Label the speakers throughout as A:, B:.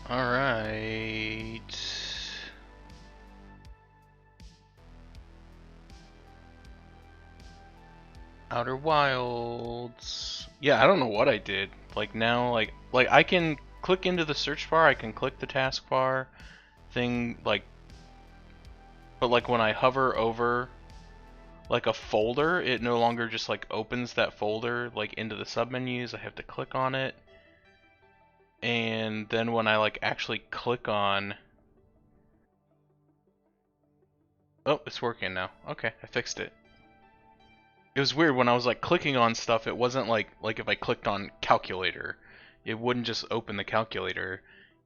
A: Alright. Outer Wilds. Yeah, I don't know what I did. Like now, like I can click into the search bar, I can click the taskbar thing, like, but like when I hover over like a folder, it no longer just like opens that folder like into the submenus. I have to click on it. And then when I like actually click on, oh, it's working now. Okay, I fixed it. It was weird when I was like clicking on stuff, it wasn't like if I clicked on calculator, it wouldn't just open the calculator.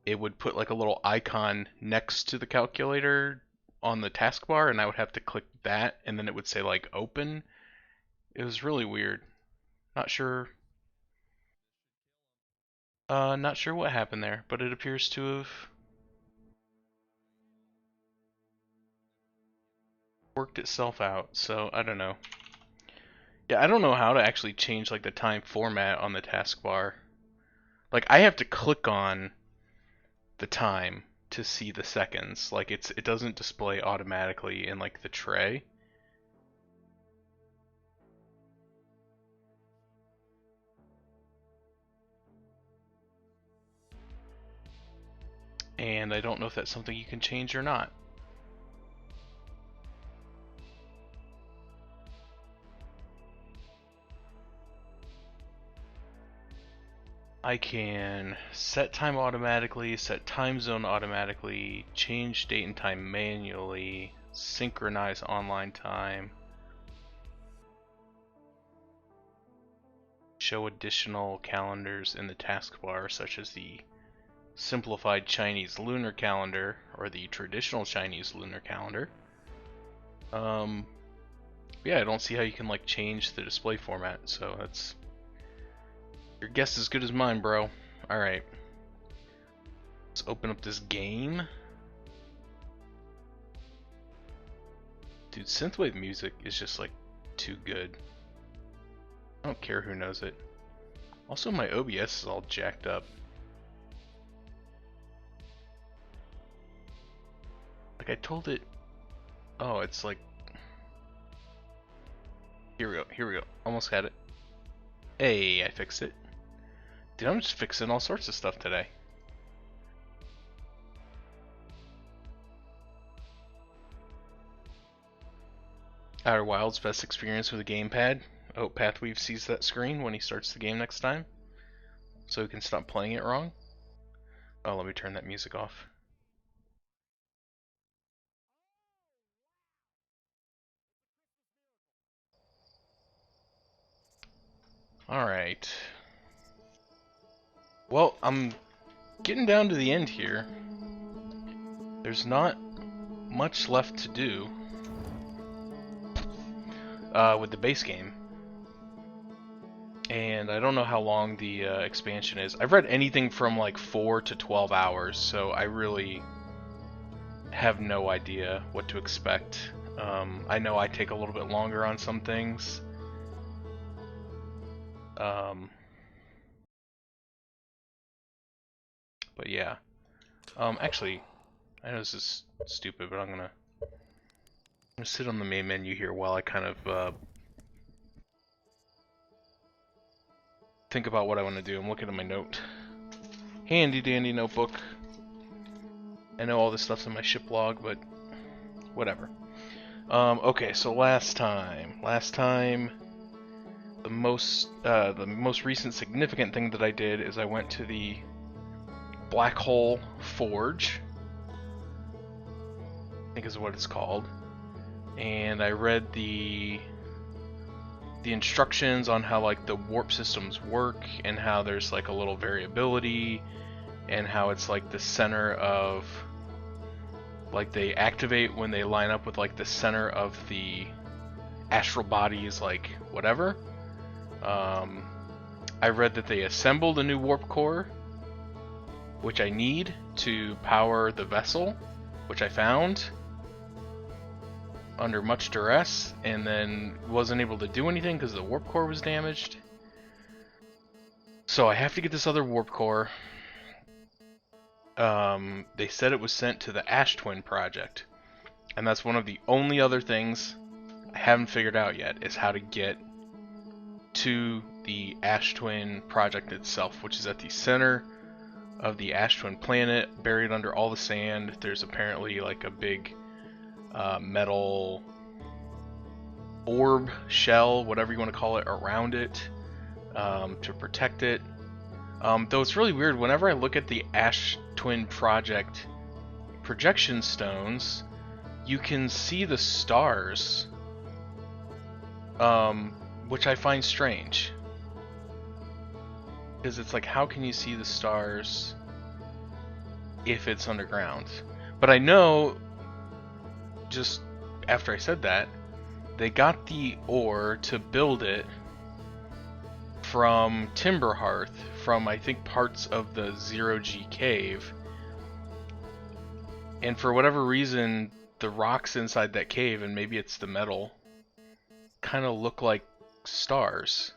A: It would put like a little icon next to the calculator on the taskbar, and I would have to click that, and then it would say like open. It was really weird. Not sure not sure what happened there, but it appears to have worked itself out, so I don't know. Yeah, I don't know how to actually change like the time format on the taskbar. Like I have to click on the time to see the seconds. Like it doesn't display automatically in like the tray. And I don't know if that's something you can change or not. I can set time automatically, set time zone automatically, change date and time manually, synchronize online time, show additional calendars in the taskbar, such as the simplified Chinese lunar calendar or the traditional Chinese lunar calendar. Yeah, I don't see how you can like change the display format, so that's your guess as good as mine, bro. Alright. Let's open up this game. Dude, synthwave music is just like too good. I don't care who knows it. Also, my OBS is all jacked up. Like I told it. Oh, it's like. Here we go. Here we go. Almost had it. Hey, I fixed it. Dude, I'm just fixing all sorts of stuff today. Outer Wilds best experience with a gamepad. I hope Pathweave sees that screen when he starts the game next time, so he can stop playing it wrong. Oh, let me turn that music off. Alright. Well, I'm getting down to the end here. There's not much left to do with the base game. And I don't know how long the expansion is. I've read anything from like 4 to 12 hours, so I really have no idea what to expect. I know I take a little bit longer on some things. But yeah. Actually, I know this is stupid, but I'm gonna sit on the main menu here while I kind of think about what I want to do. I'm looking at my note. Handy dandy notebook. I know all this stuff's in my ship log, but whatever. Okay, so last time, the most recent significant thing that I did is I went to the Black Hole Forge, I think is what it's called, and I read the instructions on how like the warp systems work and how there's like a little variability and how it's like the center of, like they activate when they line up with like the center of the astral bodies, like whatever. I read that they assembled a new warp core, which I need to power the vessel, which I found under much duress, and then wasn't able to do anything because the warp core was damaged. So I have to get this other warp core, They said it was sent to the Ash Twin project, and that's one of the only other things I haven't figured out yet, is how to get to the Ash Twin project itself, which is at the center of the Ash Twin planet, buried under all the sand. There's apparently like a big metal orb, shell, whatever you want to call it, around it to protect it. Though it's really weird, whenever I look at the Ash Twin project projection stones, you can see the stars, which I find strange. Because it's like, how can you see the stars if it's underground? But I know, just after I said that, they got the ore to build it from Timberhearth, from I think parts of the Zero G cave. And for whatever reason, the rocks inside that cave, and maybe it's the metal, kind of look like stars.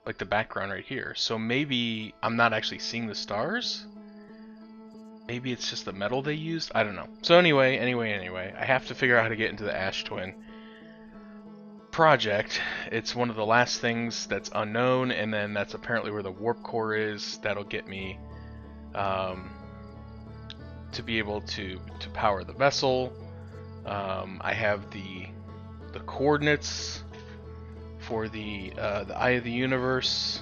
A: Like the background right here. So maybe I'm not actually seeing the stars? Maybe it's just the metal they used? I don't know. So anyway, I have to figure out how to get into the Ash Twin project. It's one of the last things that's unknown, and then that's apparently where the warp core is. That'll get me to be able to power the vessel. I have the coordinates for the Eye of the Universe,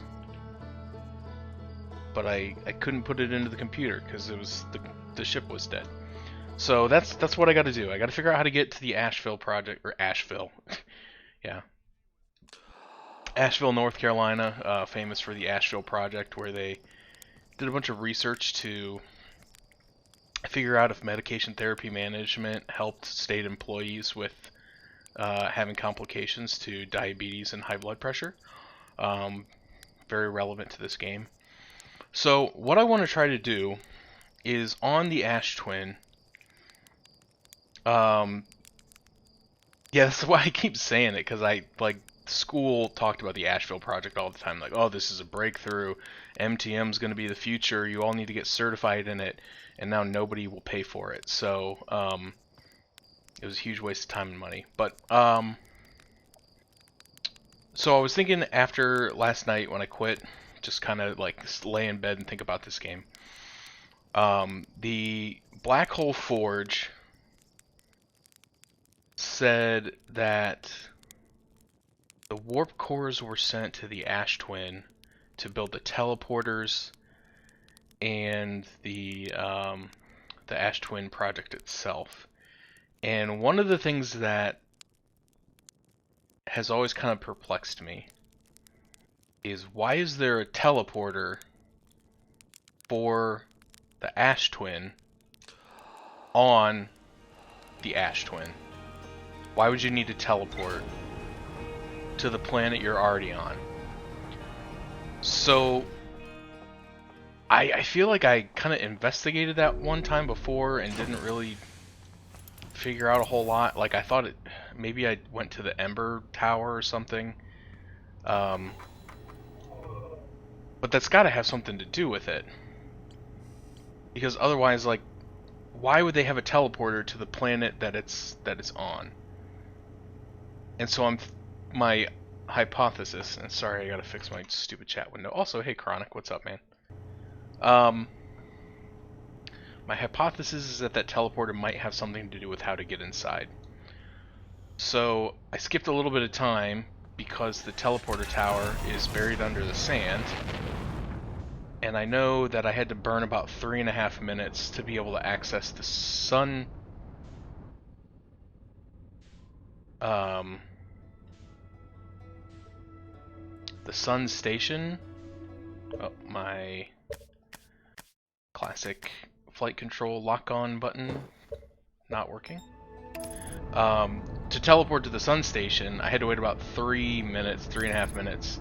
A: but I couldn't put it into the computer because it was the ship was dead. So that's what I got to do. I got to figure out how to get to the Asheville project, or Asheville, yeah, Asheville, North Carolina, famous for the Asheville project, where they did a bunch of research to figure out if medication therapy management helped state employees with having complications to diabetes and high blood pressure. Very relevant to this game. So what I want to try to do is on the Ash Twin. Yeah, that's why I keep saying it, because I school talked about the Asheville project all the time, like, oh, this is a breakthrough. MTM's going to be the future. You all need to get certified in it, and now nobody will pay for it. So it was a huge waste of time and money. But so I was thinking after last night when I quit, just kind of like lay in bed and think about this game. The Black Hole Forge said that the warp cores were sent to the Ash Twin to build the teleporters and the Ash Twin project itself. And one of the things that has always kind of perplexed me is, why is there a teleporter for the Ash Twin on the Ash Twin? Why would you need to teleport to the planet you're already on? So I feel like I kind of investigated that one time before and didn't really figure out a whole lot. Like, I thought maybe I went to the Ember Tower or something. But that's got to have something to do with it. Because otherwise, like, why would they have a teleporter to the planet that it's on? And so my hypothesis, and sorry, I gotta fix my stupid chat window. Also, hey Chronic, what's up, man? My hypothesis is that teleporter might have something to do with how to get inside. So I skipped a little bit of time because the teleporter tower is buried under the sand, and I know that I had to burn about 3.5 minutes to be able to access the sun. The sun station. Oh, my classic flight control lock-on button not working. To teleport to the sun station, I had to wait about 3.5 minutes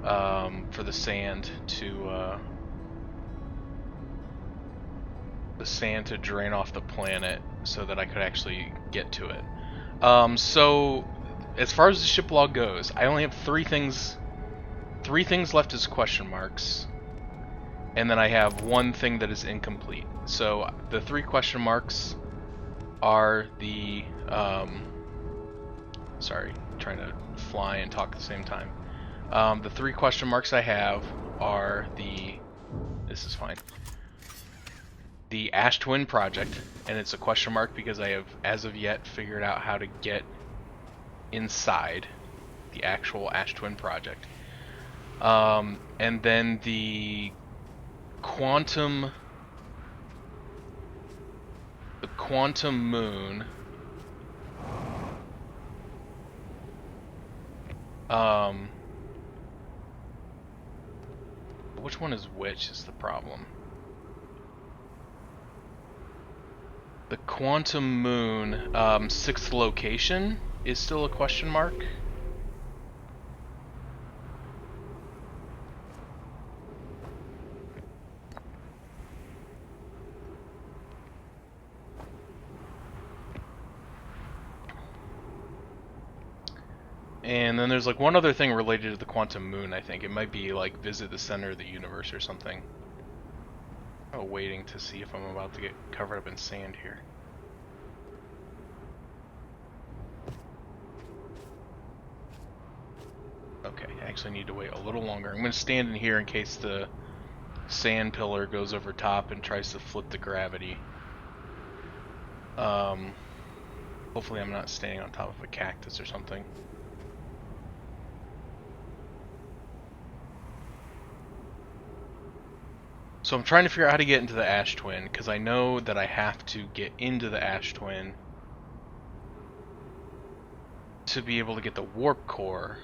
A: for the sand to drain off the planet so that I could actually get to it. So as far as the ship log goes, I only have three things left as question marks, and then I have one thing that is incomplete. So the 3 question marks are the sorry, trying to fly and talk at the same time. The 3 question marks I have are the, this is fine, the Ash Twin project, and it's a question mark because I have as of yet figured out how to get inside the actual Ash Twin project. And then the quantum moon. Which one is which is the problem. The quantum moon, 6th location is still a question mark. And then there's like one other thing related to the quantum moon, I think. It might be like visit the center of the universe or something. Oh, waiting to see if I'm about to get covered up in sand here. Okay, I actually need to wait a little longer. I'm going to stand in here in case the sand pillar goes over top and tries to flip the gravity. Hopefully I'm not standing on top of a cactus or something. So I'm trying to figure out how to get into the Ash Twin, because I know that I have to get into the Ash Twin to be able to get the warp core.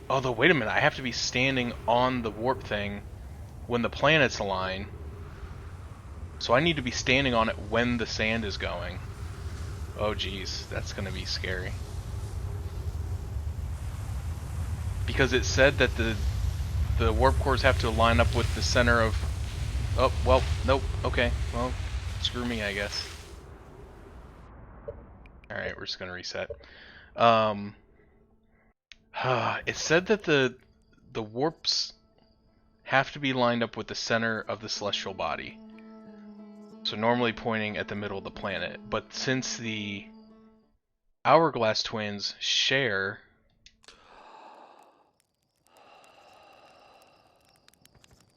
A: Although, wait a minute, I have to be standing on the warp thing when the planets align. So I need to be standing on it when the sand is going. Oh geez, that's gonna be scary. Because it said that the warp cores have to line up with the center of... Oh, well, nope, okay, well, screw me, I guess. Alright, we're just gonna reset. It said that the warps have to be lined up with the center of the celestial body. So normally pointing at the middle of the planet. But since the hourglass twins share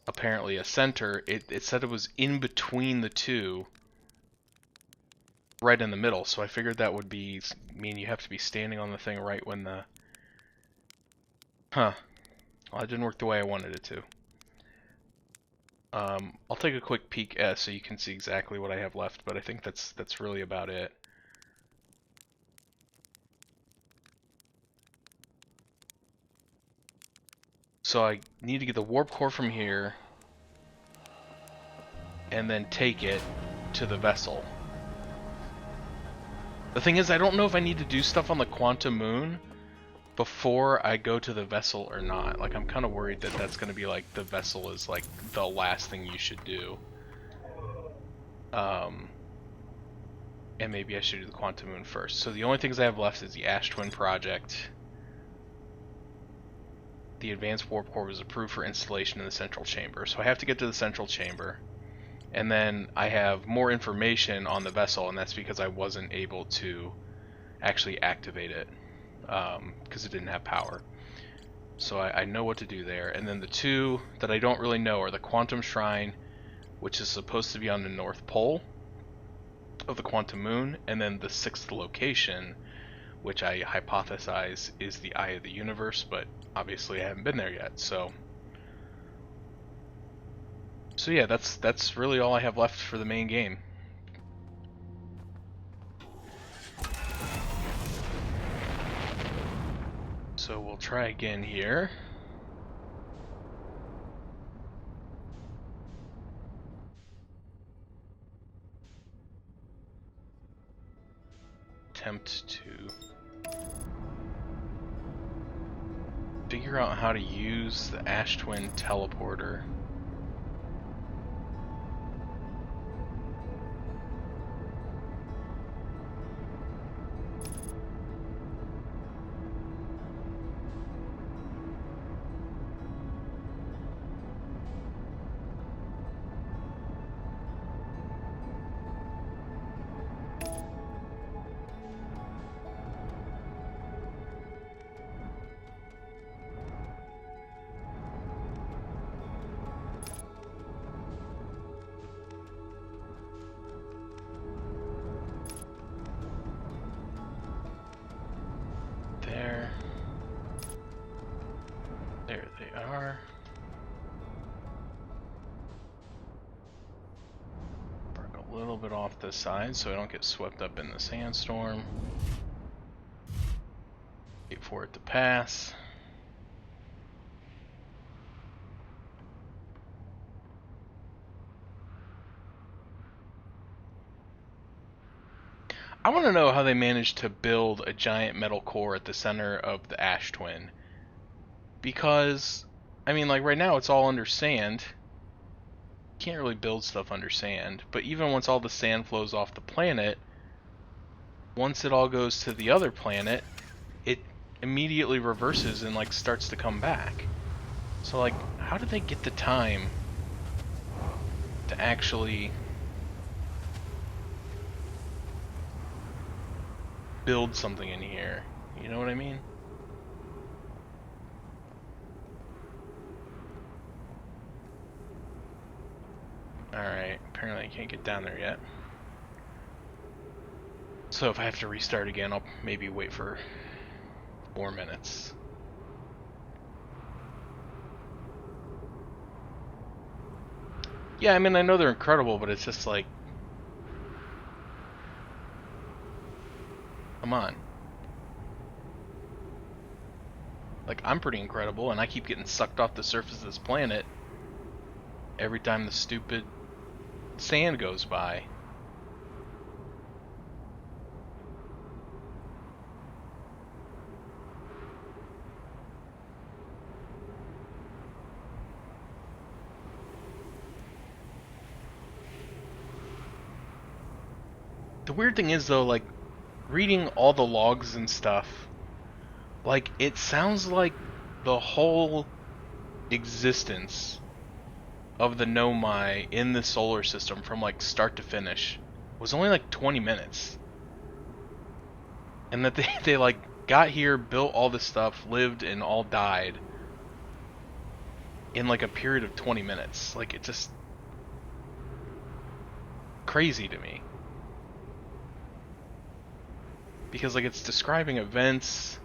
A: apparently a center, it said it was in between the two, right in the middle. So I figured that would mean you have to be standing on the thing right when the... Huh. Well, it didn't work the way I wanted it to. I'll take a quick peek so you can see exactly what I have left, but I think that's really about it. So I need to get the warp core from here, and then take it to the vessel. The thing is, I don't know if I need to do stuff on the quantum moon before I go to the vessel or not. Like, I'm kind of worried that that's going to be like, the vessel is like the last thing you should do. And maybe I should do the quantum moon first. So the only things I have left is the Ash Twin project. The advanced warp core was approved for installation in the central chamber. So I have to get to the central chamber. And then I have more information on the vessel, and that's because I wasn't able to actually activate it. Because it didn't have power. So I know what to do there. And then the two that I don't really know are the Quantum Shrine, which is supposed to be on the North Pole of the Quantum Moon, and then the 6th location, which I hypothesize is the Eye of the Universe, but obviously I haven't been there yet, so yeah, that's really all I have left for the main game. So we'll try again here. Attempt to figure out how to use the Ash Twin teleporter. little bit off the side so I don't get swept up in the sandstorm. Wait for it to pass. I want to know how they managed to build a giant metal core at the center of the ash twin. Because, I mean, like right now it's all under sand. Can't really build stuff under sand. But even once all the sand flows off the planet, once it all goes to the other planet, it immediately reverses and like starts to come back. So like, how did they get the time to actually build something in here? You know what I mean? Alright, apparently I can't get down there yet. So if I have to restart again, I'll maybe wait for 4 minutes. Yeah, I mean, I know they're incredible, but it's just like... Come on. Like, I'm pretty incredible, and I keep getting sucked off the surface of this planet every time the stupid sand goes by. The weird thing is, though, like, reading all the logs and stuff, like, it sounds like the whole existence of the Nomai in the solar system from, like, start to finish was only, like, 20 minutes. And that they like, got here, built all this stuff, lived, and all died in, like, a period of 20 minutes. Like, it just... crazy to me. Because, like, it's describing events,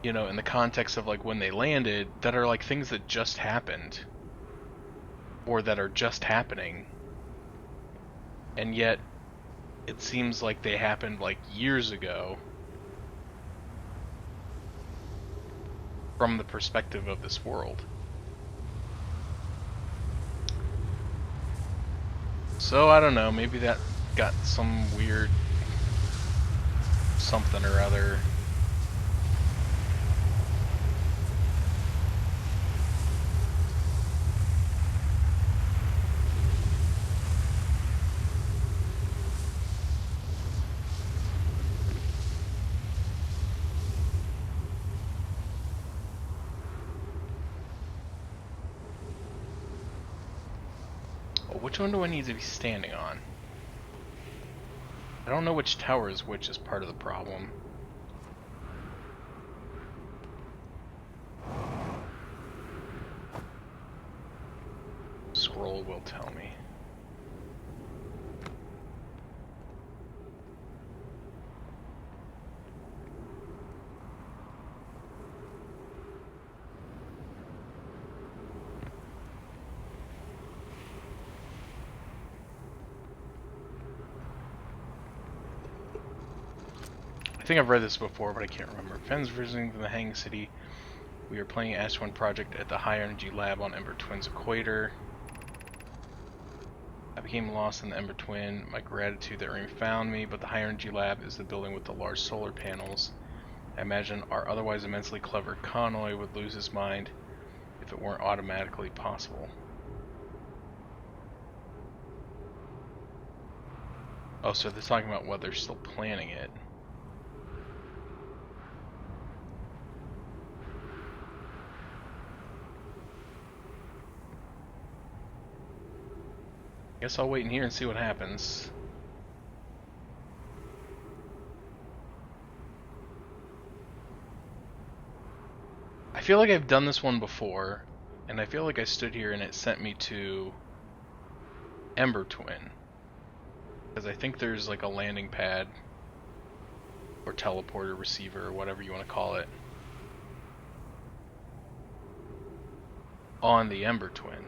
A: you know, in the context of, like, when they landed, that are, like, things that just happened. Or that are just happening. And yet, it seems like they happened, like, years ago. From the perspective of this world. So, I don't know, maybe that got some weird something or other. Oh, which one do I need to be standing on? I don't know which tower is which is part of the problem. Scroll will tell me. I think I've read this before, but I can't remember. Fans visiting the Hang City. We are playing Ash 1 project at the High Energy Lab on Ember Twin's equator. I became lost in the Ember Twin. My gratitude that Reem found me, but the High Energy Lab is the building with the large solar panels. I imagine our otherwise immensely clever Connoy would lose his mind if it weren't automatically possible. Oh, so they're talking about whether they're still planning it. Guess I'll wait in here and see what happens. I feel like I've done this one before, and I feel like I stood here and it sent me to Ember Twin. Because I think there's like a landing pad, or teleporter receiver, or whatever you want to call it, on the Ember Twin.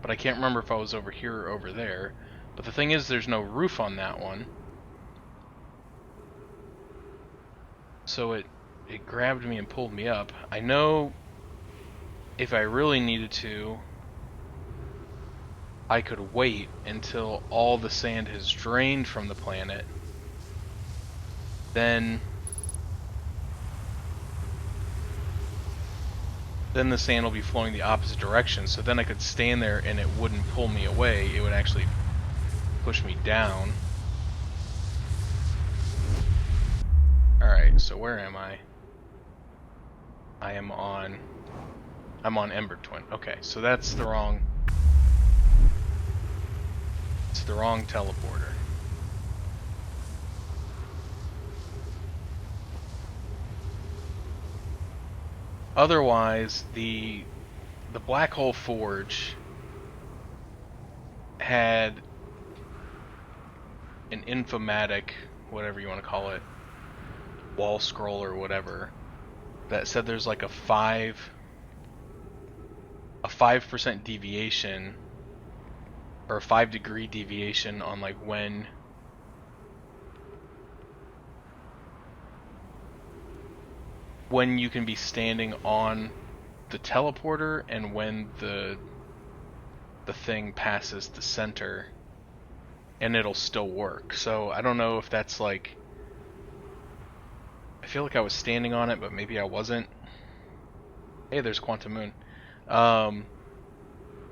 A: but I can't remember if I was over here or over there. But the thing is, there's no roof on that one. So it grabbed me and pulled me up. I know if I really needed to, I could wait until all the sand has drained from the planet. Then the sand will be flowing the opposite direction, so then I could stand there and it wouldn't pull me away, it would actually push me down. Alright, so where am I? I'm on Ember Twin. Okay, so that's the wrong... It's the wrong teleporter. Otherwise, the Black Hole Forge had an informatic, whatever you want to call it, wall scroll or whatever, that said there's like a 5% deviation, or a 5-degree deviation on like when you can be standing on the teleporter and when the thing passes the center, and it'll still work. So I don't know if that's like, I feel like I was standing on it, but maybe I wasn't. Hey, there's Quantum Moon.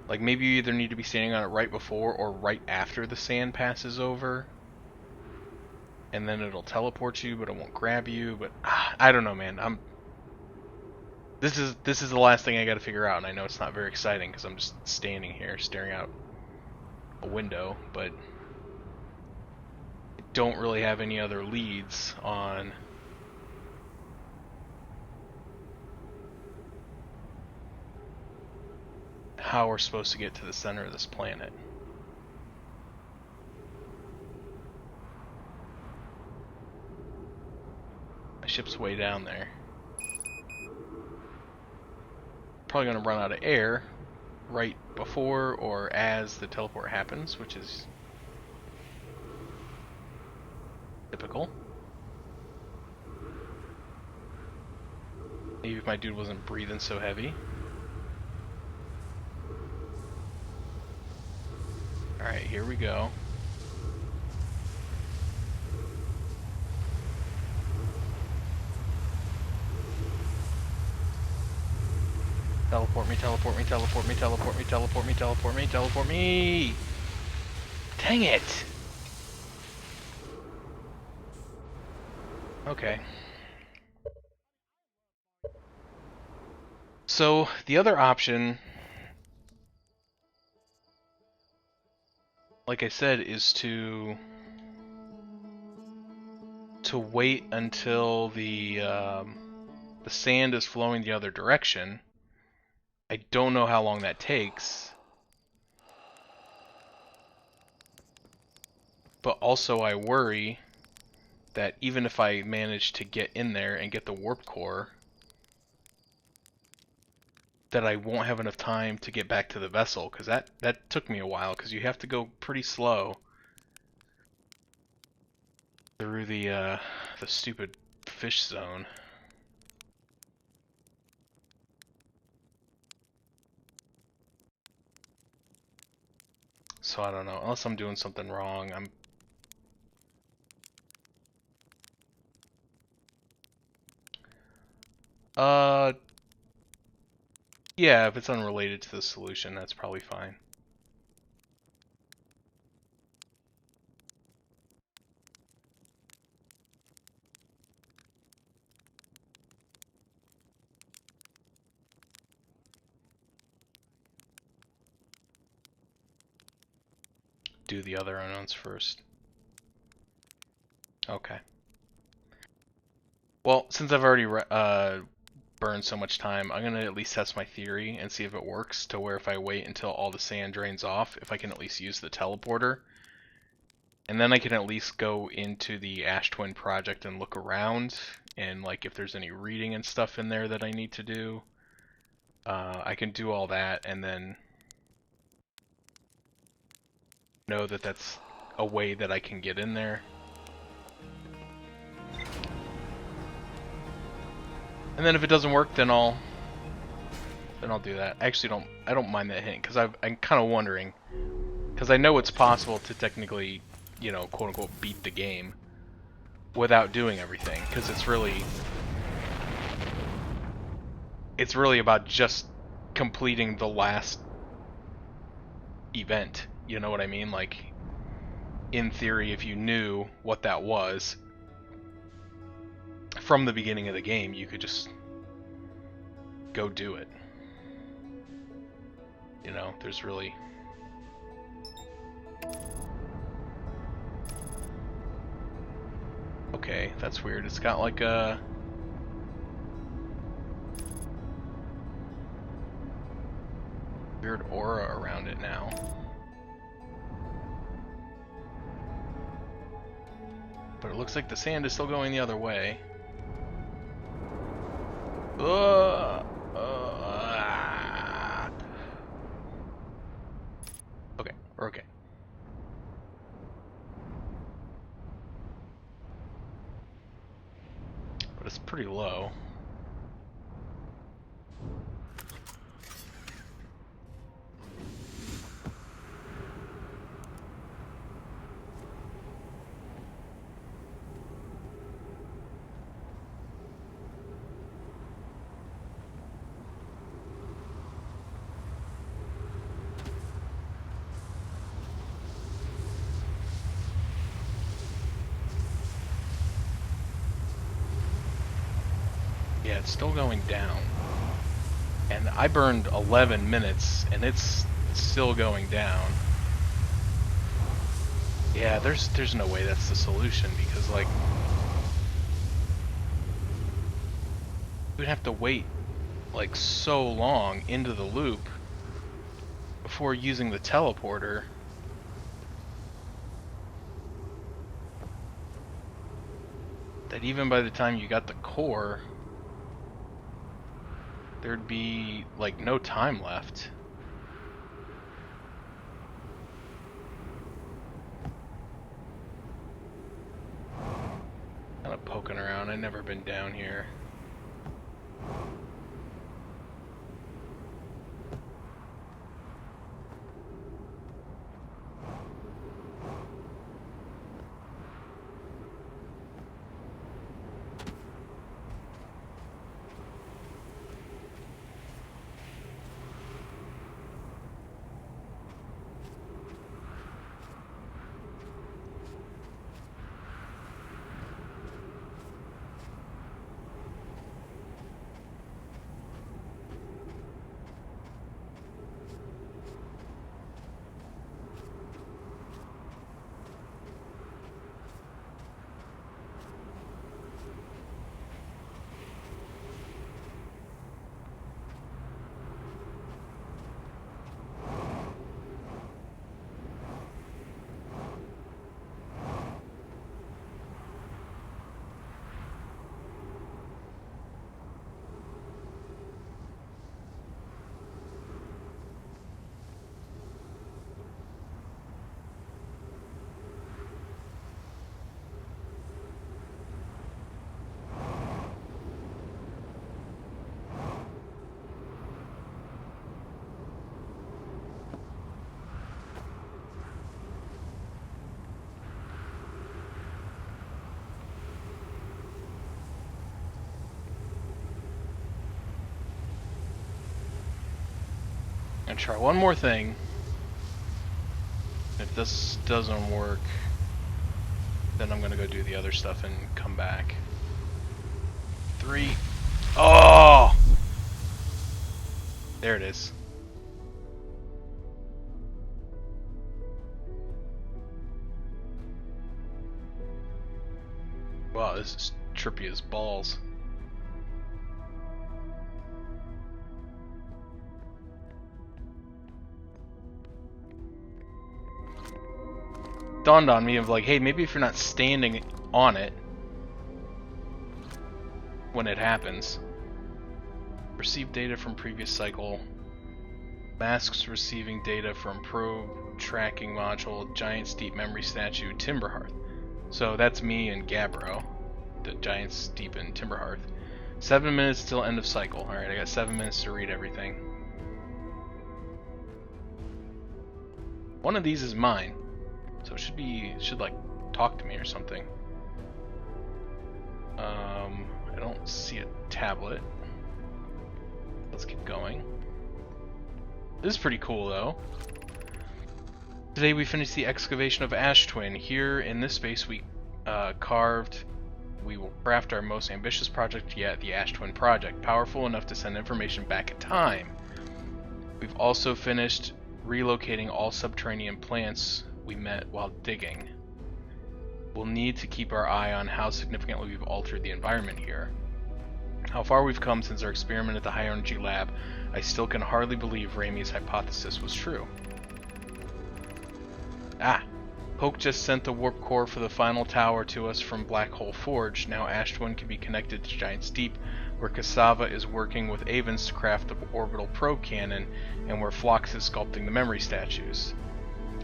A: Like maybe you either need to be standing on it right before or right after the sand passes over, and then it'll teleport you, but it won't grab you. But I don't know, man. This is the last thing I got to figure out, and I know it's not very exciting because I'm just standing here staring out a window, but I don't really have any other leads on how we're supposed to get to the center of this planet. My ship's way down there. Probably going to run out of air right before or as the teleport happens, which is typical. Maybe if my dude wasn't breathing so heavy. Alright, here we go. Teleport me, teleport me, teleport me, teleport me, teleport me, teleport me, teleport me! Dang it! Okay. So, the other option, like I said, is to wait until the sand is flowing the other direction. I don't know how long that takes. But also I worry that even if I manage to get in there and get the warp core, that I won't have enough time to get back to the vessel, because that took me a while, because you have to go pretty slow through the stupid fish zone. So I don't know, unless I'm doing something wrong. Yeah, if it's unrelated to the solution, that's probably fine. Do the other unknowns first. Okay. Well, since I've already burned so much time, I'm going to at least test my theory and see if it works, to where if I wait until all the sand drains off, if I can at least use the teleporter. And then I can at least go into the Ash Twin project and look around, and like if there's any reading and stuff in there that I need to do. I can do all that, and then know that that's a way that I can get in there. And then if it doesn't work, then I'll do that. Actually, I don't mind that hint, because I'm kind of wondering, because I know it's possible to technically, you know, quote unquote, beat the game without doing everything, because it's really about just completing the last event. You know what I mean? Like, in theory, if you knew what that was from the beginning of the game, you could just go do it. You know, there's really... Okay, that's weird. It's got like a... weird aura around it now. But it looks like the sand is still going the other way. Okay, we're okay. But it's pretty low. Yeah, it's still going down. And I burned 11 minutes, and it's still going down. Yeah, there's no way that's the solution, because, like, we'd have to wait, like, so long into the loop before using the teleporter. That even by the time you got the core, there'd be, like, no time left. Kind of poking around. I've never been down here. And try one more thing. If this doesn't work, then I'm gonna go do the other stuff and come back. 3. Oh! There it is. Wow, this is trippy as balls. Dawned on me of like, hey, maybe if you're not standing on it when it happens. Receive data from previous cycle. Masks receiving data from probe tracking module, giant steep memory statue, Timberhearth. So that's me and Gabbro, the giant steep and Timberhearth. 7 minutes till end of cycle. Alright, I got 7 minutes to read everything. One of these is mine, so it should like talk to me or something. I don't see a tablet. Let's keep going. This is pretty cool though. Today we finished the excavation of Ash Twin. Here in this space we will craft our most ambitious project yet, the Ash Twin project, powerful enough to send information back in time. We've also finished relocating all subterranean plants we met while digging. We'll need to keep our eye on how significantly we've altered the environment here. How far we've come since our experiment at the High Energy Lab, I still can hardly believe Raimi's hypothesis was true. Poke just sent the warp core for the final tower to us from Black Hole Forge. Now Ash Twin can be connected to Giant Steep, where Cassava is working with Avens to craft the orbital probe cannon, and where Phlox is sculpting the memory statues.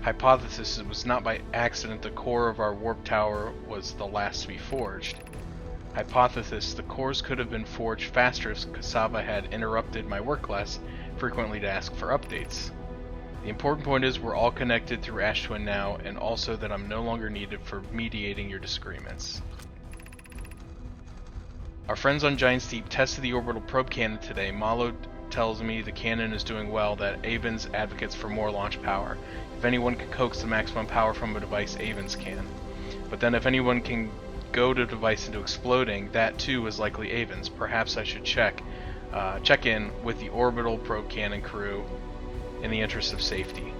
A: Hypothesis: it was not by accident the core of our warp tower was the last to be forged. Hypothesis: the cores could have been forged faster if Cassava had interrupted my work less frequently to ask for updates. The important point is we're all connected through Ash Twin now, and also that I'm no longer needed for mediating your disagreements. Our friends on Giant Steep tested the orbital probe cannon today. Malo tells me the cannon is doing well, that Avens advocates for more launch power. If anyone can coax the maximum power from a device, Avens can. But then if anyone can goad a device into exploding, that too is likely Avens. Perhaps I should check in with the orbital probe cannon crew in the interest of safety.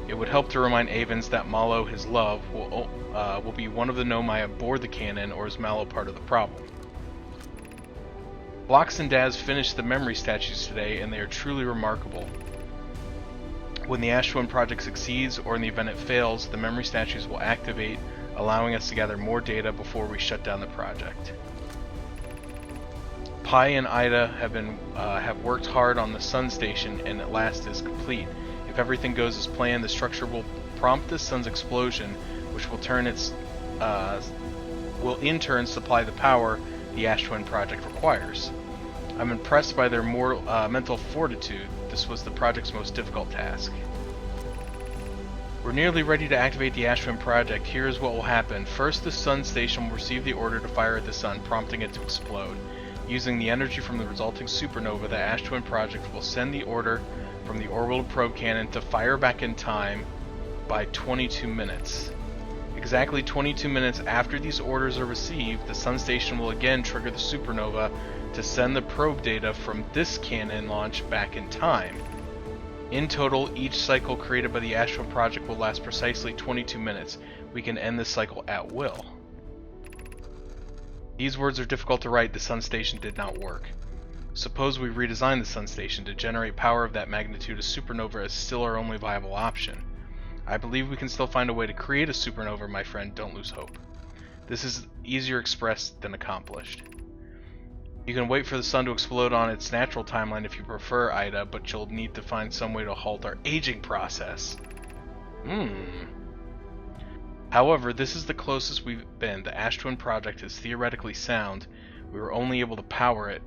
A: It would help to remind Avens that Malo, his love, will be one of the Nomai aboard the cannon, or is Malo part of the problem? Phlox and Daz finished the memory statues today, and they are truly remarkable. When the Ash Twin project succeeds, or in the event it fails, the memory statues will activate, allowing us to gather more data before we shut down the project. Pi and Ida have worked hard on the Sun Station, and at last is complete. If everything goes as planned, the structure will prompt the Sun's explosion, which will in turn supply the power the Ash Twin project requires. I'm impressed by their mental fortitude. This was the project's most difficult task. We're nearly ready to activate the Ash Twin project. Here's what will happen. First, the Sun Station will receive the order to fire at the Sun, prompting it to explode. Using the energy from the resulting supernova, the Ash Twin project will send the order from the orbital probe cannon to fire back in time by 22 minutes. Exactly 22 minutes after these orders are received, the Sun Station will again trigger the supernova to send the probe data from this cannon launch back in time. In total, each cycle created by the Ash Twin project will last precisely 22 minutes. We can end this cycle at will. These words are difficult to write. The Sun Station did not work. Suppose we redesign the Sun Station. To generate power of that magnitude, a supernova is still our only viable option. I believe we can still find a way to create a supernova, my friend. Don't lose hope. This is easier expressed than accomplished. You can wait for the Sun to explode on its natural timeline if you prefer, Ida, but you'll need to find some way to halt our aging process. However, this is the closest we've been. The Ash Twin project is theoretically sound. We were only able to power it.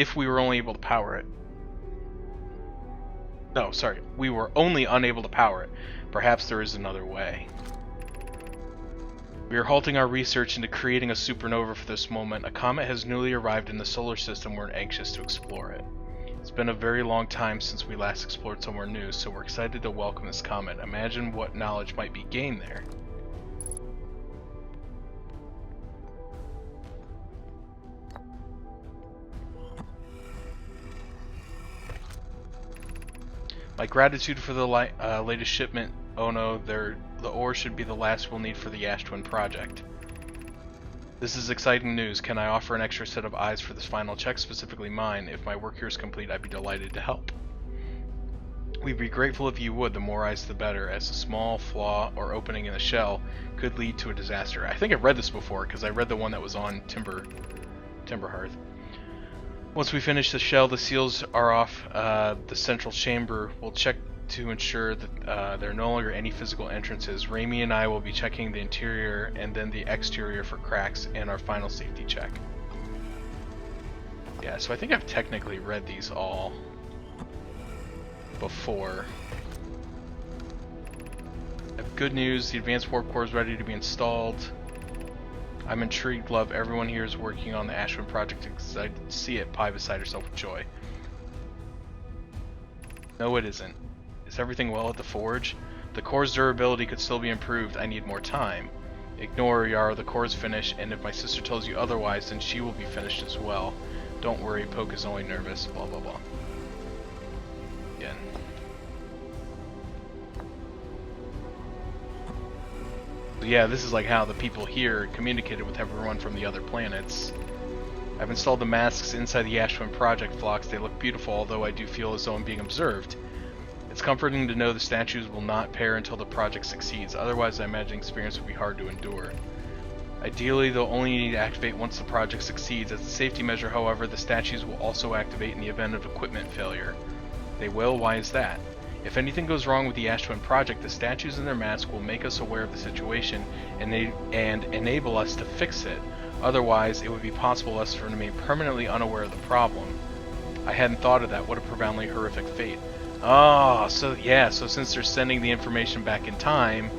A: We were only unable to power it. Perhaps there is another way. We are halting our research into creating a supernova for this moment. A comet has newly arrived in the solar system. We're anxious to explore it. It's been a very long time since we last explored somewhere new, so we're excited to welcome this comet. Imagine what knowledge might be gained there. My gratitude for the latest shipment. Oh no, the ore should be the last we'll need for the Ash Twin project. This is exciting news. Can I offer an extra set of eyes for this final check, specifically mine? If my work here is complete, I'd be delighted to help. We'd be grateful if you would. The more eyes the better, as a small flaw or opening in the shell could lead to a disaster. I think I've read this before, because I read the one that was on Timberhearth. Once we finish the shell, the seals are off the central chamber. We'll check to ensure that there are no longer any physical entrances. Raimi and I will be checking the interior and then the exterior for cracks and our final safety check. Yeah, so I think I've technically read these all before. I have good news, the advanced warp core is ready to be installed. I'm intrigued, love. Everyone here is working on the Ashwin project, excited to see it. Pie beside herself with joy. No, it isn't. Is everything well at the forge? The core's durability could still be improved. I need more time. Ignore Yara, the core's finished, and if my sister tells you otherwise, then she will be finished as well. Don't worry, Poke is only nervous. Blah blah blah. Again. Yeah, this is like how the people here communicated with everyone from the other planets. I've installed the masks inside the Ashwin project flocks. They look beautiful, although I do feel as though I'm being observed. It's comforting to know the statues will not pair until the project succeeds. Otherwise, I imagine the experience will be hard to endure. Ideally, they'll only need to activate once the project succeeds. As a safety measure, however, the statues will also activate in the event of equipment failure. They will? Why is that? If anything goes wrong with the Ashwin project, the statues and their masks will make us aware of the situation and enable us to fix it. Otherwise, it would be possible for us to remain permanently unaware of the problem. I hadn't thought of that. What a profoundly horrific fate. Oh, so yeah, so since they're sending the information back in time,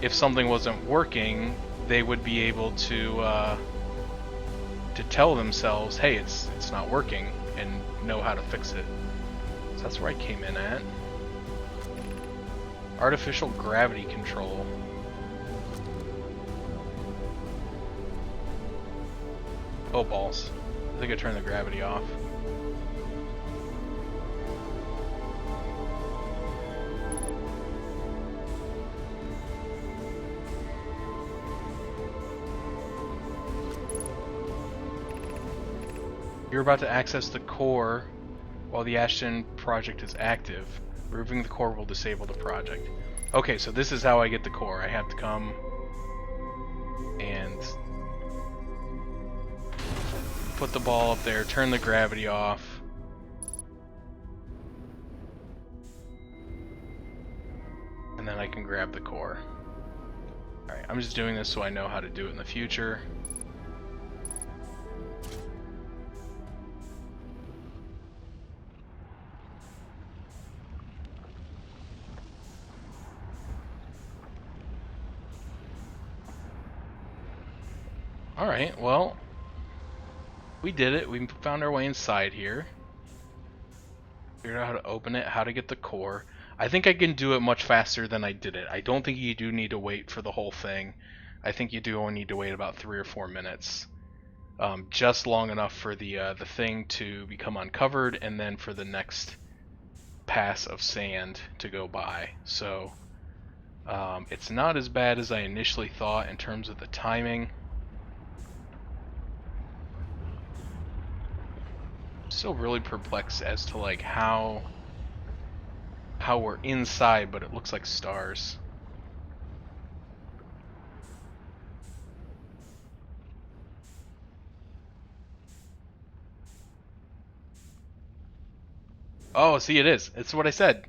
A: if something wasn't working, they would be able to tell themselves, hey, it's not working, and know how to fix it. So that's where I came in at. Artificial gravity control. Oh, balls. I think I turned the gravity off. You're about to access the core while the Ashton project is active. Removing the core will disable the project. Okay, so this is how I get the core. I have to come and put the ball up there, turn the gravity off. And then I can grab the core. Alright, I'm just doing this so I know how to do it in the future. Alright, well, we did it. We found our way inside here. Figured out how to open it, how to get the core. I think I can do it much faster than I did it. I don't think you do need to wait for the whole thing. I think you do only need to wait about 3 or 4 minutes. Just long enough for the thing to become uncovered and then for the next pass of sand to go by. So, it's not as bad as I initially thought in terms of the timing. Still really perplexed as to like how we're inside, but it looks like stars. Oh, see, it is. It's what I said.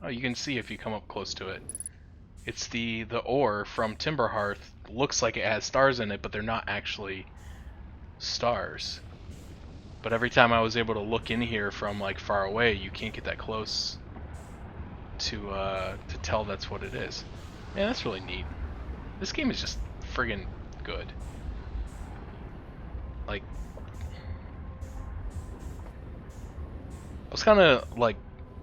A: Oh, you can see if you come up close to it. It's the ore from Timberhearth. Looks like it has stars in it, but they're not actually stars. But every time I was able to look in here from like far away, you can't get that close to tell that's what it is. Man, that's really neat. This game is just friggin' good. Like, I was kind of like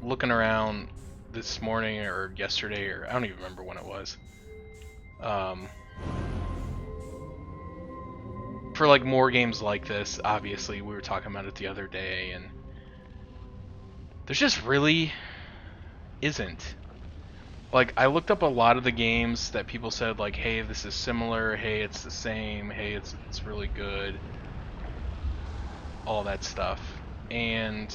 A: looking around this morning or yesterday, or I don't even remember when it was. For like more games like this, obviously we were talking about it the other day, and there's just really isn't. Like, I looked up a lot of the games that people said like, hey, this is similar, hey, it's the same, hey, it's really good, all that stuff, and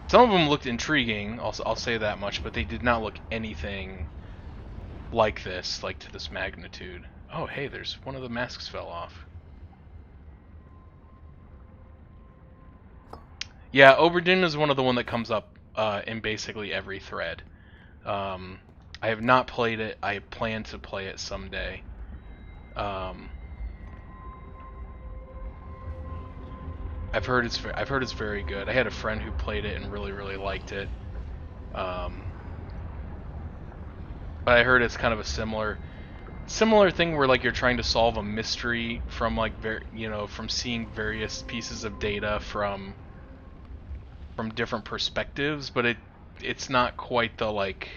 A: some of them looked intriguing, I'll say that much, but they did not look anything like this, like to this magnitude. Oh, hey, there's one of the masks fell off. Yeah, Oberdin is one of the one that comes up in basically every thread. I have not played it. I plan to play it someday. Um, I've heard it's very good. I had a friend who played it and really liked it. Um, but I heard it's kind of a similar thing where like you're trying to solve a mystery from like from seeing various pieces of data from different perspectives, but it's not quite the like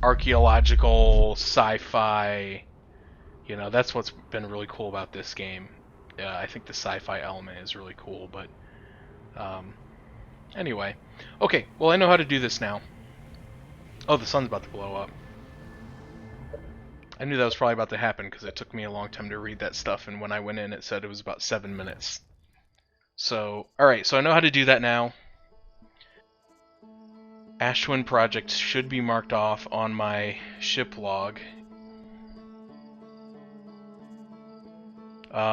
A: archaeological sci-fi. That's what's been really cool about this game. I think the sci-fi element is really cool, but um, anyway. Okay, well I know how to do this now. Oh, the sun's about to blow up. I knew that was probably about to happen because it took me a long time to read that stuff, and when I went in it said it was about 7 minutes. So, alright, so I know how to do that now. Ash Twin Project should be marked off on my ship log.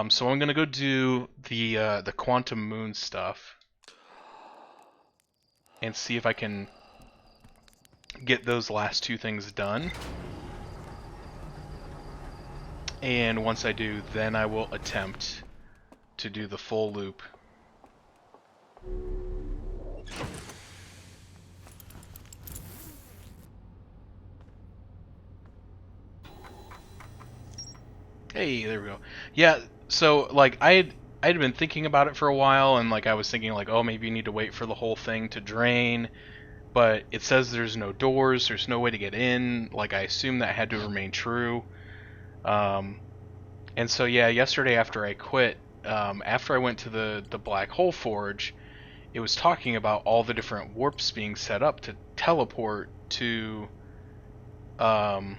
A: So I'm gonna go do the Quantum Moon stuff and see if I can get those last two things done. And once I do, then I will attempt to do the full loop. Hey, there we go. Yeah, so like I'd been thinking about it for a while, and like I was thinking like, oh, maybe you need to wait for the whole thing to drain, but it says there's no doors, there's no way to get in. Like I assume that had to remain true. Um, and so yeah, yesterday after I quit, after I went to the Black Hole Forge, it was talking about all the different warps being set up to teleport um,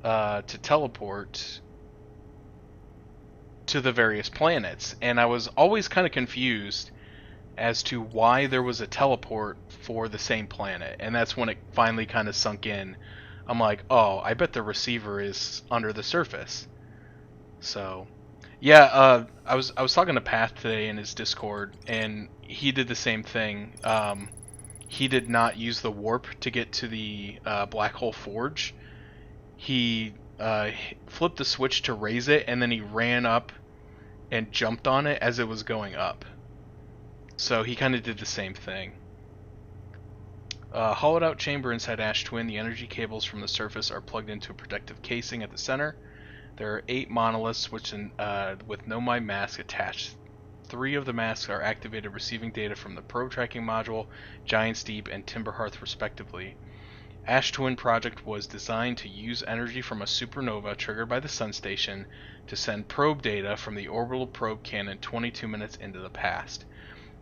A: to teleport to the various planets, and I was always kind of confused as to why there was a teleport for the same planet, and that's when it finally kind of sunk in. I'm like, oh, I bet the receiver is under the surface. So, yeah, I was talking to Path today in his Discord, and he did the same thing. He did not use the warp to get to the Black Hole Forge. He flipped the switch to raise it, and then he ran up and jumped on it as it was going up. So he kind of did the same thing. Hollowed out chamber inside Ash Twin. The energy cables from the surface are plugged into a protective casing at the center. There are 8 monoliths with Nomai mask attached. 3 of the masks are activated, receiving data from the probe tracking module, Giant's Deep, and Timberhearth respectively. Ash Twin Project was designed to use energy from a supernova triggered by the Sun Station to send probe data from the orbital probe cannon 22 minutes into the past.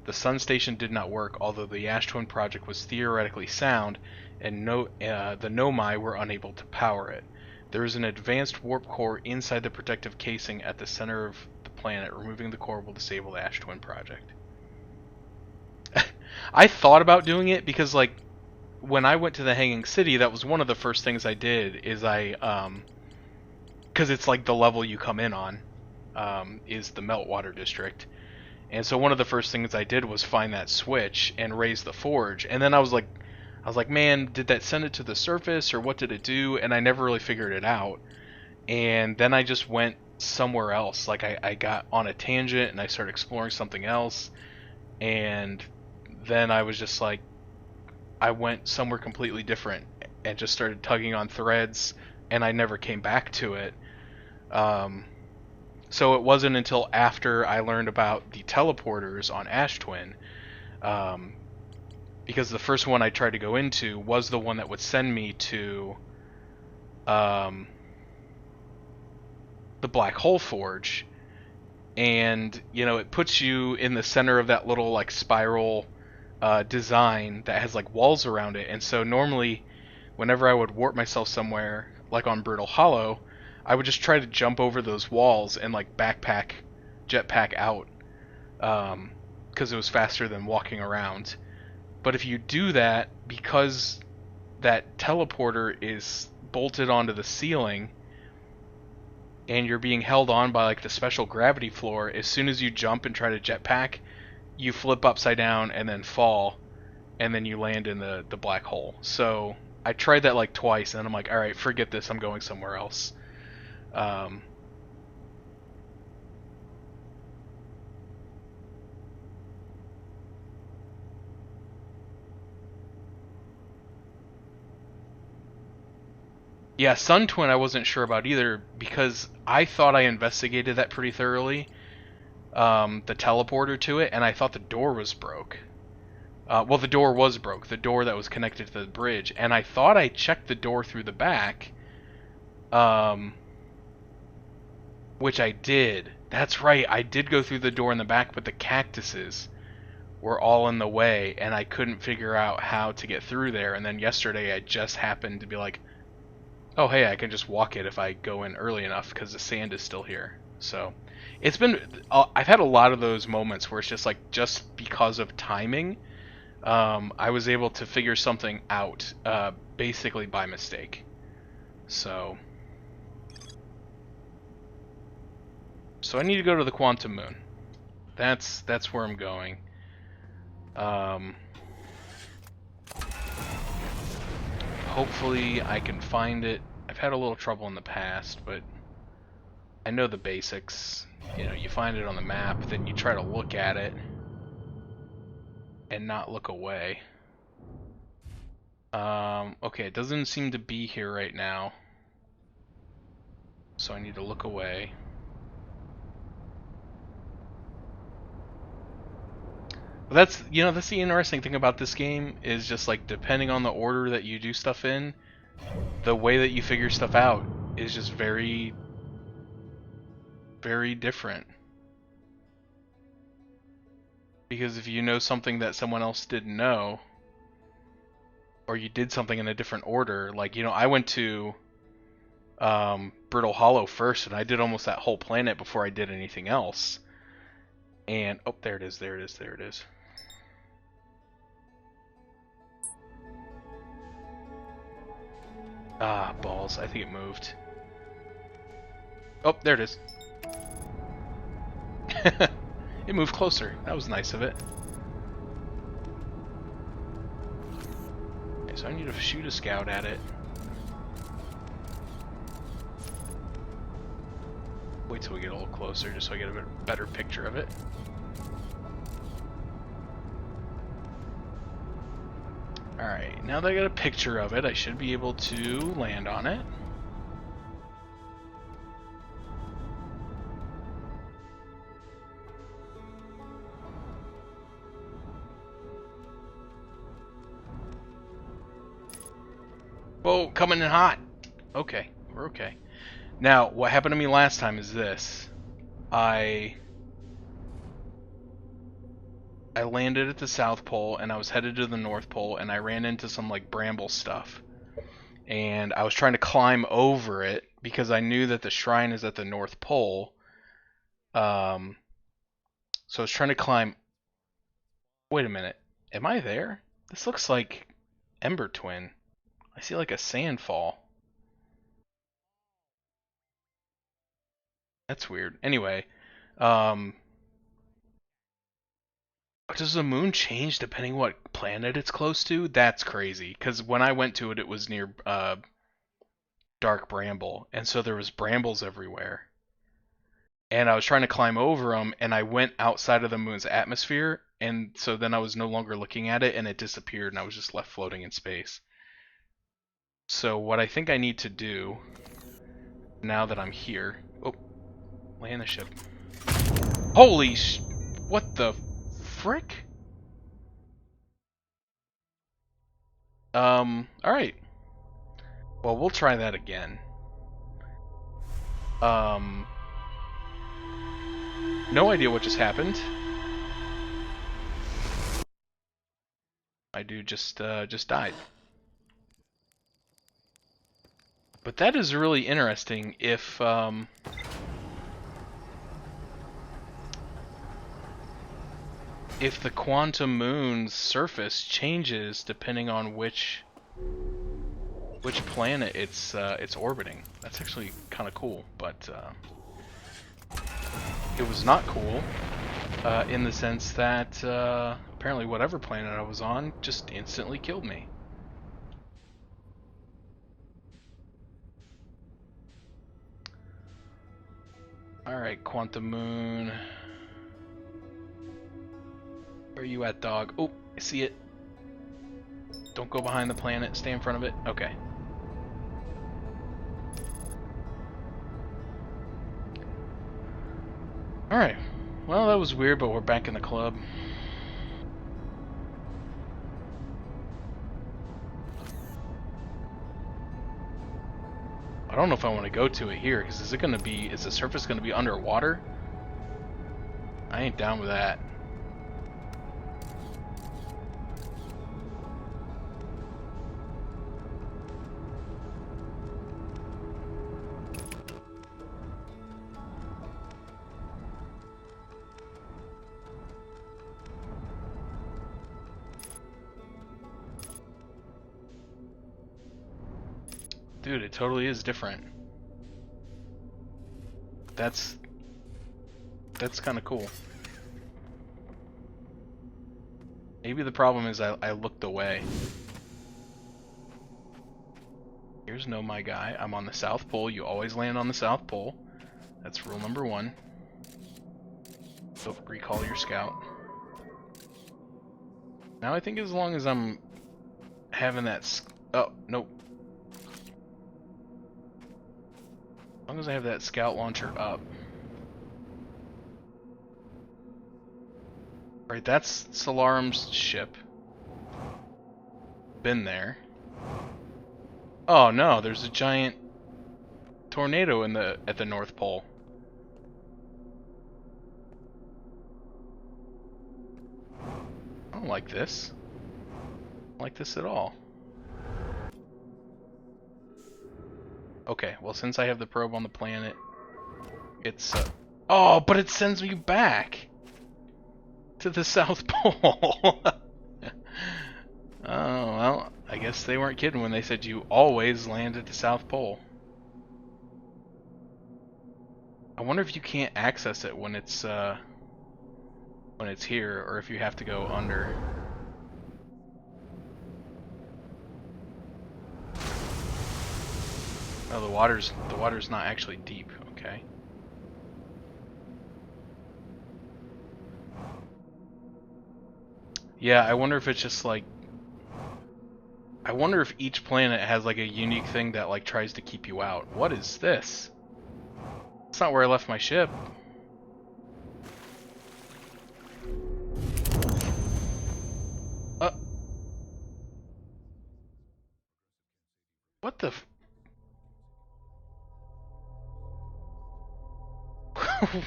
A: The Sun Station did not work, although the Ash Twin Project was theoretically sound, and the Nomai were unable to power it. There is an advanced warp core inside the protective casing at the center of the planet. Removing the core will disable the Ash Twin Project. I thought about doing it because, like, when I went to the Hanging City, that was one of the first things I did. Is because it's like the level you come in on, is the Meltwater District. And so one of the first things I did was find that switch and raise the forge. And then I was like, man, did that send it to the surface or what did it do? And I never really figured it out. And then I just went somewhere else. Like I got on a tangent and I started exploring something else. And then I was just like, I went somewhere completely different and just started tugging on threads, and I never came back to it. So it wasn't until after I learned about the teleporters on Ash Twin, because the first one I tried to go into was the one that would send me to the Black Hole Forge, and it puts you in the center of that little like spiral design that has like walls around it, and so normally whenever I would warp myself somewhere like on Brutal Hollow, I would just try to jump over those walls and like jetpack out, because it was faster than walking around. But if you do that, because that teleporter is bolted onto the ceiling, and you're being held on by like the special gravity floor, as soon as you jump and try to jetpack, you flip upside down and then fall, and then you land in the black hole. So I tried that like twice, and I'm like, all right, forget this. I'm going somewhere else. Um, yeah, Sun Twin I wasn't sure about either because I thought I investigated that pretty thoroughly, the teleporter to it, and I thought the door was broke. Well, the door was broke, the door that was connected to the bridge, and I thought I checked the door through the back, um, which I did. That's right, I did go through the door in the back, but the cactuses were all in the way, and I couldn't figure out how to get through there. And then yesterday I just happened to be like, oh hey, I can just walk it if I go in early enough because the sand is still here. So it's been, I've had a lot of those moments where it's just like, just because of timing, I was able to figure something out basically by mistake. So I need to go to the quantum moon. That's where I'm going. Hopefully I can find it. I've had a little trouble in the past, but I know the basics. You know, you find it on the map, then you try to look at it and not look away. Okay, it doesn't seem to be here right now, so I need to look away. But that's, you know, that's the interesting thing about this game, is just like depending on the order that you do stuff in, the way that you figure stuff out is just very, very different. Because if you know something that someone else didn't know, or you did something in a different order, like, you know, I went to Brittle Hollow first, and I did almost that whole planet before I did anything else. And, oh, there it is, there it is, there it is. Ah, balls, I think it moved. Oh, there it is. It moved closer. That was nice of it. Okay, so I need to shoot a scout at it. Wait till we get a little closer, just so I get a better picture of it. Alright, now that I got a picture of it, I should be able to land on it. Whoa, coming in hot. Okay, we're okay. Now, what happened to me last time is this. I landed at the South Pole, and I was headed to the North Pole, and I ran into some, like, bramble stuff. And I was trying to climb over it, because I knew that the shrine is at the North Pole. So I was trying to climb... Wait a minute. Am I there? This looks like Ember Twin. I see, like, a sandfall. That's weird. Anyway, does the moon change depending what planet it's close to? That's crazy. Because when I went to it, it was near Dark Bramble, and so there was brambles everywhere. And I was trying to climb over them, and I went outside of the moon's atmosphere, and so then I was no longer looking at it, and it disappeared, and I was just left floating in space. So what I think I need to do, now that I'm here... Oh, land the ship. Holy sh... What the frick? Alright. Well, we'll try that again. No idea what just happened. My dude just died. But that is really interesting if the quantum moon's surface changes depending on which which planet it's orbiting. That's actually kind of cool, but it was not cool in the sense that apparently whatever planet I was on just instantly killed me. Alright, Quantum Moon. Where are you at, dog? Oh, I see it. Don't go behind the planet, stay in front of it. Okay. Alright. Well, that was weird, but we're back in the club. I don't know if I want to go to it here, because is the surface gonna be underwater? I ain't down with that. Dude, it totally is different. That's kind of cool. Maybe the problem is I looked away. Here's no my guy. I'm on the South Pole. You always land on the South Pole. That's rule number 1. So recall your scout. Now I think as long as I'm having that... Oh, nope. As long as I have that scout launcher up. Right, that's Solarum's ship. Been there. Oh no, there's a giant tornado at the North Pole. I don't like this. I don't like this at all. Okay, well since I have the probe on the planet, it's oh, but it sends me back to the South Pole. Oh, well, I guess they weren't kidding when they said you always land at the South Pole. I wonder if you can't access it when it's here, or if you have to go under. Oh, the water's not actually deep. Okay. Yeah, I wonder if it's just like... I wonder if each planet has like a unique thing that like tries to keep you out. What is this? It's not where I left my ship. What the f...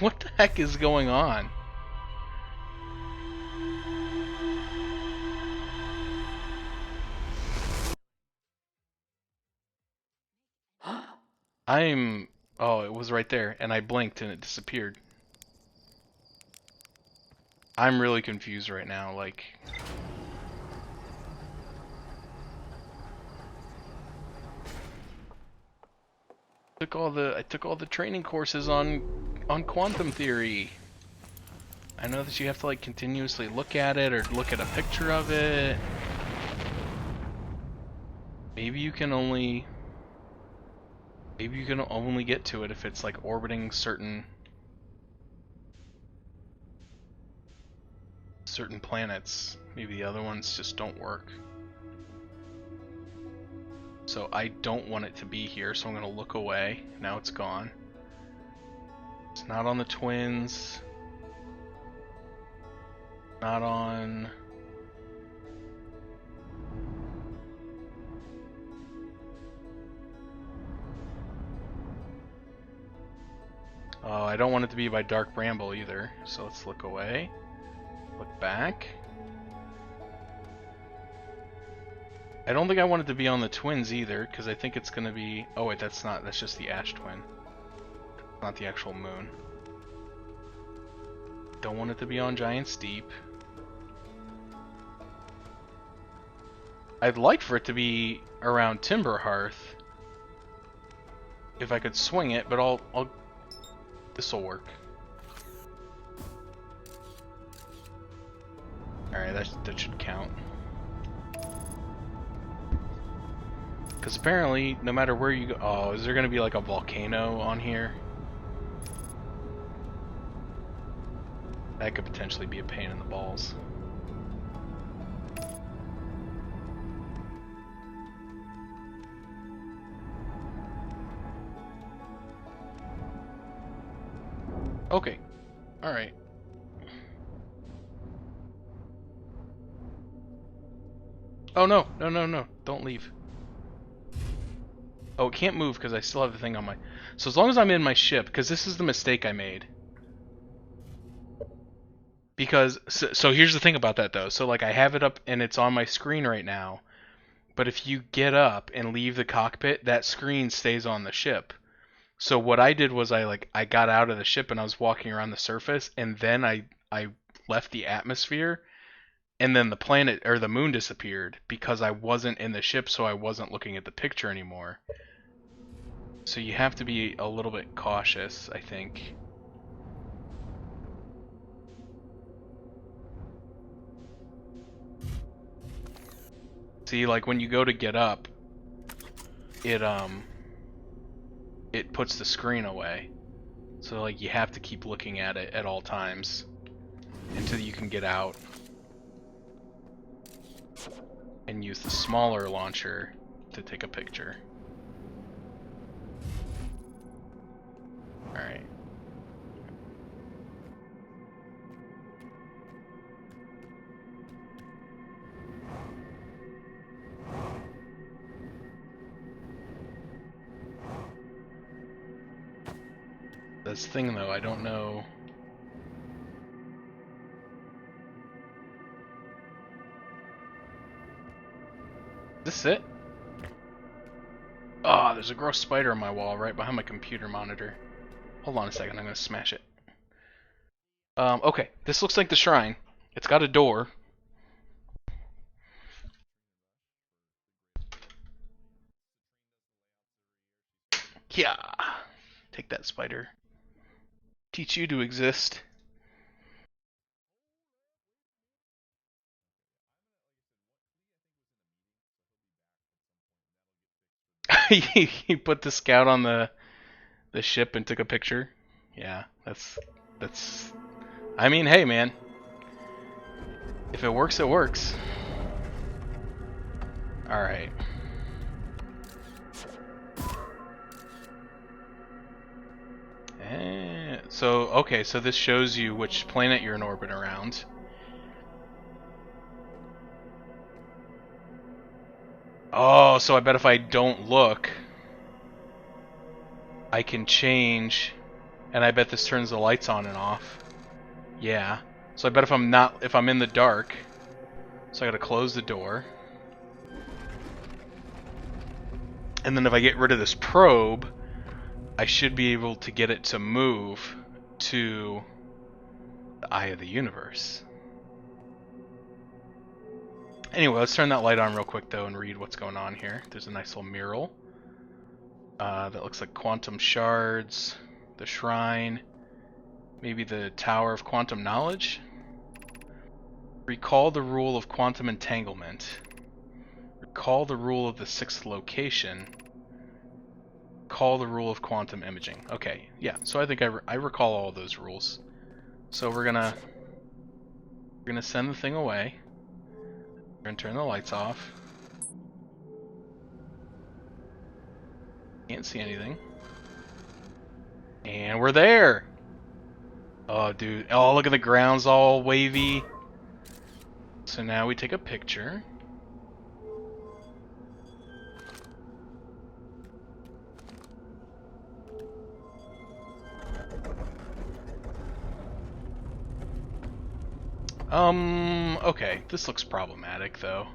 A: What the heck is going on? I'm... Oh, it was right there, and I blinked and it disappeared. I'm really confused right now, like... I took all the training courses on quantum theory. I know that you have to like continuously look at it or look at a picture of it. Maybe you can only get to it if it's like orbiting certain planets. Maybe the other ones just don't work. So I don't want it to be here, so I'm gonna look away. Now it's gone. It's not on the twins. Not on... Oh, I don't want it to be by Dark Bramble either, so let's look away. Look back. I don't think I want it to be on the twins either, because I think it's gonna be... Oh wait, that's just the ash twin. Not the actual moon. Don't want it to be on Giant Steep. I'd like for it to be around Timber Hearth. If I could swing it, but I'll this'll work. Alright, that should count. Because apparently, no matter where you go... Oh, is there going to be like a volcano on here? That could potentially be a pain in the balls. Okay. Alright. Oh no, no, no, no. Don't leave. Oh, it can't move because I still have the thing on my... So as long as I'm in my ship, because this is the mistake I made. Because, so here's the thing about that though. So like I have it up and it's on my screen right now. But if you get up and leave the cockpit, that screen stays on the ship. So what I did was I got out of the ship and I was walking around the surface and then I left the atmosphere and then the planet or the moon disappeared because I wasn't in the ship, so I wasn't looking at the picture anymore. So you have to be a little bit cautious, I think. See, like when you go to get up, it puts the screen away. So like you have to keep looking at it at all times until you can get out and use the smaller launcher to take a picture. Alright. This thing though, I don't know. Is this it? Oh, there's a gross spider on my wall right behind my computer monitor. Hold on a second, I'm gonna smash it. Okay, this looks like the shrine. It's got a door. Yeah. Take that, spider. Teach you to exist. He put the scout on the ship and took a picture. Yeah, that's. I mean, hey, man. If it works, it works. All right. So okay, so this shows you which planet you're in orbit around. Oh, so I bet if I don't look, I can change, and I bet this turns the lights on and off. Yeah. So I bet if I'm in the dark, so I gotta close the door. And then if I get rid of this probe, I should be able to get it to move to the eye of the universe. Anyway, let's turn that light on real quick though and read what's going on here. There's a nice little mural. That looks like quantum shards, the shrine, maybe the Tower of Quantum Knowledge. Recall the rule of quantum entanglement. Recall the rule of the sixth location. Recall the rule of quantum imaging. Okay, yeah, so I think I recall all those rules. So we're gonna send the thing away. We're gonna turn the lights off. Can't see anything. And we're there! Oh, dude. Oh, look at the ground's all wavy. So now we take a picture. Okay. This looks problematic, though.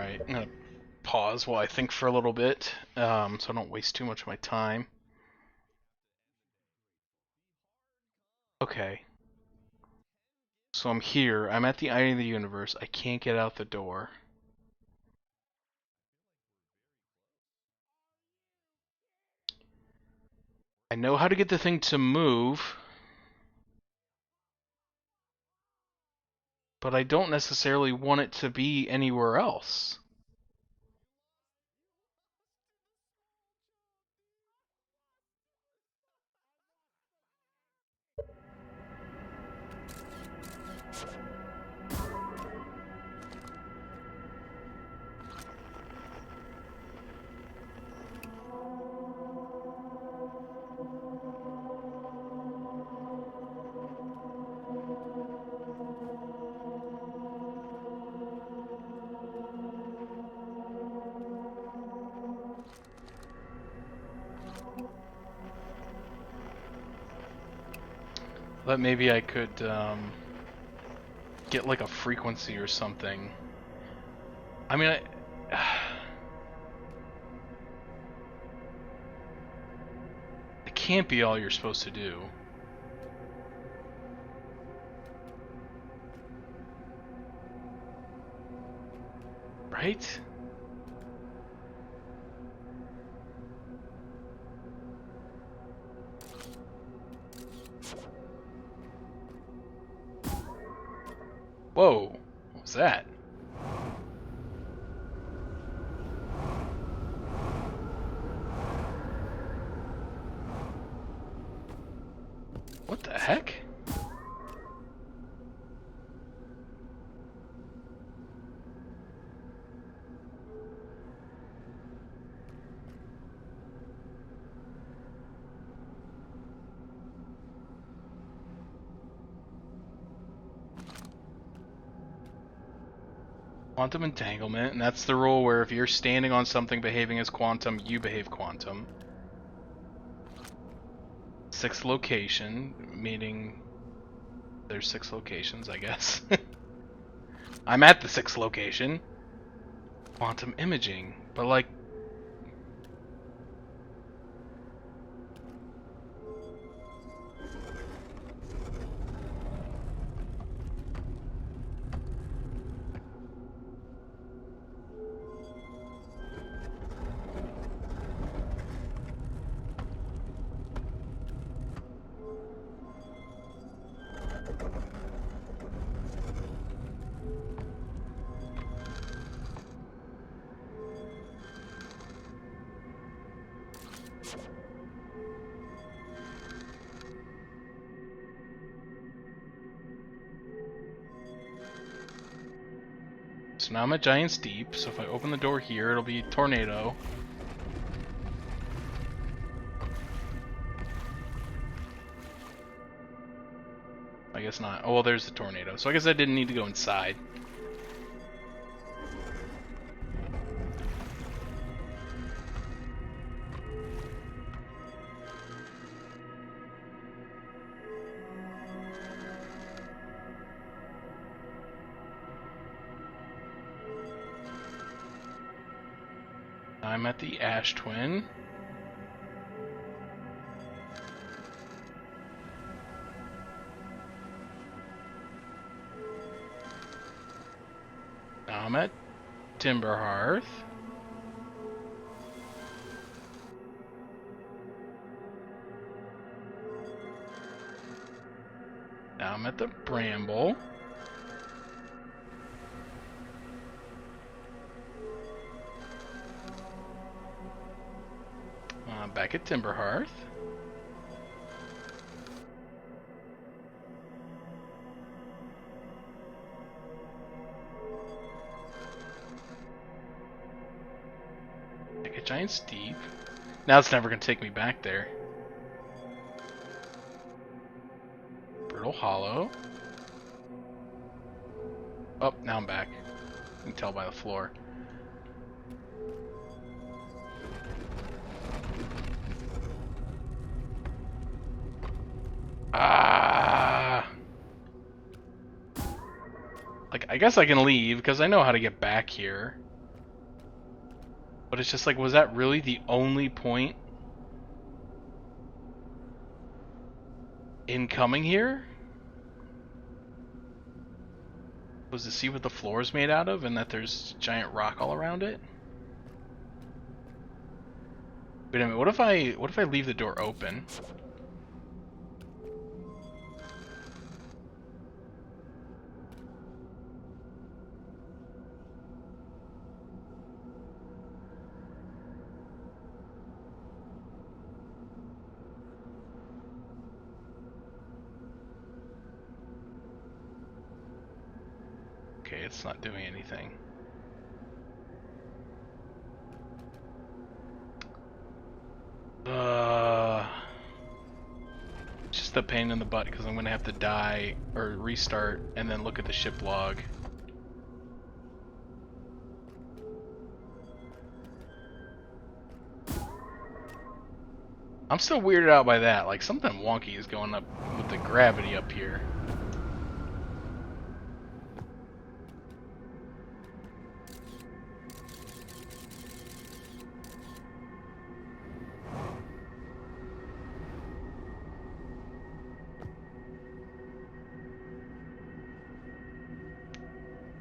A: Alright, I'm gonna pause while I think for a little bit, so I don't waste too much of my time. Okay. So I'm here, I'm at the eye of the universe, I can't get out the door. I know how to get the thing to move, but I don't necessarily want it to be anywhere else. But maybe I could get like a frequency or something. I mean, it can't be all you're supposed to do. Right? Whoa, what was that? What the heck? Quantum entanglement, and that's the rule where if you're standing on something behaving as quantum, you behave quantum. Sixth location, meaning there's 6 locations, I guess. I'm at the 6th location. Quantum imaging, but like... So now I'm at Giant's Deep, so if I open the door here, it'll be tornado. I guess not. Oh, well, there's the tornado. So I guess I didn't need to go inside. I'm at the Ash Twin. Now I'm at Timber Hearth. Now I'm at the Bramble. Back at Timber Hearth. Back at Giant Steep. Now it's never going to take me back there. Brittle Hollow. Oh, now I'm back. You can tell by the floor. Like, I guess I can leave, because I know how to get back here. But it's just like, was that really the only point in coming here? Was to see what the floor is made out of and that there's giant rock all around it? Wait a minute, what if I leave the door open? Okay, it's not doing anything. Just a pain in the butt because I'm gonna have to die or restart and then look at the ship log. I'm still weirded out by that. Like something wonky is going up with the gravity up here.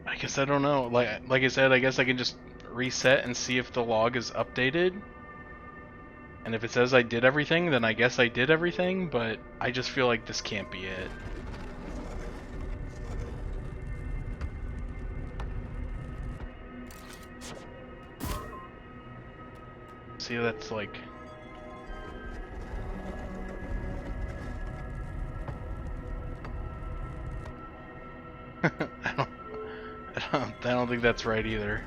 A: I guess I don't know. Like I said, I guess I can just reset and see if the log is updated. And if it says I did everything, then I guess I did everything, but I just feel like this can't be it. See, that's like... I don't think that's right either.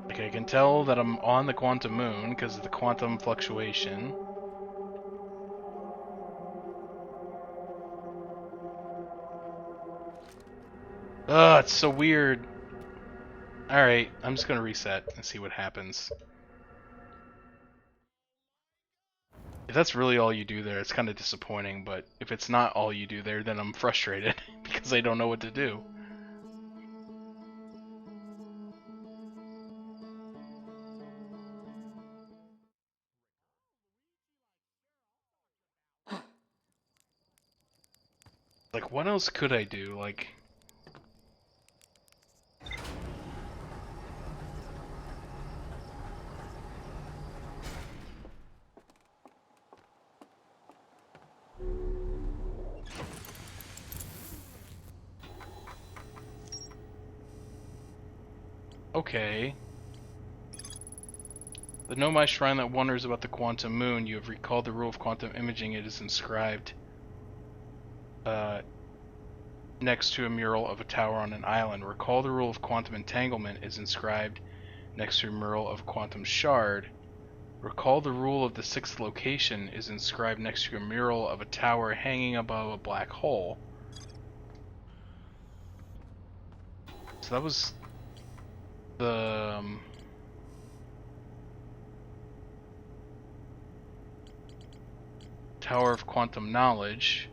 A: Like, I can tell that I'm on the quantum moon because of the quantum fluctuation. Ugh, it's so weird. Alright, I'm just gonna reset and see what happens. If that's really all you do there, it's kind of disappointing, but if it's not all you do there, then I'm frustrated because I don't know what to do. Like, what else could I do? Like... Okay. The Nomai Shrine that wonders about the quantum moon, you have recalled the rule of quantum imaging. It is inscribed next to a mural of a tower on an island. Recall the rule of quantum entanglement is inscribed next to a mural of quantum shard. Recall the rule of the sixth location is inscribed next to a mural of a tower hanging above a black hole. So that was the... Tower of Quantum Knowledge.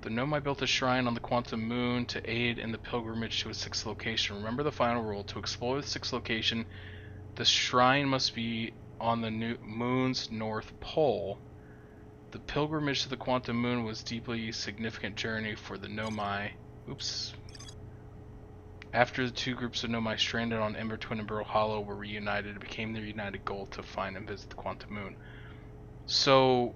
A: The Nomai built a shrine on the quantum moon to aid in the pilgrimage to a sixth location. Remember the final rule. To explore the sixth location, the shrine must be on the moon's north pole. The pilgrimage to the quantum moon was a deeply significant journey for the Nomai. Oops. After the two groups of Nomai stranded on Ember Twin and Burrow Hollow were reunited, it became their united goal to find and visit the quantum moon. So...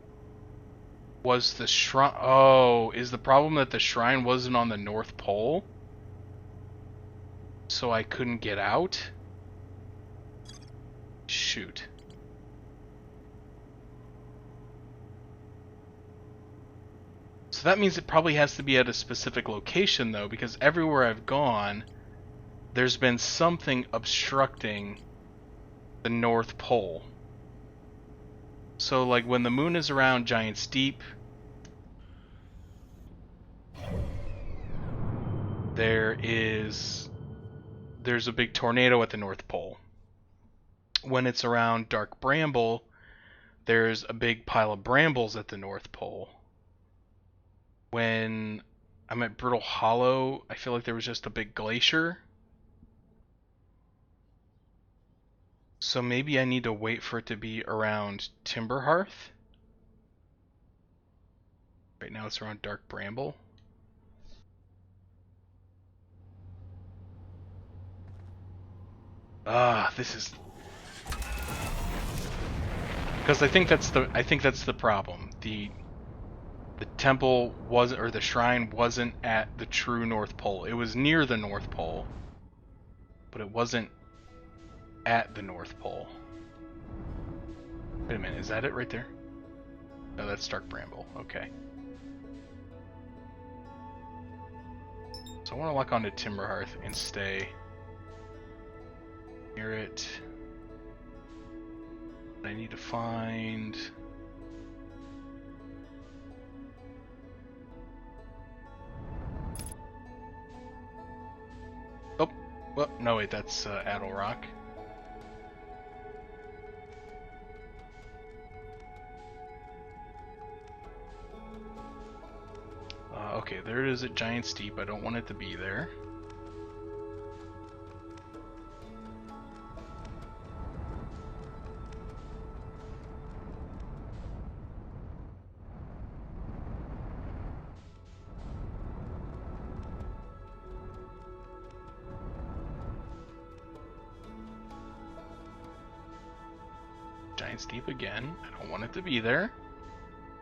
A: was the shrine... Oh, is the problem that the shrine wasn't on the North Pole? So I couldn't get out? Shoot. So that means it probably has to be at a specific location, though, because everywhere I've gone, there's been something obstructing the North Pole. So, like, when the moon is around Giant's Deep, there's a big tornado at the North Pole. When it's around Dark Bramble, there's a big pile of brambles at the North Pole. When I'm at Brittle Hollow. I feel like there was just a big glacier. So maybe I need to wait for it to be around Timberhearth. Right now it's around Dark Bramble. This is because I think that's the problem. The temple wasn't, or the shrine wasn't at the true North Pole. It was near the North Pole, but it wasn't at the North Pole. Wait a minute, is that it right there? No, that's Dark Bramble. Okay. So I want to lock onto Timberhearth and stay near it. I need to find... Oh, well, no wait, that's Addle Rock. Okay, there it is at Giant Steep. I don't want it to be there. Giant Steep again. I don't want it to be there.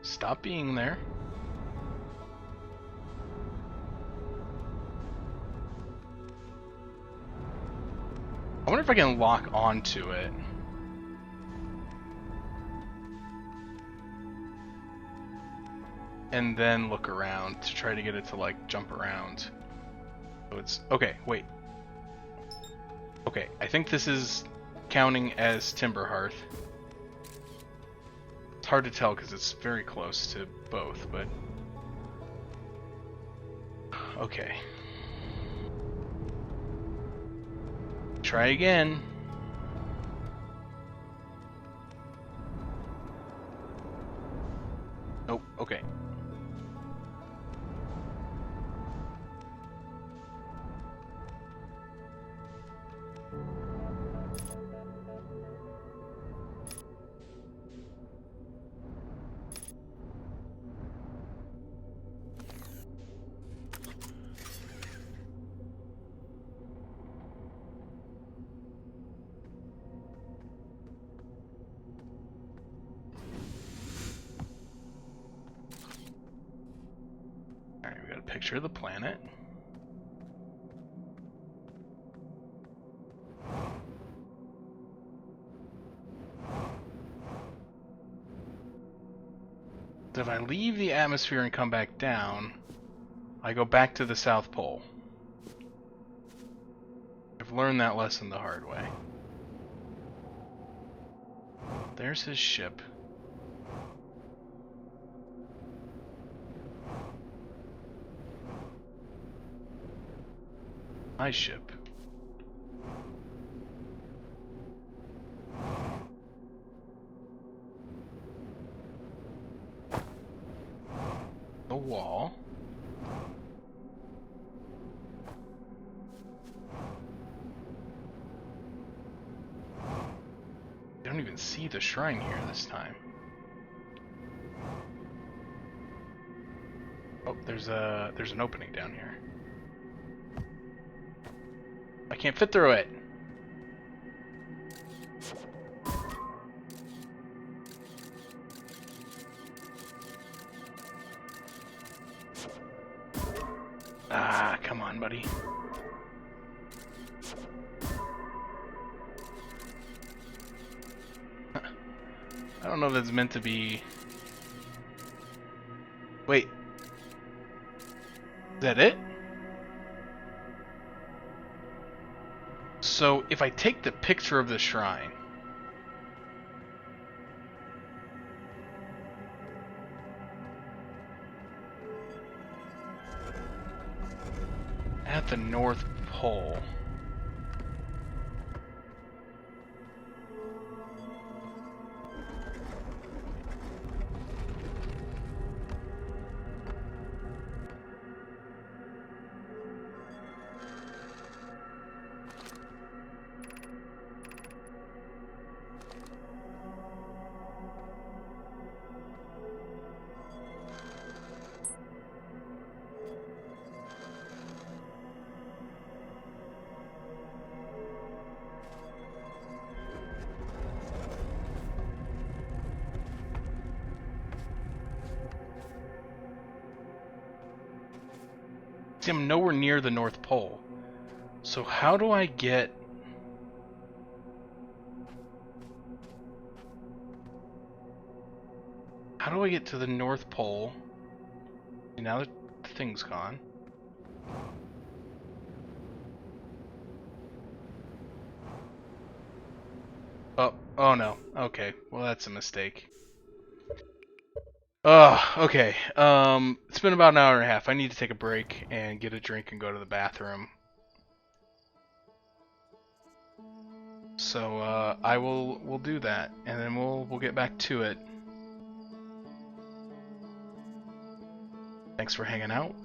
A: Stop being there. I wonder if I can lock onto it. And then look around to try to get it to, like, jump around. So it's... Okay, wait. Okay, I think this is counting as Timberhearth. It's hard to tell because it's very close to both, but... Okay. Try again. Nope, okay. Alright, we got a picture of the planet. So if I leave the atmosphere and come back down, I go back to the South Pole. I've learned that lesson the hard way. There's his ship. My ship. The wall. I don't even see the shrine here this time. Oh, there's an opening down here. I can't fit through it. Ah, come on, buddy. I don't know if that's meant to be... Wait. Is that it? So, if I take the picture of the shrine... at the North Pole... See, I'm nowhere near the North Pole. So how do I get... How do I get to the North Pole? And now the thing's gone. Oh no. Okay, well that's a mistake. Okay. It's been about an hour and a half. I need to take a break and get a drink and go to the bathroom. So, we'll do that, and then we'll get back to it. Thanks for hanging out.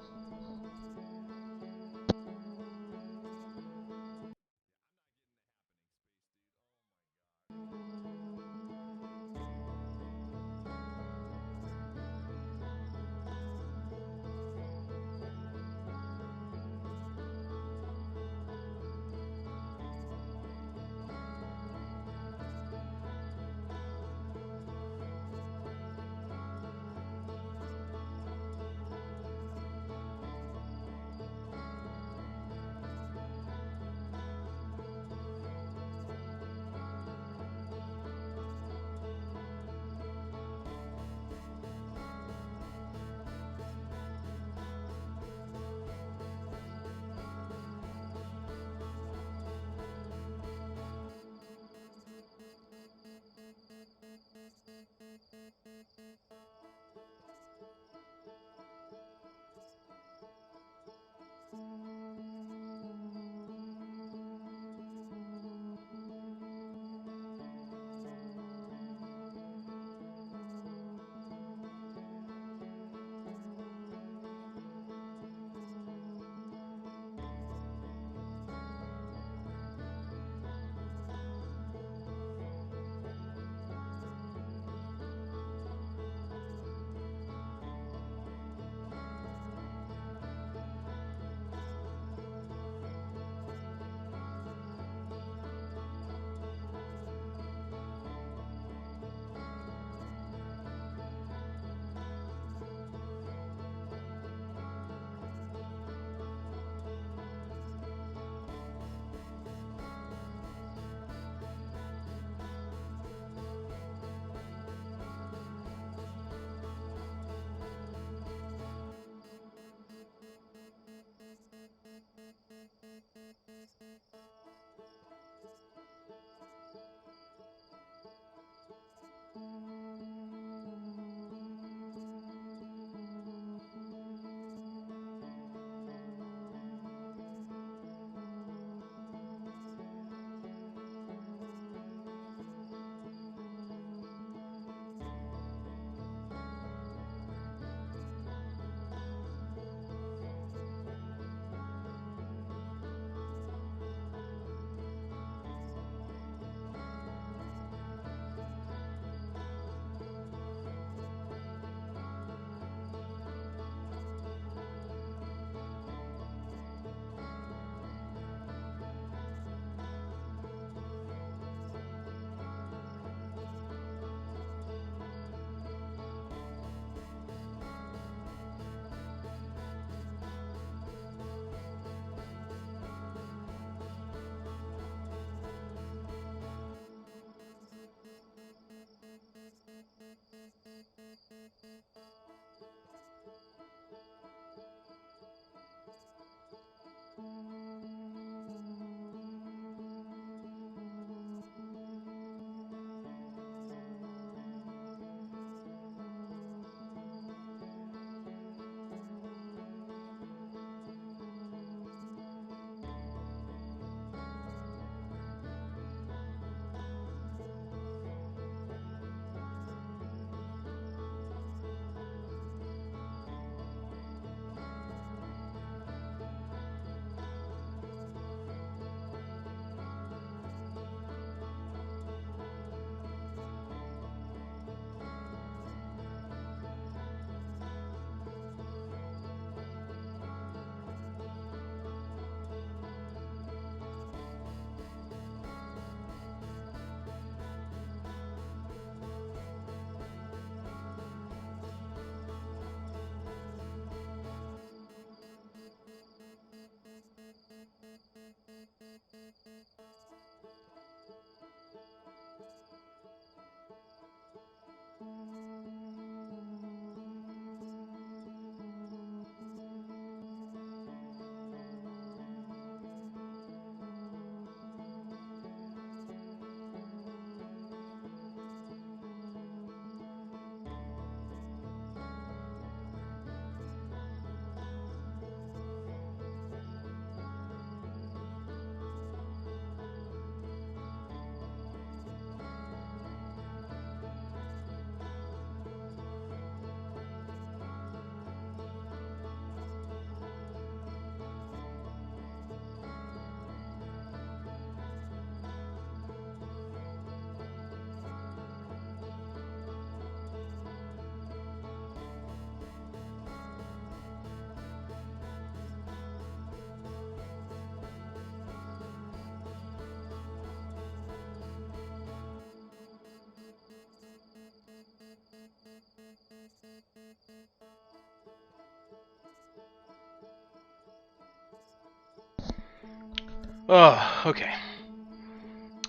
A: Oh, okay.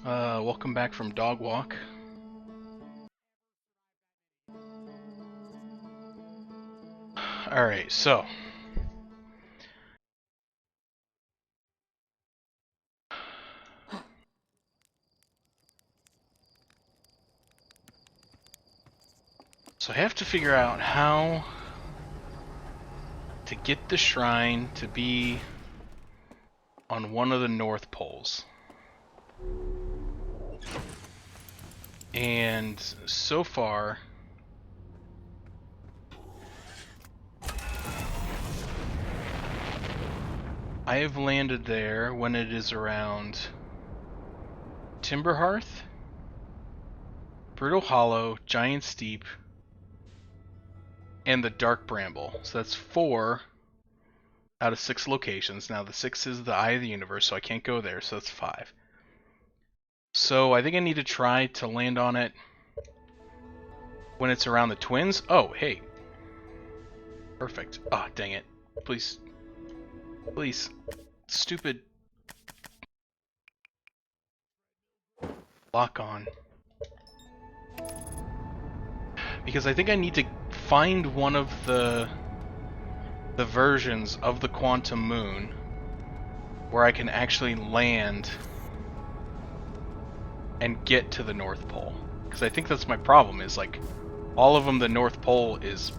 A: Welcome back from dog walk. Alright, so. So I have to figure out how to get the shrine to be on one of the North Poles. And so far, I have landed there when it is around Timberhearth, Brutal Hollow, Giant Steep, and the Dark Bramble. So that's 4 out of 6 locations. Now the 6th is the Eye of the Universe, so I can't go there, so that's 5. So I think I need to try to land on it when it's around the Twins. Oh, hey. Perfect. Ah, oh, dang it. Please. Please. Stupid. Lock on. Because I think I need to find one of the versions of the Quantum Moon where I can actually land and get to the North Pole. Because I think that's my problem, is like all of them, the North Pole is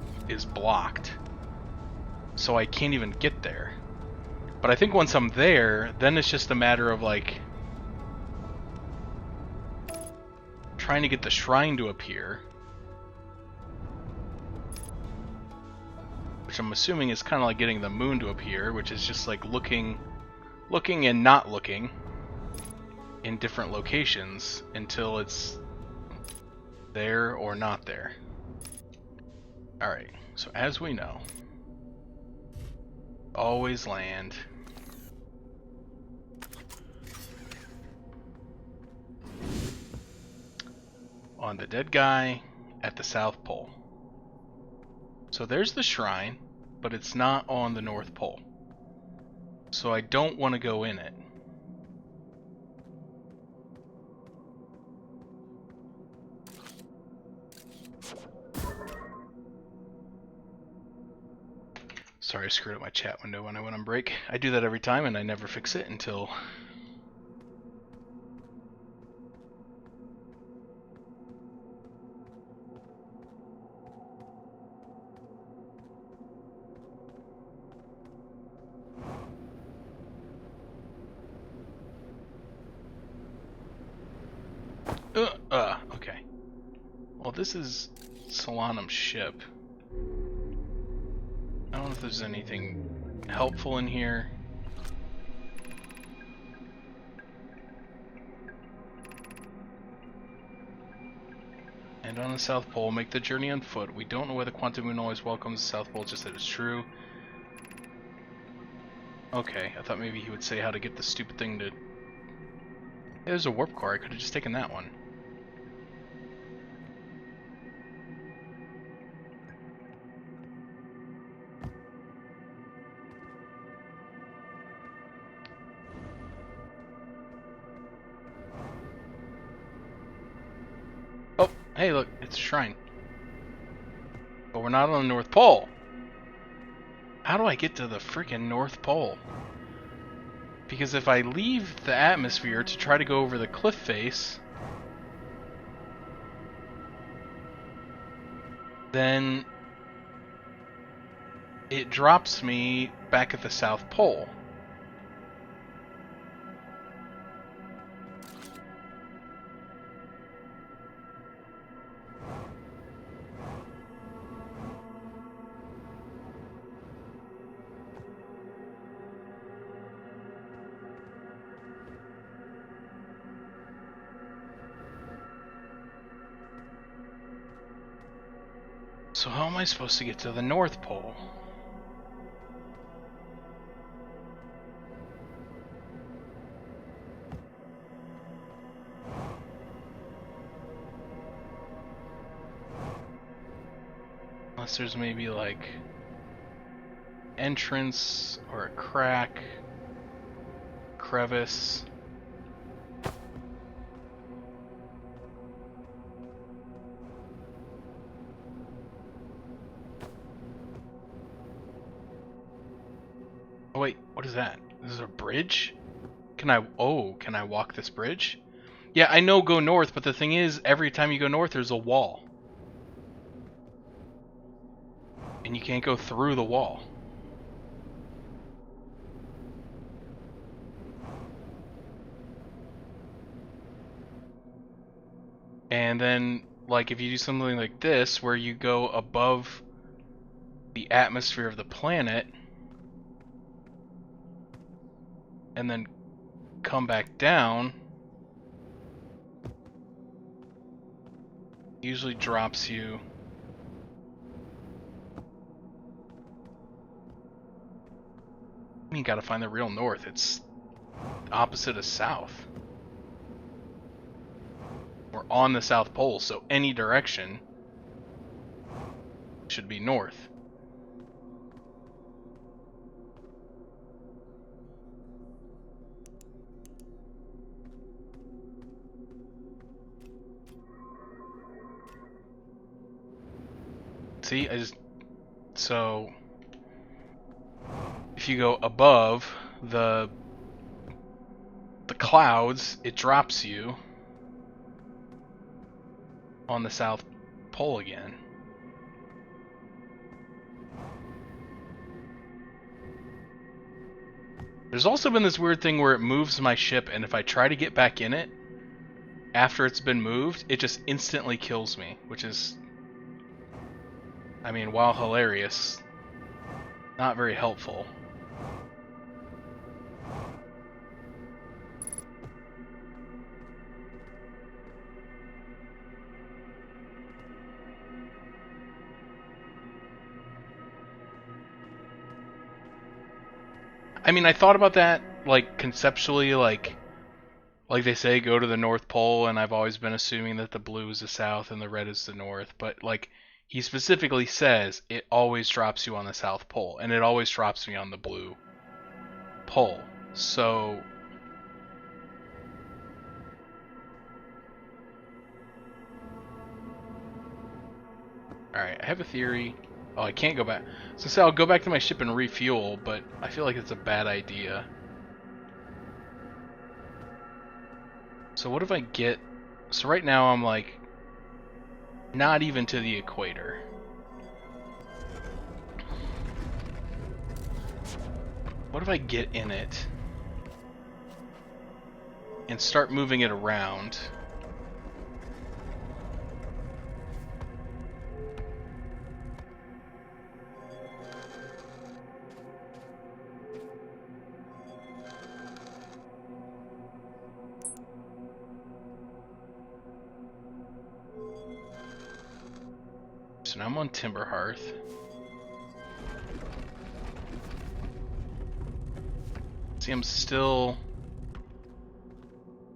A: blocked. So I can't even get there. But I think once I'm there, then it's just a matter of like trying to get the shrine to appear. Which I'm assuming is kind of like getting the moon to appear, which is just like looking and not looking in different locations until it's there or not there. Alright, so as we know, always land on the dead guy at the South Pole. So there's the shrine, but it's not on the North Pole. So I don't want to go in it. Sorry, I screwed up my chat window when I went on break. I do that every time and I never fix it until... okay. Well, this is Solanum's ship. I don't know if there's anything helpful in here. And on the South Pole, make the journey on foot. We don't know whether Quantum Moon always welcomes the South Pole, just that it's true. Okay, I thought maybe he would say how to get the stupid thing to... Hey, there's a warp core. I could have just taken that one. Oh, hey, look, it's a shrine. But we're not on the North Pole. How do I get to the freaking North Pole? Because if I leave the atmosphere to try to go over the cliff face, then it drops me back at the South Pole. So how am I supposed to get to the North Pole? Unless there's maybe like crevice. Oh wait, what is that? This is a bridge? Can I walk this bridge? Yeah, I know go north, but the thing is, every time you go north, there's a wall. And you can't go through the wall. And then, like, if you do something like this, where you go above the atmosphere of the planet, and then come back down, usually drops you. You gotta find the real north. It's opposite of south. We're on the South Pole, so any direction should be north. See, so if you go above the clouds, it drops you on the South Pole again. There's also been this weird thing where it moves my ship, and if I try to get back in it after it's been moved, it just instantly kills me, which is, I mean, while hilarious, not very helpful. I mean, I thought about that, like, conceptually, like they say, go to the North Pole, and I've always been assuming that the blue is the south and the red is the north, but, like, he specifically says it always drops you on the South Pole, and it always drops me on the blue pole. So alright, I have a theory. Oh, I can't go back. So say I'll go back to my ship and refuel, but I feel like it's a bad idea. So what if I get... So right now I'm like... not even to the equator. What if I get in it and start moving it around? So now I'm on Timber Hearth. See, I'm still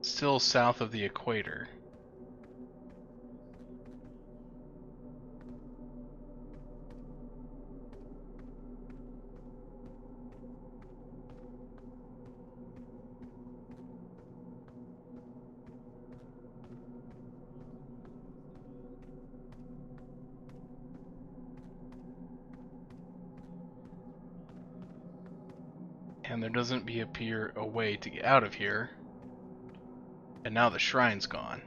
A: south of the equator. And there doesn't appear a way to get out of here. And now the shrine's gone.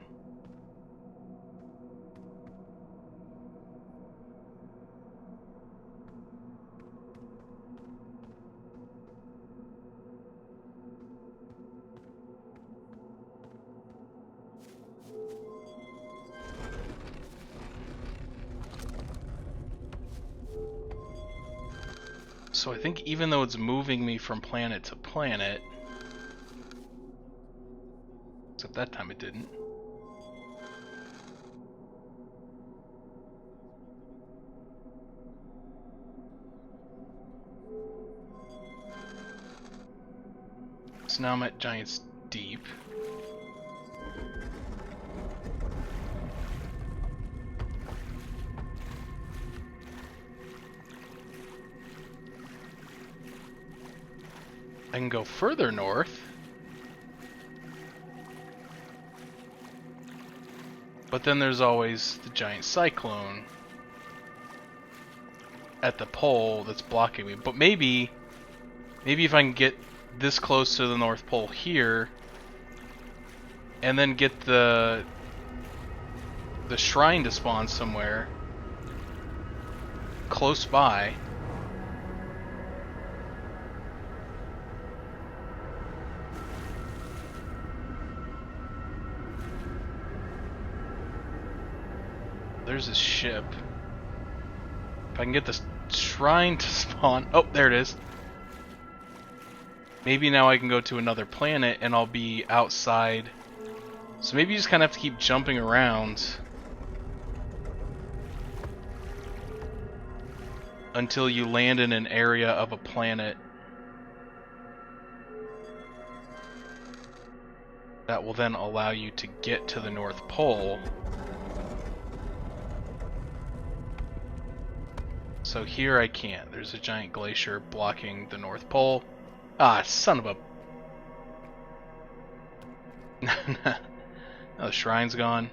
A: So I think even though it's moving me from planet to planet, except that time it didn't. So now I'm at Giant's Deep. I can go further north. But then there's always the giant cyclone at the pole that's blocking me. But maybe if I can get this close to the North Pole here, and then get the shrine to spawn somewhere close by. There's a ship. If I can get this shrine to spawn... Oh, there it is. Maybe now I can go to another planet and I'll be outside. So maybe you just kind of have to keep jumping around until you land in an area of a planet that will then allow you to get to the North Pole. So here I can't. There's a giant glacier blocking the North Pole. Ah, son of a... Now the shrine's gone.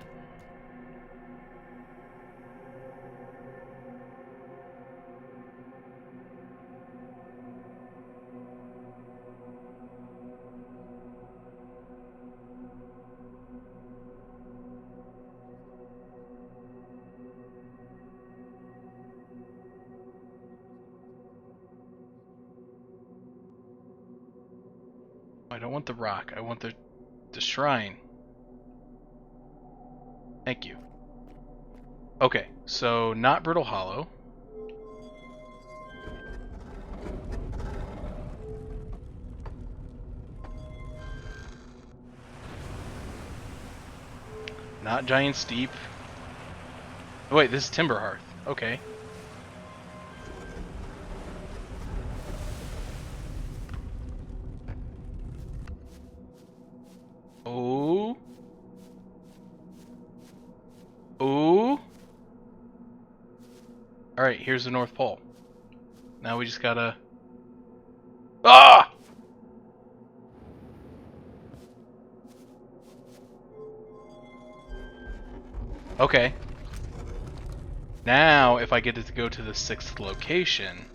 A: I don't want the rock. I want the shrine. Thank you. Okay, so not Brittle Hollow. Not Giant Steep. Oh, wait, this is Timber Hearth. Okay. Oh. Oh. Alright, here's the North Pole. Now we just gotta... Ah! Okay. Now, if I get it to go to the 6th location...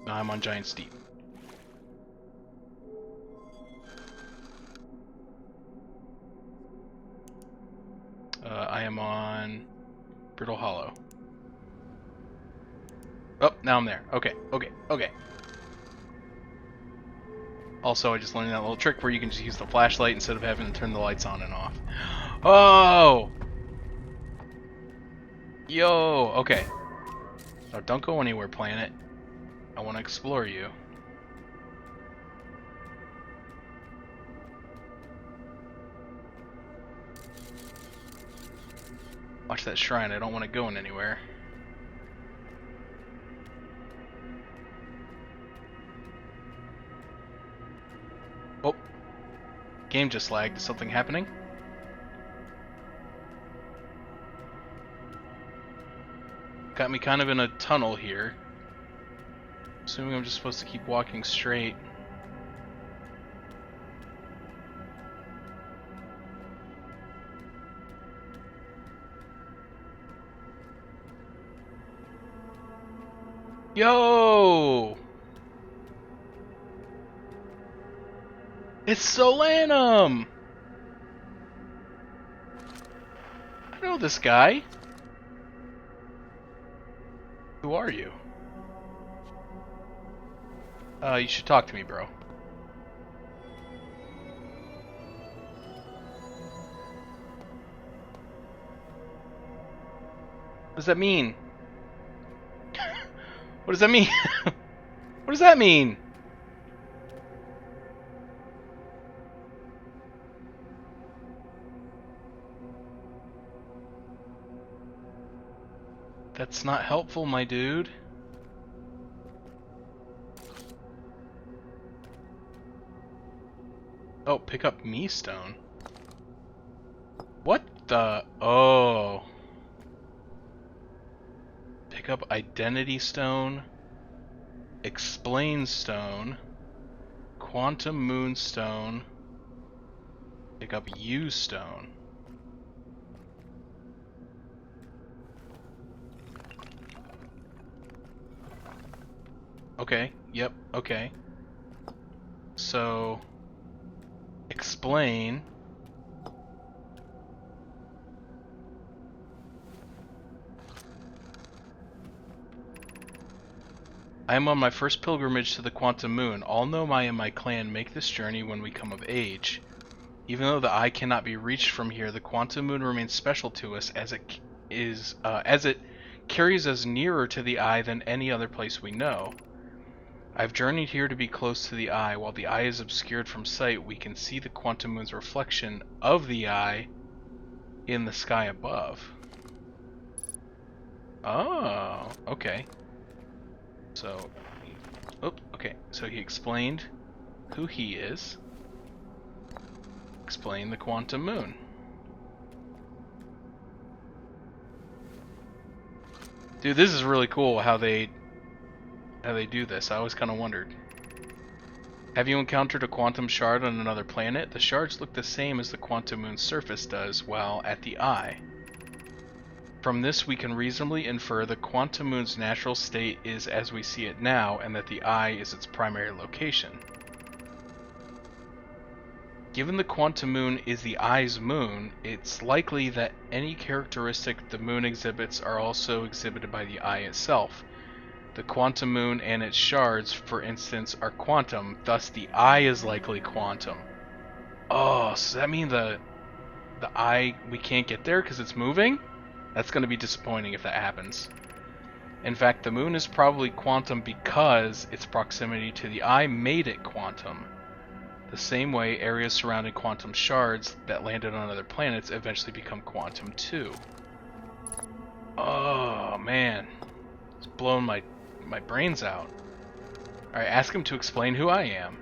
A: Now I'm on Giant Steep. I am on Brittle Hollow. Oh, now I'm there. Okay, okay, okay. Also, I just learned that little trick where you can just use the flashlight instead of having to turn the lights on and off. Oh! Yo! Okay. Now, don't go anywhere, planet. I want to explore you. Watch that shrine. I don't want to go in anywhere. Oh. Game just lagged. Is something happening? Got me kind of in a tunnel here. Assuming I'm just supposed to keep walking straight. Yo! It's Solanum! I know this guy. Who are you? You should talk to me, bro. What does that mean? What does that mean? What does that mean? That's not helpful, my dude. Oh, pick up me stone. What the? Oh. Pick up identity stone. Explain stone. Quantum Moonstone. Pick up U Stone. Okay, yep, okay. So, explain. I am on my first pilgrimage to the Quantum Moon. All Nomai in my clan make this journey when we come of age. Even though the eye cannot be reached from here, the Quantum Moon remains special to us as it carries us nearer to the eye than any other place we know. I've journeyed here to be close to the eye. While the eye is obscured from sight, we can see the Quantum Moon's reflection of the eye in the sky above. Oh, okay. So, okay. So he explained who he is. Explain the Quantum Moon. Dude, this is really cool how they do this. I always kind of wondered. Have you encountered a quantum shard on another planet? The shards look the same as the Quantum Moon's surface does while at the eye. From this, we can reasonably infer the Quantum Moon's natural state is as we see it now, and that the eye is its primary location. Given the Quantum Moon is the eye's moon, it's likely that any characteristic the moon exhibits are also exhibited by the eye itself. The Quantum Moon and its shards, for instance, are quantum, thus the eye is likely quantum. Oh, so that means the eye, we can't get there because it's moving? That's going to be disappointing if that happens. In fact, the moon is probably quantum because its proximity to the eye made it quantum. The same way areas surrounding quantum shards that landed on other planets eventually become quantum too. Oh man, it's blowing my brains out. Alright, ask him to explain who I am.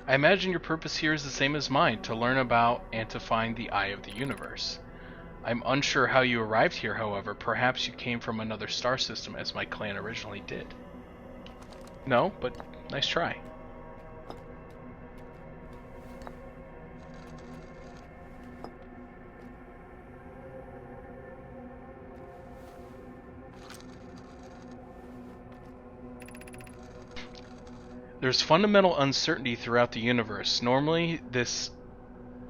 A: I imagine your purpose here is the same as mine, to learn about and to find the eye of the universe. I'm unsure how you arrived here, however. Perhaps you came from another star system, as my clan originally did. No, but nice try. There's fundamental uncertainty throughout the universe. Normally, this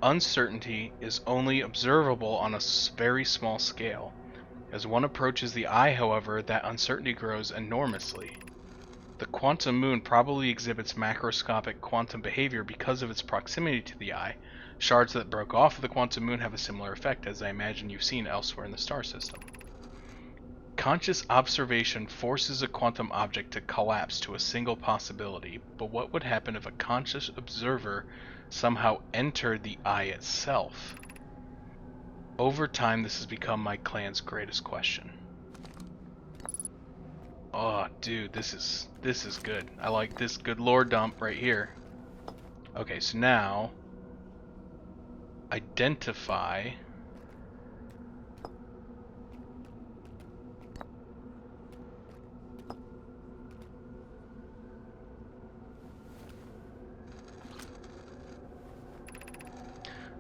A: uncertainty is only observable on a very small scale. As one approaches the eye, however, that uncertainty grows enormously. The Quantum Moon probably exhibits macroscopic quantum behavior because of its proximity to the eye. Shards that broke off of the Quantum Moon have a similar effect, as I imagine you've seen elsewhere in the star system. Conscious observation forces a quantum object to collapse to a single possibility, but what would happen if a conscious observer somehow entered the eye itself? Over time, this has become my clan's greatest question. Oh, dude, this is good. I like this good lore dump right here. Okay, so now identify.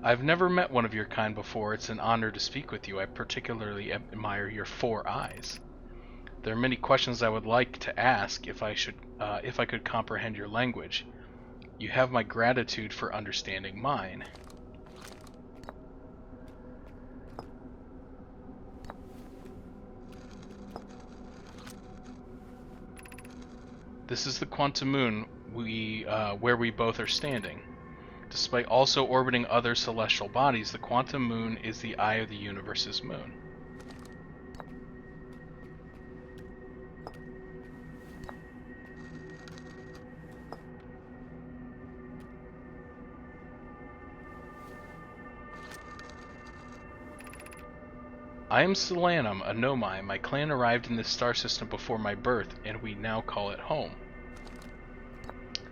A: I've never met one of your kind before. It's an honor to speak with you. I particularly admire your 4 eyes. There are many questions I would like to ask if I could comprehend your language. You have my gratitude for understanding mine. This is the Quantum Moon where we both are standing. Despite also orbiting other celestial bodies, the Quantum Moon is the eye of the universe's moon. I am Solanum, a Nomai. My clan arrived in this star system before my birth, and we now call it home.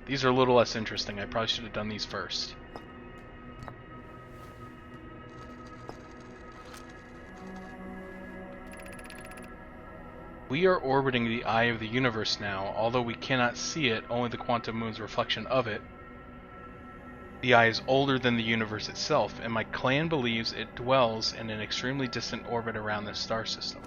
A: These are a little less interesting. I probably should have done these first. We are orbiting the eye of the universe now. Although we cannot see it, only the quantum moon's reflection of it. The eye is older than the universe itself, and my clan believes it dwells in an extremely distant orbit around this star system.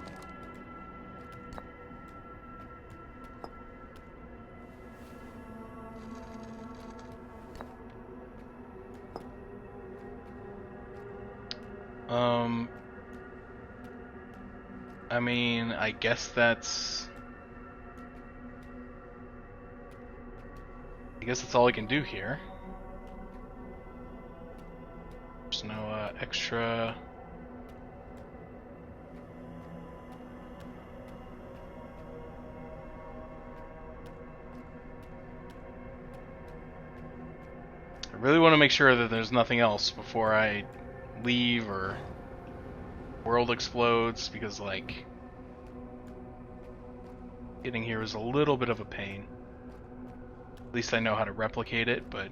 A: I mean, I guess that's all I can do here. There's no extra. I really want to make sure that there's nothing else before I leave or world explodes, because like getting here is a little bit of a pain. At least I know how to replicate it, but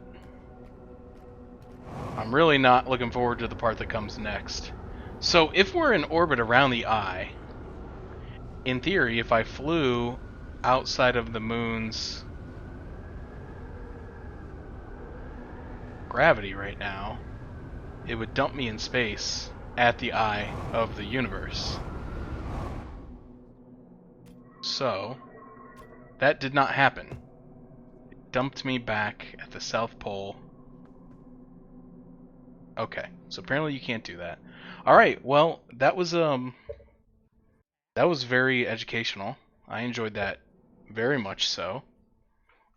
A: I'm really not looking forward to the part that comes next. So if we're in orbit around the eye, in theory, if I flew outside of the moon's gravity right now, it would dump me in space at the eye of the universe. So, that did not happen. It dumped me back at the South Pole. Okay, so apparently you can't do that. Alright, well, that was very educational. I enjoyed that very much so.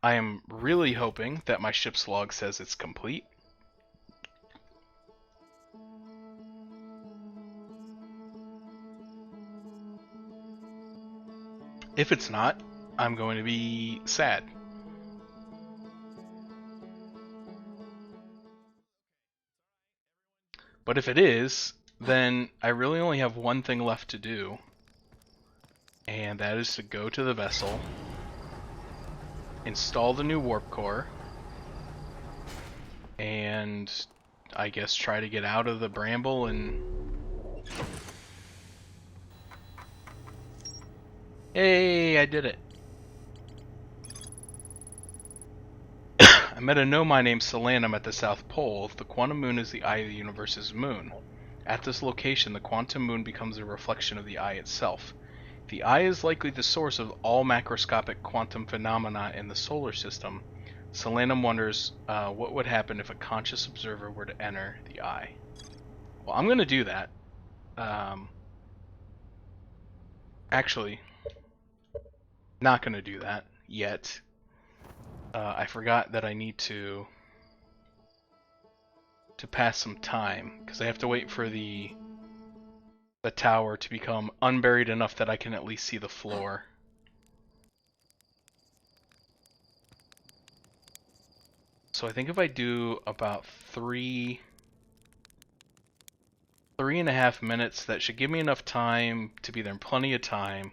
A: I am really hoping that my ship's log says it's complete. If it's not, I'm going to be sad. But if it is, then I really only have one thing left to do, and that is to go to the vessel, install the new warp core, and I guess try to get out of the bramble and... Hey, I did it! I met a nomai named Solanum at the South Pole. The quantum moon is the eye of the universe's moon. At this location, the quantum moon becomes a reflection of the eye itself. The eye is likely the source of all macroscopic quantum phenomena in the solar system. Solanum wonders what would happen if a conscious observer were to enter the eye. Well, I'm going to do that. Actually, not going to do that yet. I forgot that I need to pass some time, because I have to wait for the tower to become unburied enough that I can at least see the floor. So I think if I do about 3.5 minutes, that should give me enough time to be there in plenty of time.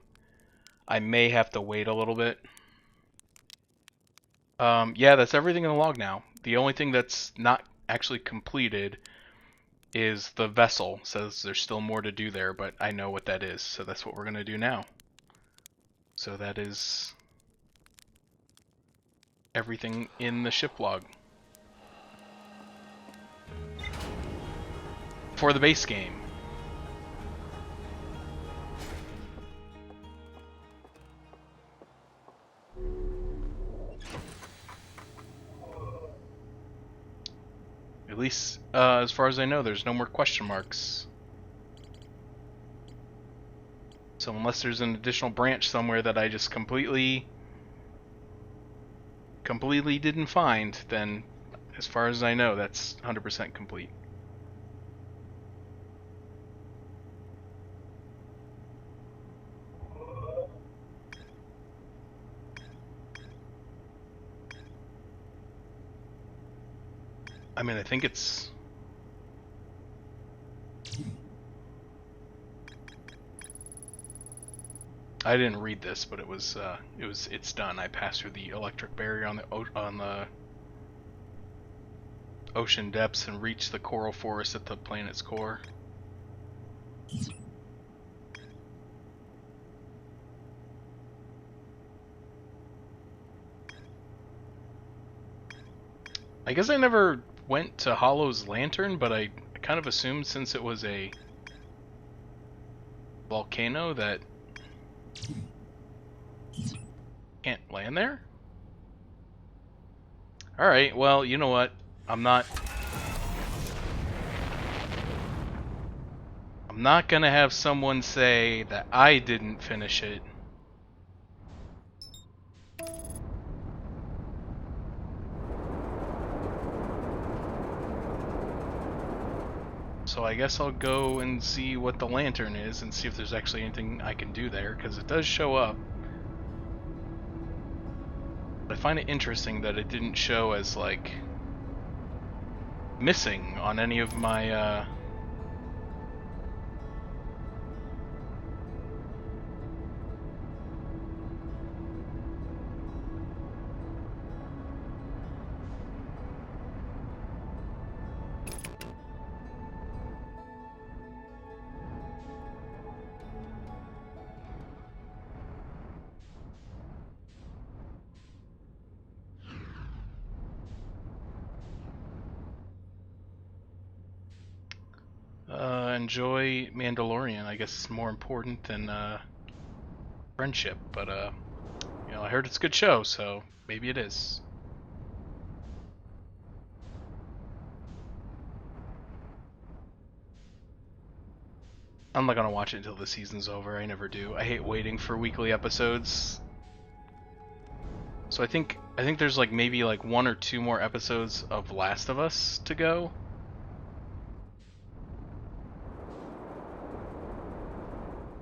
A: I may have to wait a little bit. Yeah, that's everything in the log now. The only thing that's not actually completed is the vessel. Says there's still more to do there, but I know what that is, so that's what we're going to do now. So that is everything in the ship log for the base game. At least, as far as I know, there's no more question marks. So unless there's an additional branch somewhere that I just completely didn't find, then as far as I know, that's 100% complete. I mean, I think it's... I didn't read this, but it's done. I passed through the electric barrier on the ocean depths and reached the coral forest at the planet's core. I guess I never went to Hollow's Lantern, but I kind of assumed since it was a volcano that can't land there? Alright, well, you know what? I'm not gonna have someone say that I didn't finish it. So I guess I'll go and see what the lantern is and see if there's actually anything I can do there, because it does show up. But I find it interesting that it didn't show as, like, missing on any of my, enjoy Mandalorian. I guess it's more important than, friendship, but, you know, I heard it's a good show, so maybe it is. I'm not gonna watch it until the season's over. I never do. I hate waiting for weekly episodes. So I think there's like maybe like 1 or 2 more episodes of Last of Us to go.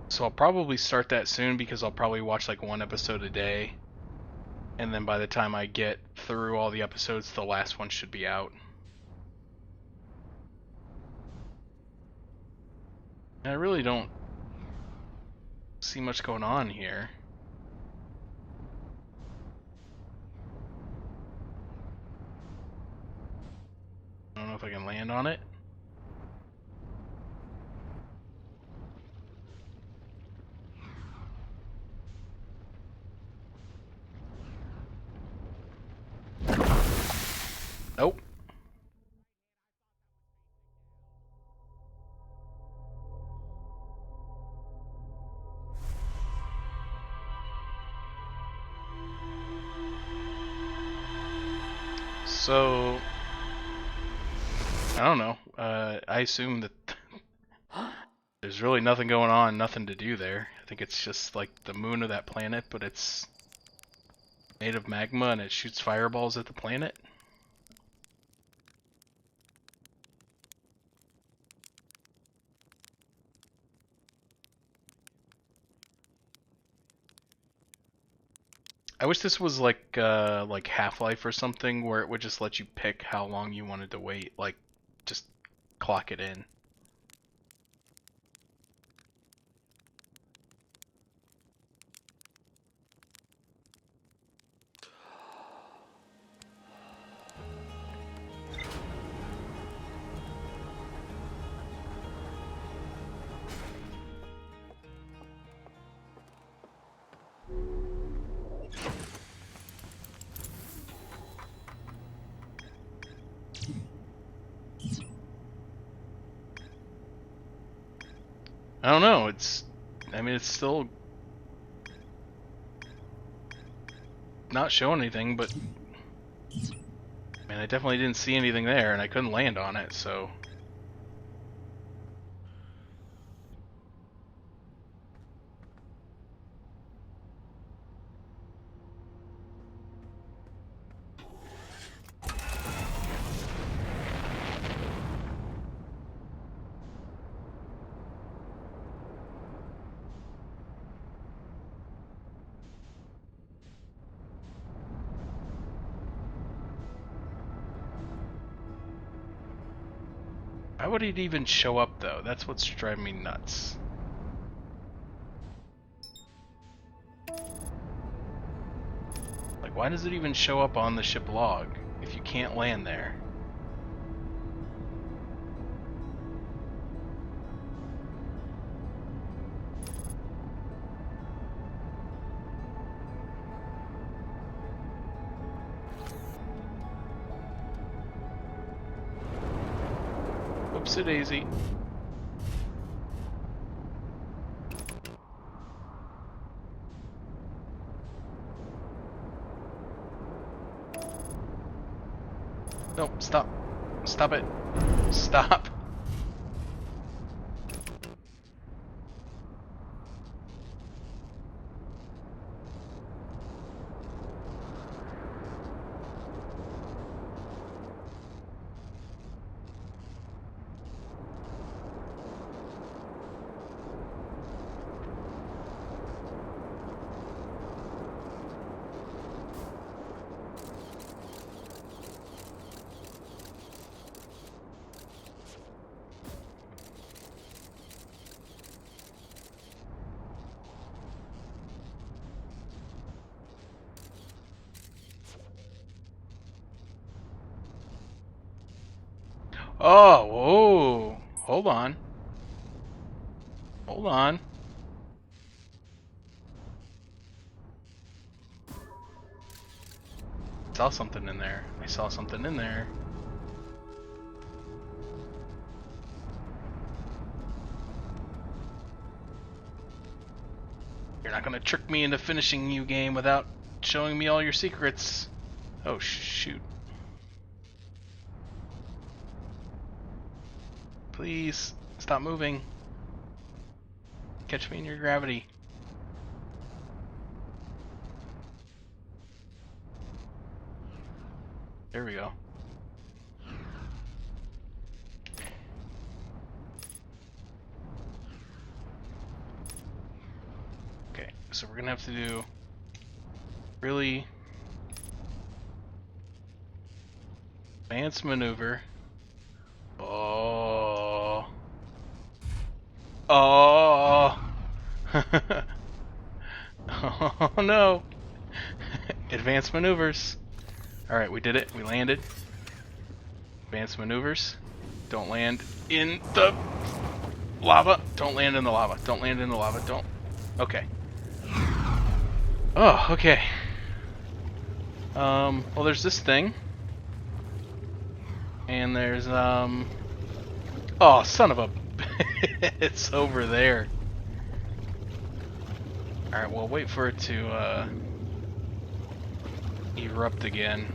A: So I'll probably start that soon because I'll probably watch like 1 episode a day. And then by the time I get through all the episodes, the last one should be out. And I really don't see much going on here. I don't know if I can land on it. Nope. So, I don't know. I assume that there's really nothing going on, nothing to do there. I think it's just like the moon of that planet, but it's made of magma and it shoots fireballs at the planet. I wish this was like Half-Life or something where it would just let you pick how long you wanted to wait, like just clock it in. I don't know, I mean, it's still not showing anything, but I mean, I definitely didn't see anything there, and I couldn't land on it, so. Why would it even show up, though? That's what's driving me nuts. Like, why does it even show up on the ship log if you can't land there? Whoopsie daisy. No, stop. Stop it. Stop. Oh, whoa. Hold on. Hold on. I saw something in there. I saw something in there. You're not gonna trick me into finishing you, game, without showing me all your secrets. Oh, shoot. Please, stop moving. Catch me in your gravity. There we go. Okay, so we're gonna have to do really advanced maneuver. Oh. Oh. Oh no. Advanced maneuvers. Alright, we did it. We landed. Advanced maneuvers. Don't land in the lava. Don't land in the lava. Don't land in the lava. Don't. Okay. Oh, okay. Well, there's this thing. And there's, oh, son of a... It's over there. Alright, we'll wait for it to, erupt again.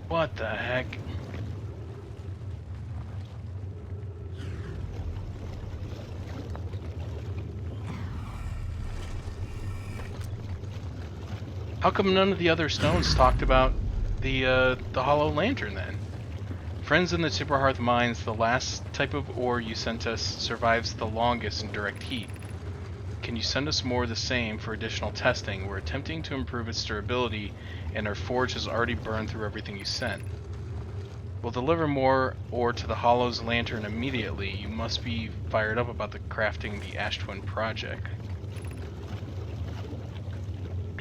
A: What the heck? How come none of the other stones talked about the hollow lantern then? Friends in the Superhearth mines, the last type of ore you sent us survives the longest in direct heat. Can you send us more of the same for additional testing? We're attempting to improve its durability, and our forge has already burned through everything you sent. We'll deliver more ore to the Hollow's lantern immediately. You must be fired up about crafting the Ash Twin project.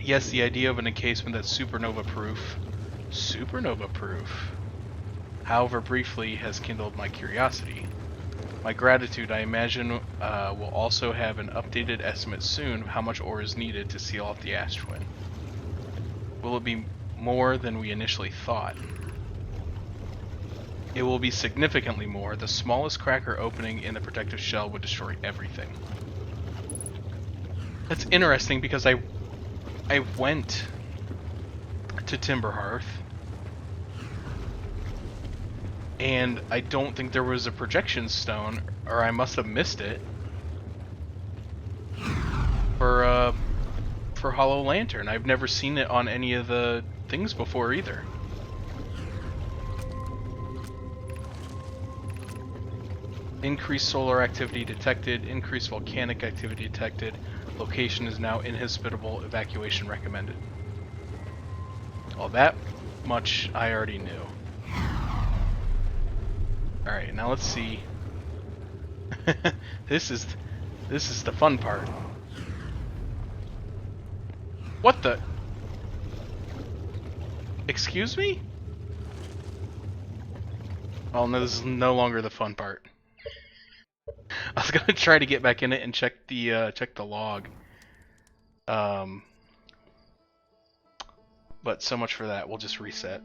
A: Yes, the idea of an encasement that's supernova-proof. Supernova-proof? However briefly, has kindled my curiosity. My gratitude, I imagine, will also have an updated estimate soon of how much ore is needed to seal off the Ash Twin. Will it be more than we initially thought? It will be significantly more. The smallest cracker opening in the protective shell would destroy everything. That's interesting because I went to Timberhearth and I don't think there was a projection stone, or I must have missed it, for Hollow Lantern. I've never seen it on any of the things before either. Increased solar activity detected, increased volcanic activity detected, location is now inhospitable, evacuation recommended. Well, that much I already knew. Alright, now let's see. This is the fun part. What the? Excuse me? Oh no, this is no longer the fun part. I was gonna try to get back in it and check the log. But so much for that. We'll just reset.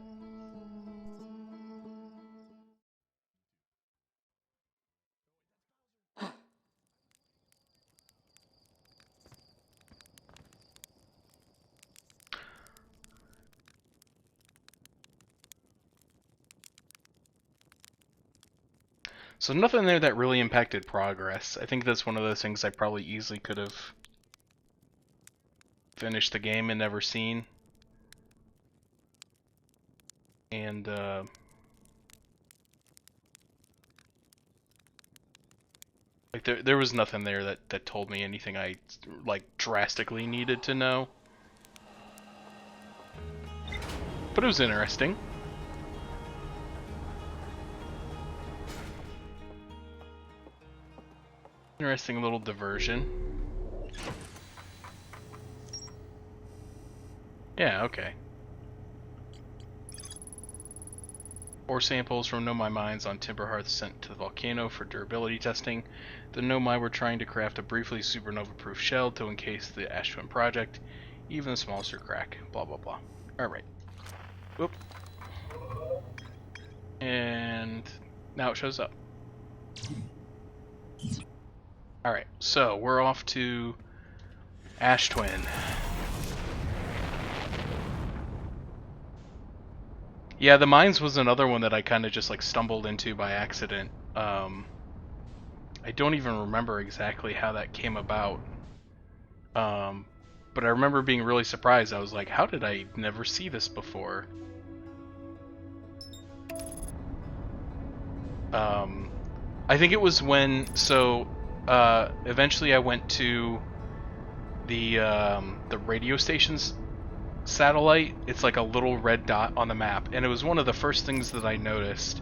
A: So nothing there that really impacted progress. I think that's one of those things I probably easily could have finished the game and never seen. And like there was nothing there that told me anything I like drastically needed to know. But it was interesting. Interesting little diversion. Yeah, okay. Ore samples from Nomai mines on Timber Hearth sent to the volcano for durability testing. The Nomai were trying to craft a briefly supernova-proof shell to encase the Ash Twin project. Even the smallest are crack. Blah blah blah. Alright. Whoop. And now it shows up. Alright, so we're off to Ash Twin. Yeah, the mines was another one that I kind of just like stumbled into by accident. I don't even remember exactly how that came about. But I remember being really surprised. I was like, how did I never see this before? I think it was when, eventually I went to the radio station's satellite. It's like a little red dot on the map, and it was one of the first things that I noticed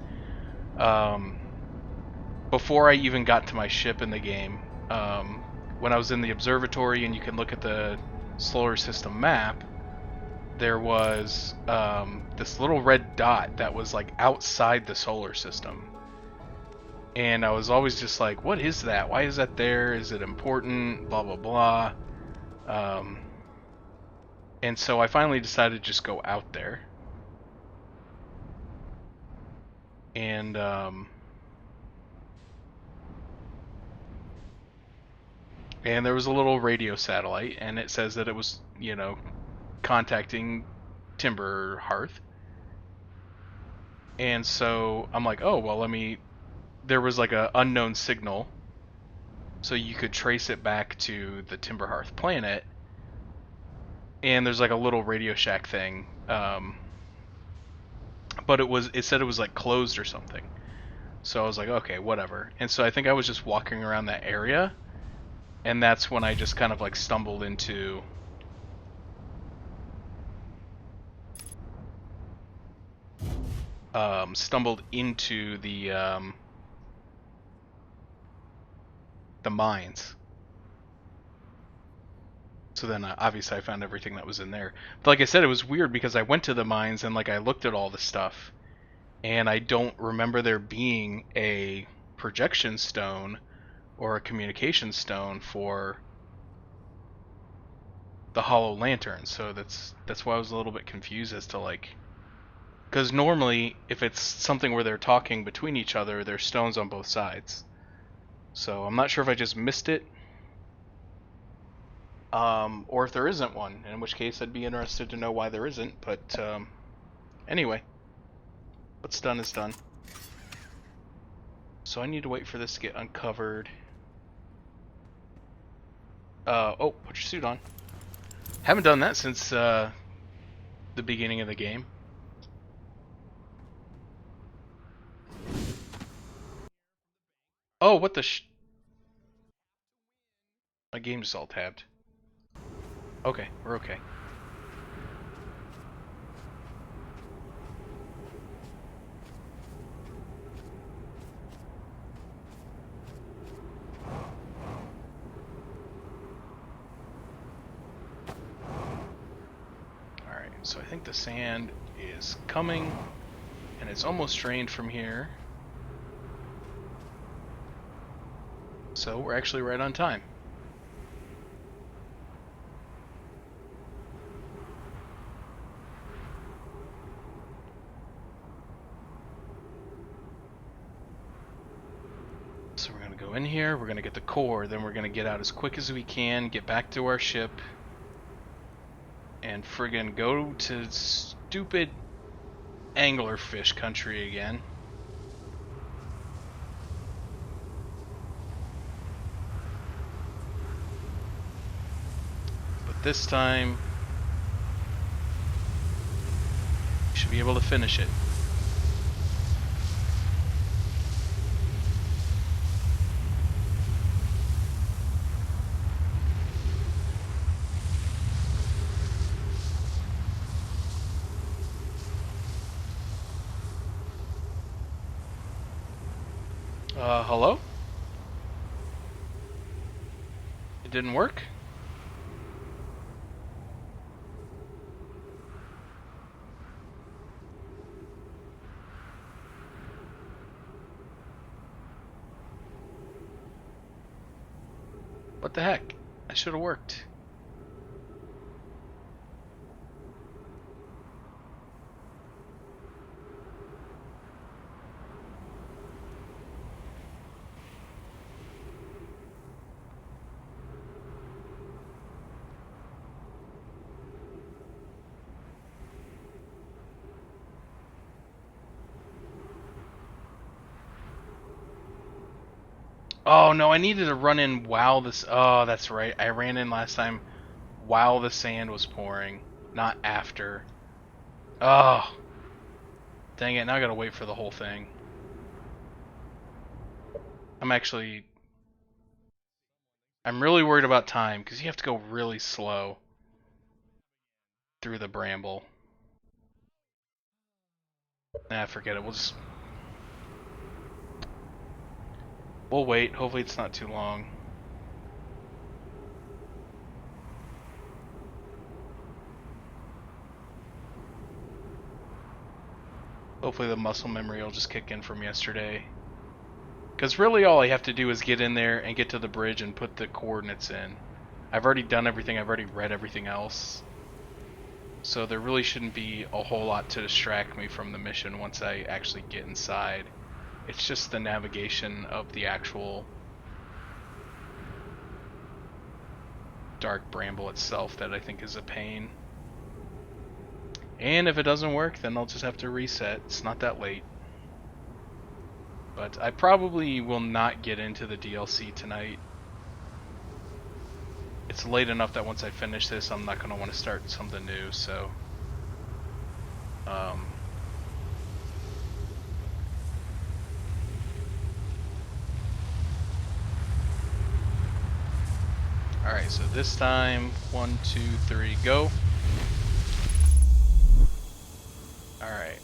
A: before I even got to my ship in the game. When I was in the observatory and you can look at the solar system map, there was this little red dot that was like outside the solar system. And I was always just like, what is that? Why is that there? Is it important? Blah, blah, blah. And so I finally decided to just go out there. And there was a little radio satellite, and it says that it was, you know, contacting Timber Hearth. And so I'm like, oh, well, there was like a unknown signal, so you could trace it back to the Timber Hearth planet. And there's like a little Radio Shack thing, but it said it was like closed or something. So I was like, okay, whatever. And so I think I was just walking around that area, and that's when I just kind of like stumbled into the mines. So then obviously I found everything that was in there. But like I said, it was weird because I went to the mines and like I looked at all the stuff, and I don't remember there being a projection stone or a communication stone for the Hollow Lantern. So that's why I was a little bit confused as to like, because normally if it's something where they're talking between each other, there's stones on both sides. So I'm not sure if I just missed it, or if there isn't one, in which case I'd be interested to know why there isn't. But anyway, what's done is done. So I need to wait for this to get uncovered. Oh, put your suit on. Haven't done that since the beginning of the game. Oh, what the My game's all tabbed. Okay, we're okay. Alright, so I think the sand is coming, and it's almost drained from here. So we're actually right on time. So we're going to go in here, we're going to get the core, then we're going to get out as quick as we can, get back to our ship, and friggin' go to stupid anglerfish country again. But this time, we should be able to finish it. Hello? It didn't work? What the heck? That should have worked. Oh no, I needed to run in while this. Oh, that's right. I ran in last time while the sand was pouring, not after. Oh, dang it. Now I gotta wait for the whole thing. I'm really worried about time because you have to go really slow through the bramble. Nah, forget it. We'll wait. Hopefully it's not too long. Hopefully the muscle memory will just kick in from yesterday. Because really all I have to do is get in there and get to the bridge and put the coordinates in. I've already done everything. I've already read everything else. So there really shouldn't be a whole lot to distract me from the mission once I actually get inside. It's just the navigation of the actual dark bramble itself that I think is a pain. And if it doesn't work, then I'll just have to reset. It's not that late. But I probably will not get into the DLC tonight. It's late enough that once I finish this, I'm not going to want to start something new, so... Alright, so this time, 1, 2, 3, go. Alright.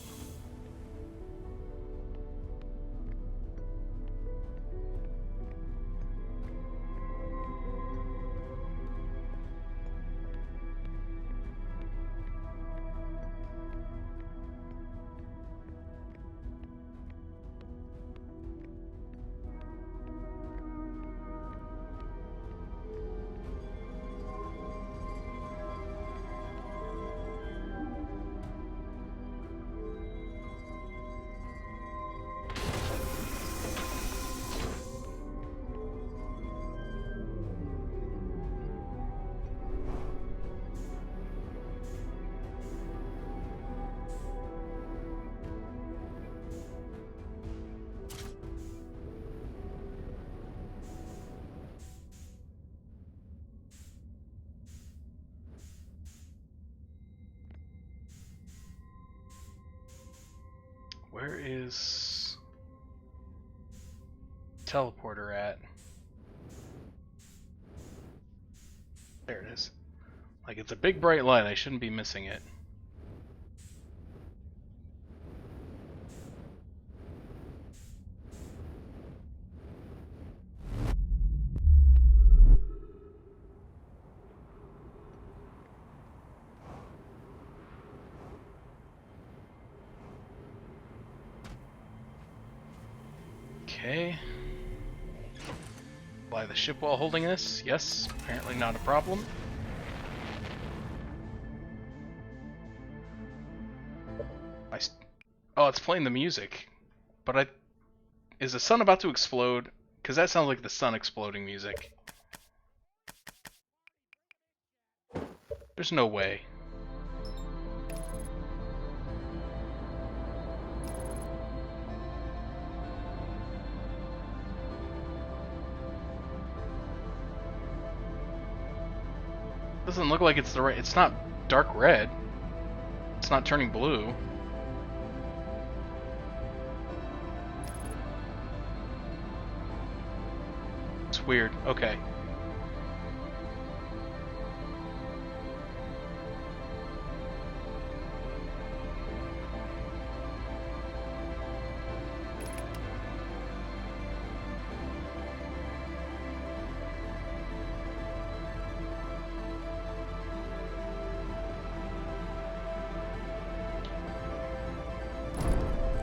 A: Where is teleporter at? There it is. Like, it's a big bright light. I shouldn't be missing it. Okay. Fly the ship while holding this. Yes, apparently not a problem. Oh, it's playing the music. But is the sun about to explode? Because that sounds like the sun exploding music. There's no way. Doesn't look like it's the right. It's not dark red. It's not turning blue. It's weird. Okay.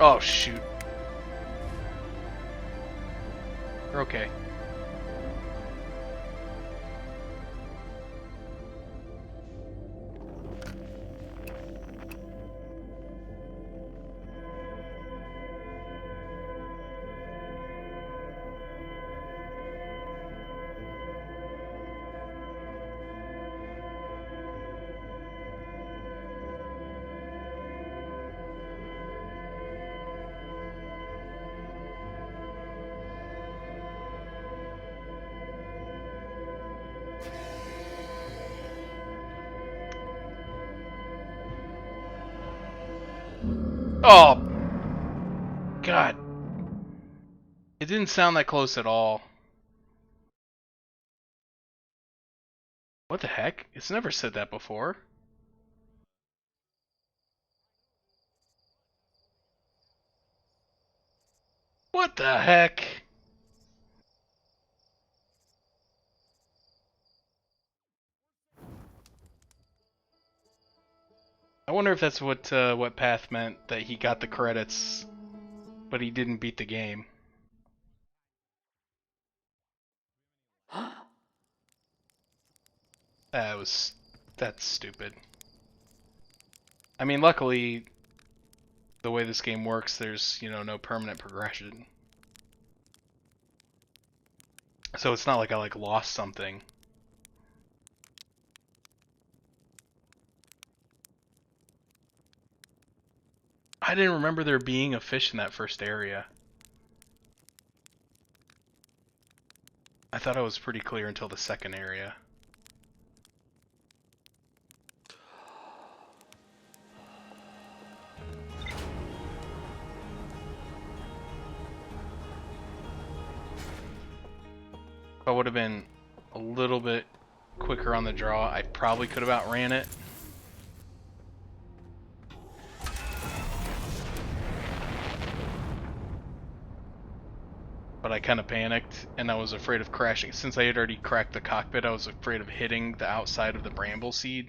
A: Oh, shoot. We're okay. Oh, God. It didn't sound that close at all. What the heck? It's never said that before. What the heck? I wonder if that's what Path meant, that he got the credits, but he didn't beat the game. That's stupid. I mean, luckily, the way this game works, there's, no permanent progression. So it's not like I lost something. I didn't remember there being a fish in that first area. I thought I was pretty clear until the second area. If I would have been a little bit quicker on the draw, I probably could have outran it. But I kind of panicked, and I was afraid of crashing. Since I had already cracked the cockpit, I was afraid of hitting the outside of the bramble seed.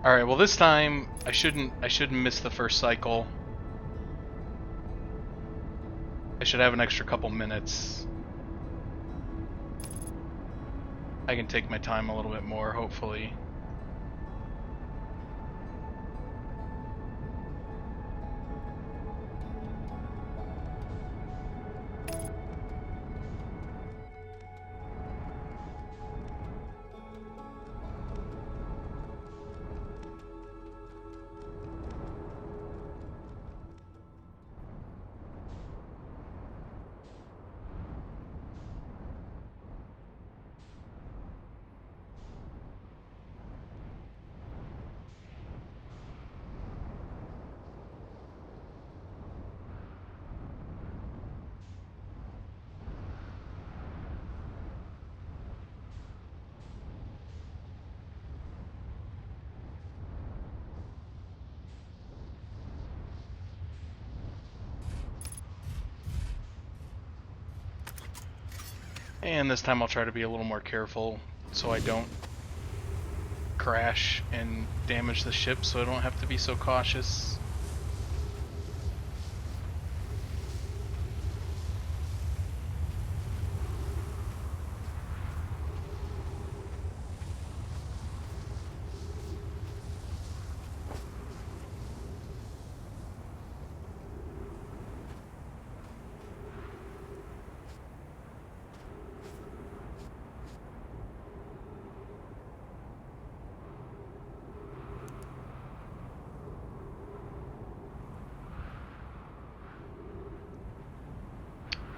A: Alright, well this time, I shouldn't miss the first cycle. I should have an extra couple minutes. I can take my time a little bit more, hopefully. And this time I'll try to be a little more careful so I don't crash and damage the ship so I don't have to be so cautious.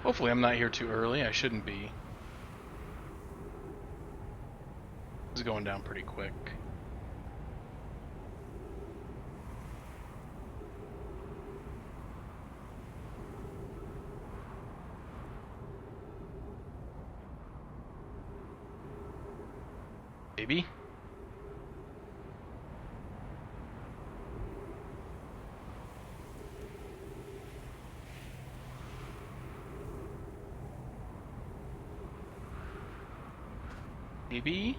A: Hopefully I'm not here too early. I shouldn't be. It's going down pretty quick. Maybe? Maybe?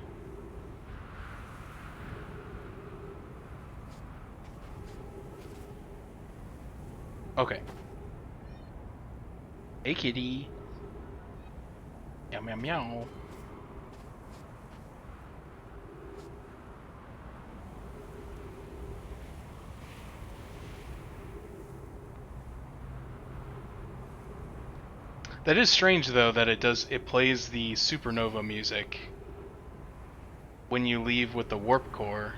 A: Okay. Hey kitty. Meow meow meow. That is strange though that it plays the supernova music when you leave with the warp core.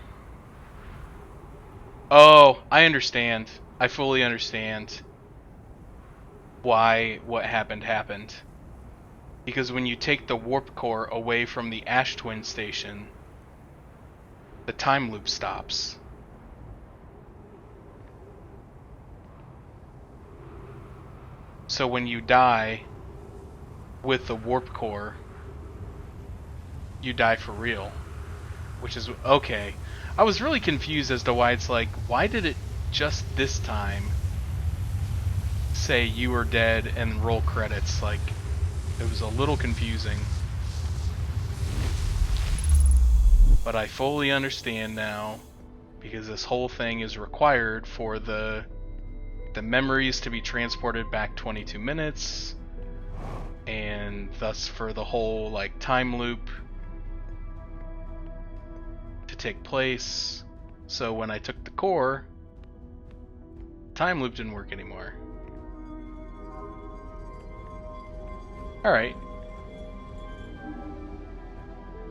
A: Oh, I understand. I fully understand why what happened. Because when you take the warp core away from the Ash Twin station, the time loop stops. So when you die with the warp core, you die for real. Which is okay. I was really confused as to why it's like, why did it just this time say you were dead and roll credits? Like, it was a little confusing. But I fully understand now, because this whole thing is required for the memories to be transported back 22 minutes, and thus for the whole like time loop to take place. So when I took the core, time loop didn't work anymore. Alright.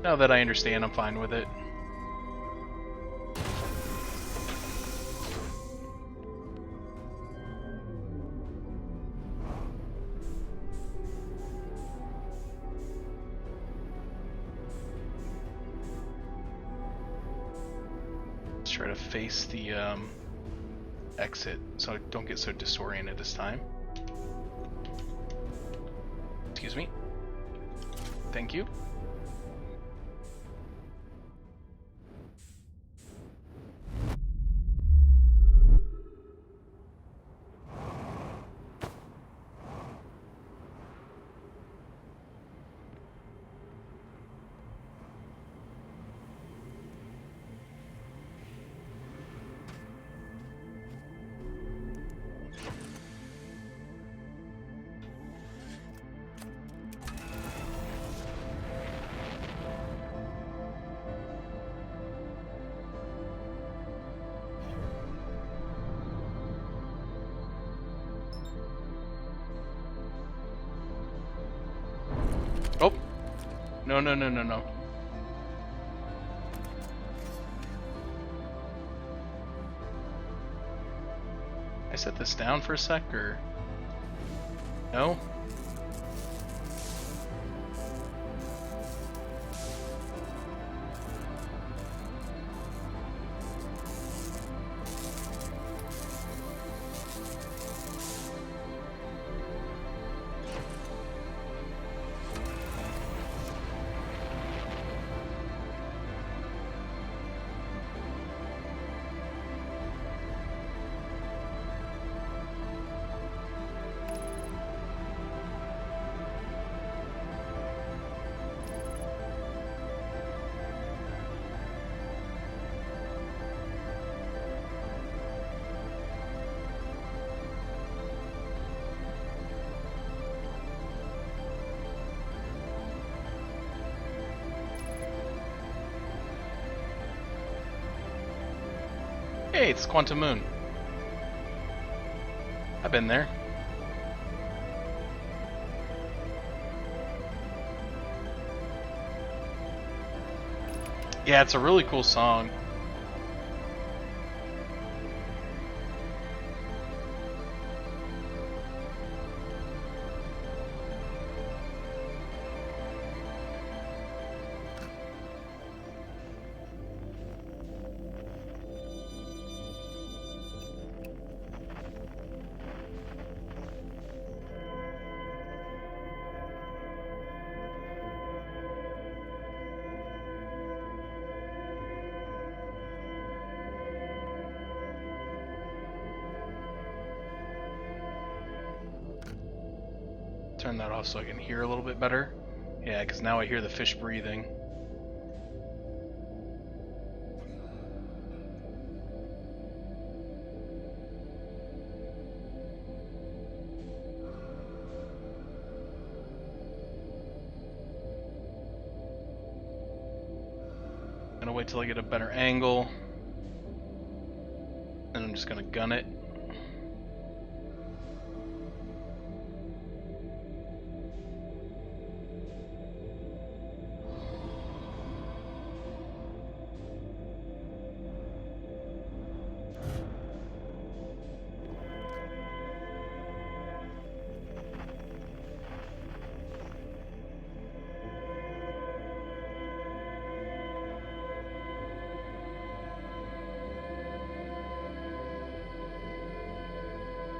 A: Now that I understand, I'm fine with it. Let's try to face the exit so I don't get so disoriented this time. Excuse me. Thank you. Oh! No, no, no, no, no. I set this down for a sec, or... No? Hey, it's Quantum Moon. I've been there. Yeah, it's a really cool song. Turn that off so I can hear a little bit better. Yeah, because now I hear the fish breathing. Gonna wait till I get a better angle. And I'm just gonna gun it.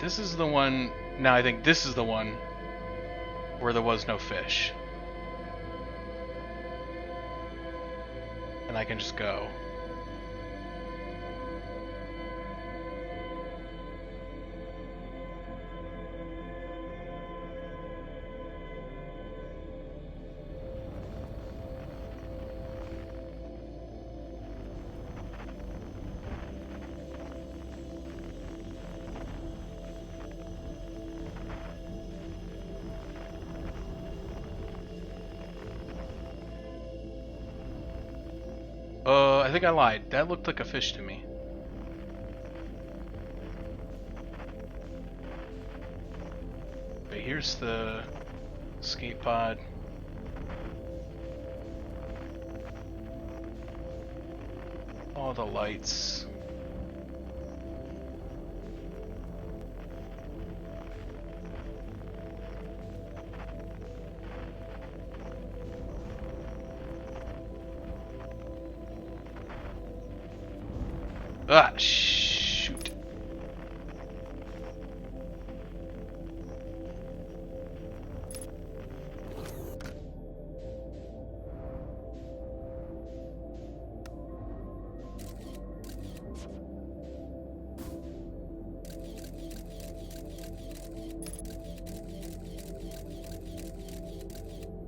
A: This is the one. Now I think this is the one where there was no fish. And I can just go. I think I lied. That looked like a fish to me. Okay, here's the skate pod. All the lights. Ah, shoot.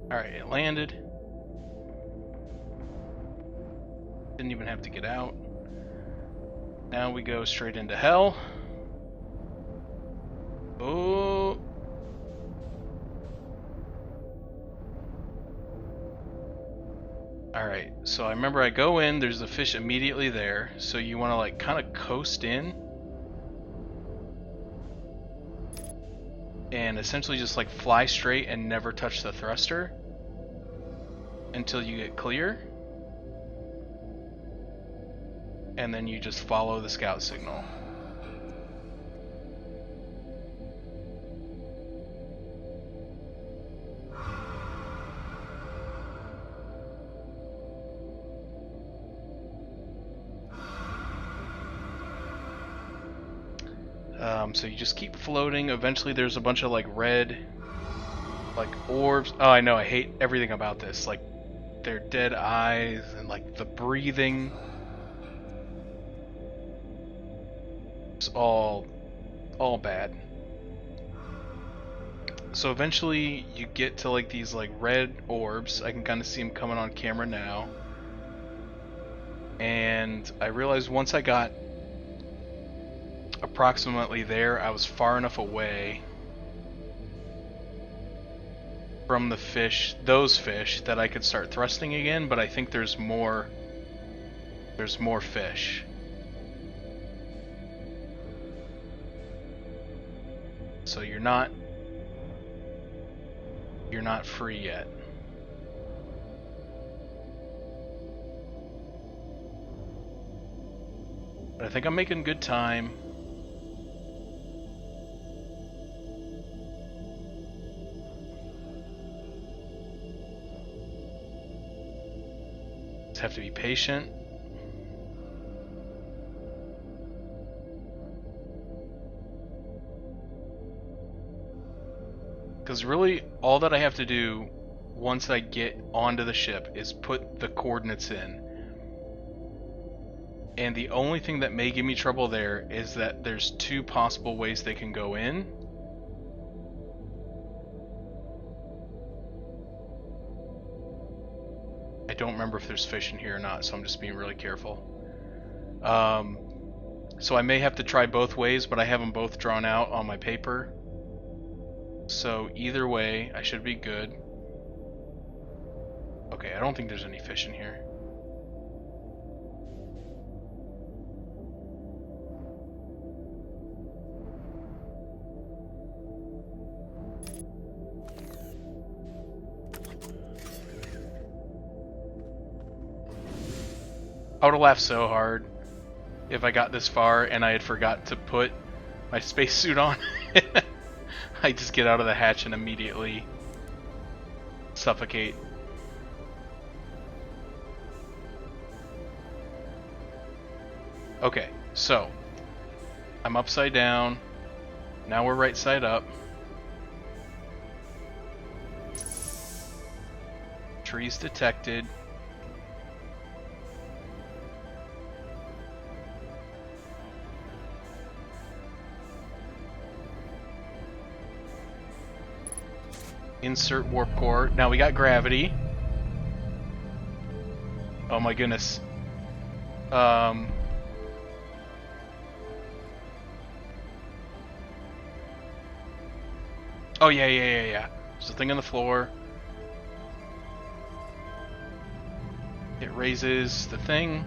A: Alright, it landed. Didn't even have to get out. Now we go straight into hell. Oh. Alright, so I remember I go in, there's a fish immediately there, so you want to like kind of coast in. And essentially just like fly straight and never touch the thruster until you get clear. And then you just follow the scout signal. So you just keep floating. Eventually there's a bunch of like red like orbs. Oh, I know, I hate everything about this. Like their dead eyes and like the breathing. It's all bad. So eventually you get to like these like red orbs. I can kind of see them coming on camera now. And I realized once I got approximately there, I was far enough away from the fish, those fish, that I could start thrusting again, but I think there's more fish. So you're not free yet. But I think I'm making good time. Just have to be patient. Because really, all that I have to do once I get onto the ship is put the coordinates in. And the only thing that may give me trouble there is that there's two possible ways they can go in. I don't remember if there's fish in here or not, so I'm just being really careful. So I may have to try both ways, but I have them both drawn out on my paper. So either way, I should be good. Okay, I don't think there's any fish in here. I would have laughed so hard if I got this far and I had forgot to put my spacesuit on. I just get out of the hatch and immediately suffocate. Okay, so I'm upside down. Now we're right side up. Trees detected. Insert warp core. Now we got gravity. Oh my goodness. Oh yeah. There's a thing on the floor. It raises the thing.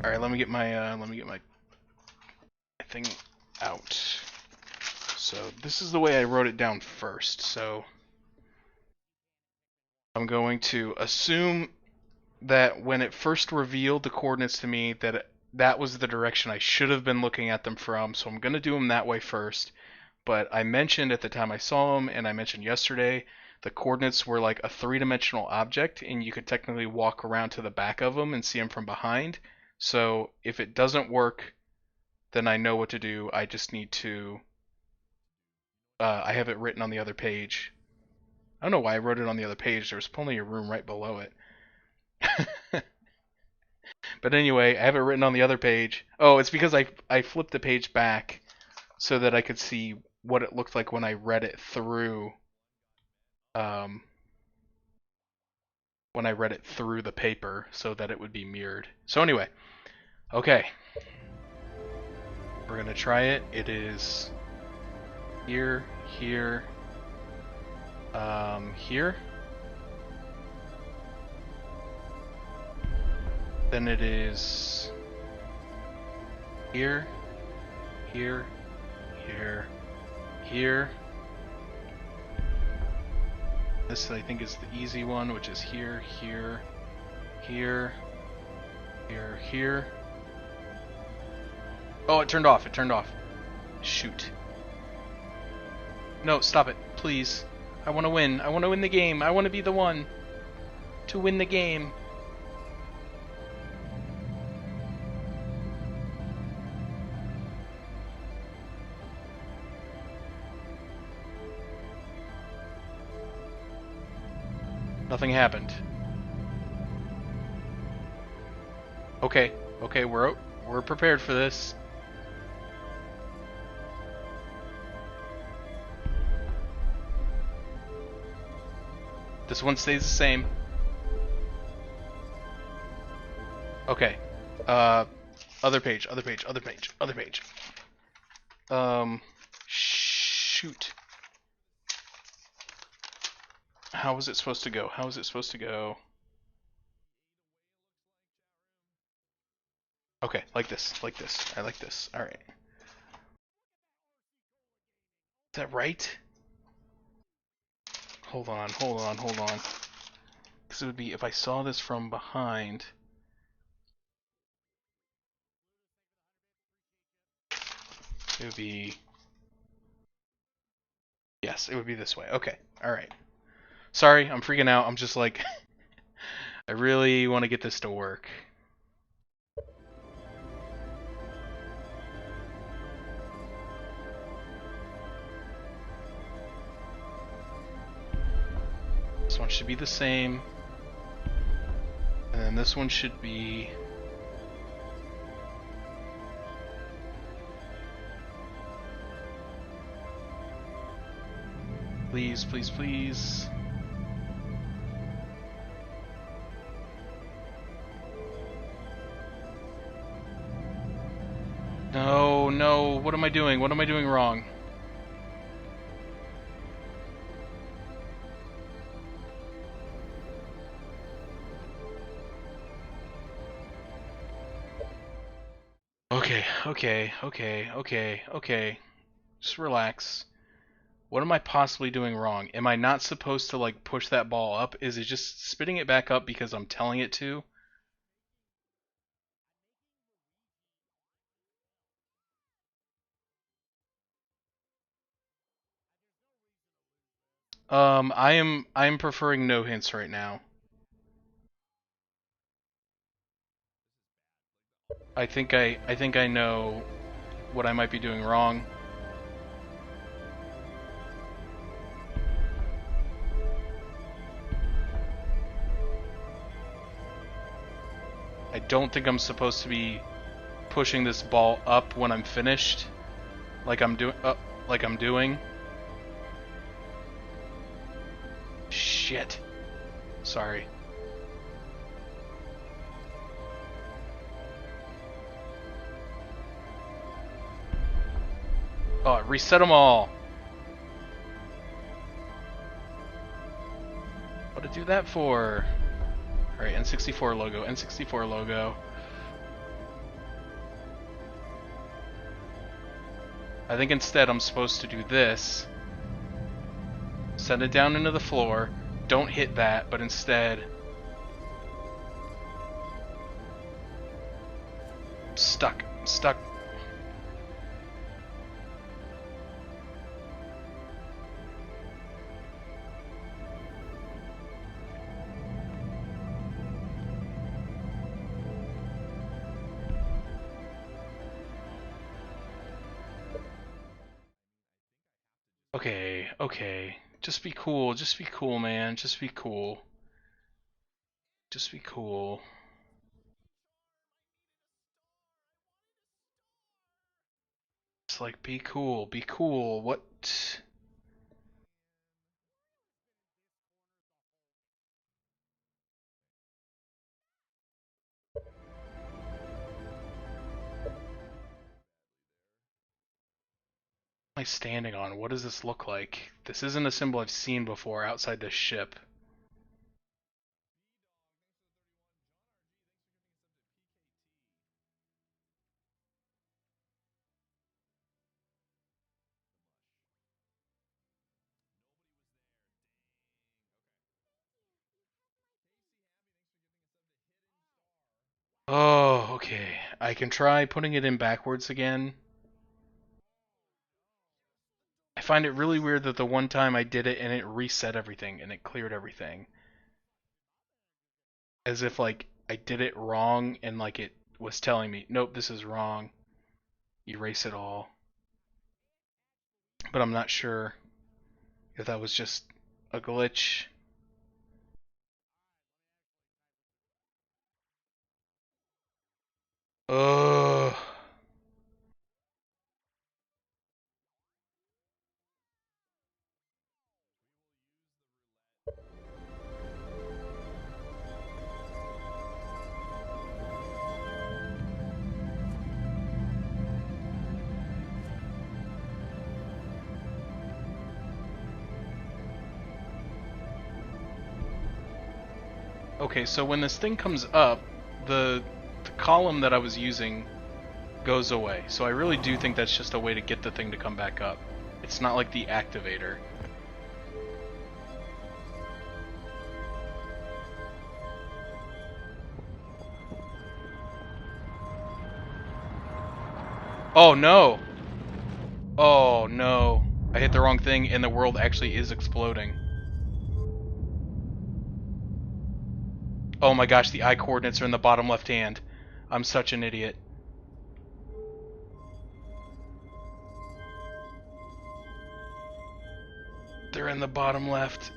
A: All right, let me get my thing out. So this is the way I wrote it down first. So I'm going to assume that when it first revealed the coordinates to me, that was the direction I should have been looking at them from. So I'm going to do them that way first. But I mentioned at the time I saw them, and I mentioned yesterday, the coordinates were like a three-dimensional object, and you could technically walk around to the back of them and see them from behind. So if it doesn't work, then I know what to do. I just need to... I have it written on the other page. I don't know why I wrote it on the other page. There's plenty of room right below it. But anyway, I have it written on the other page. Oh, it's because I flipped the page back so that I could see what it looked like when I read it through. When I read it through the paper so that it would be mirrored. So anyway, okay. We're gonna try it. It is here, here, here. Then it is here, here, here, here. This I think is the easy one, which is here, here, here, here, here. Oh, it turned off. It turned off. Shoot. No, stop it, please. I want to win. I want to win the game. I want to be the one to win the game. Nothing happened. Okay, we're prepared for this. This one stays the same. Okay. Other page. Shoot. How was it supposed to go? Okay, like this. I like this. Alright. that right? Hold on. Because it would be, if I saw this from behind... It would be... Yes, it would be this way. Okay, alright. Sorry, I'm freaking out. I'm just like... I really want to get this to work. This one should be the same. And then this one should be... Please, please, please. No, no, what am I doing? What am I doing wrong? Okay. Just relax. What am I possibly doing wrong? Am I not supposed to, like, push that ball up? Is it just spitting it back up because I'm telling it to? I am preferring no hints right now. I think I know what I might be doing wrong. I don't think I'm supposed to be pushing this ball up when I'm finished, like I'm doing. Shit. Sorry. Oh, reset them all. What to do that for? Alright, N64 logo, N64 logo. I think instead I'm supposed to do this. Send it down into the floor. Don't hit that, but instead... Stuck. Okay. Just be cool, man. Just be cool. It's like, be cool. What? Am I standing on? What does this look like? This isn't a symbol I've seen before outside this ship. Oh, okay. I can try putting it in backwards again. I find it really weird that the one time I did it and it reset everything and it cleared everything. As if, like, I did it wrong and, like, it was telling me, nope, this is wrong. Erase it all. But I'm not sure if that was just a glitch. Ugh. Okay, so when this thing comes up, the column that I was using goes away. So I really do think that's just a way to get the thing to come back up. It's not like the activator. Oh no! Oh no. I hit the wrong thing and the world actually is exploding. Oh my gosh, the eye coordinates are in the bottom left hand. I'm such an idiot. They're in the bottom left.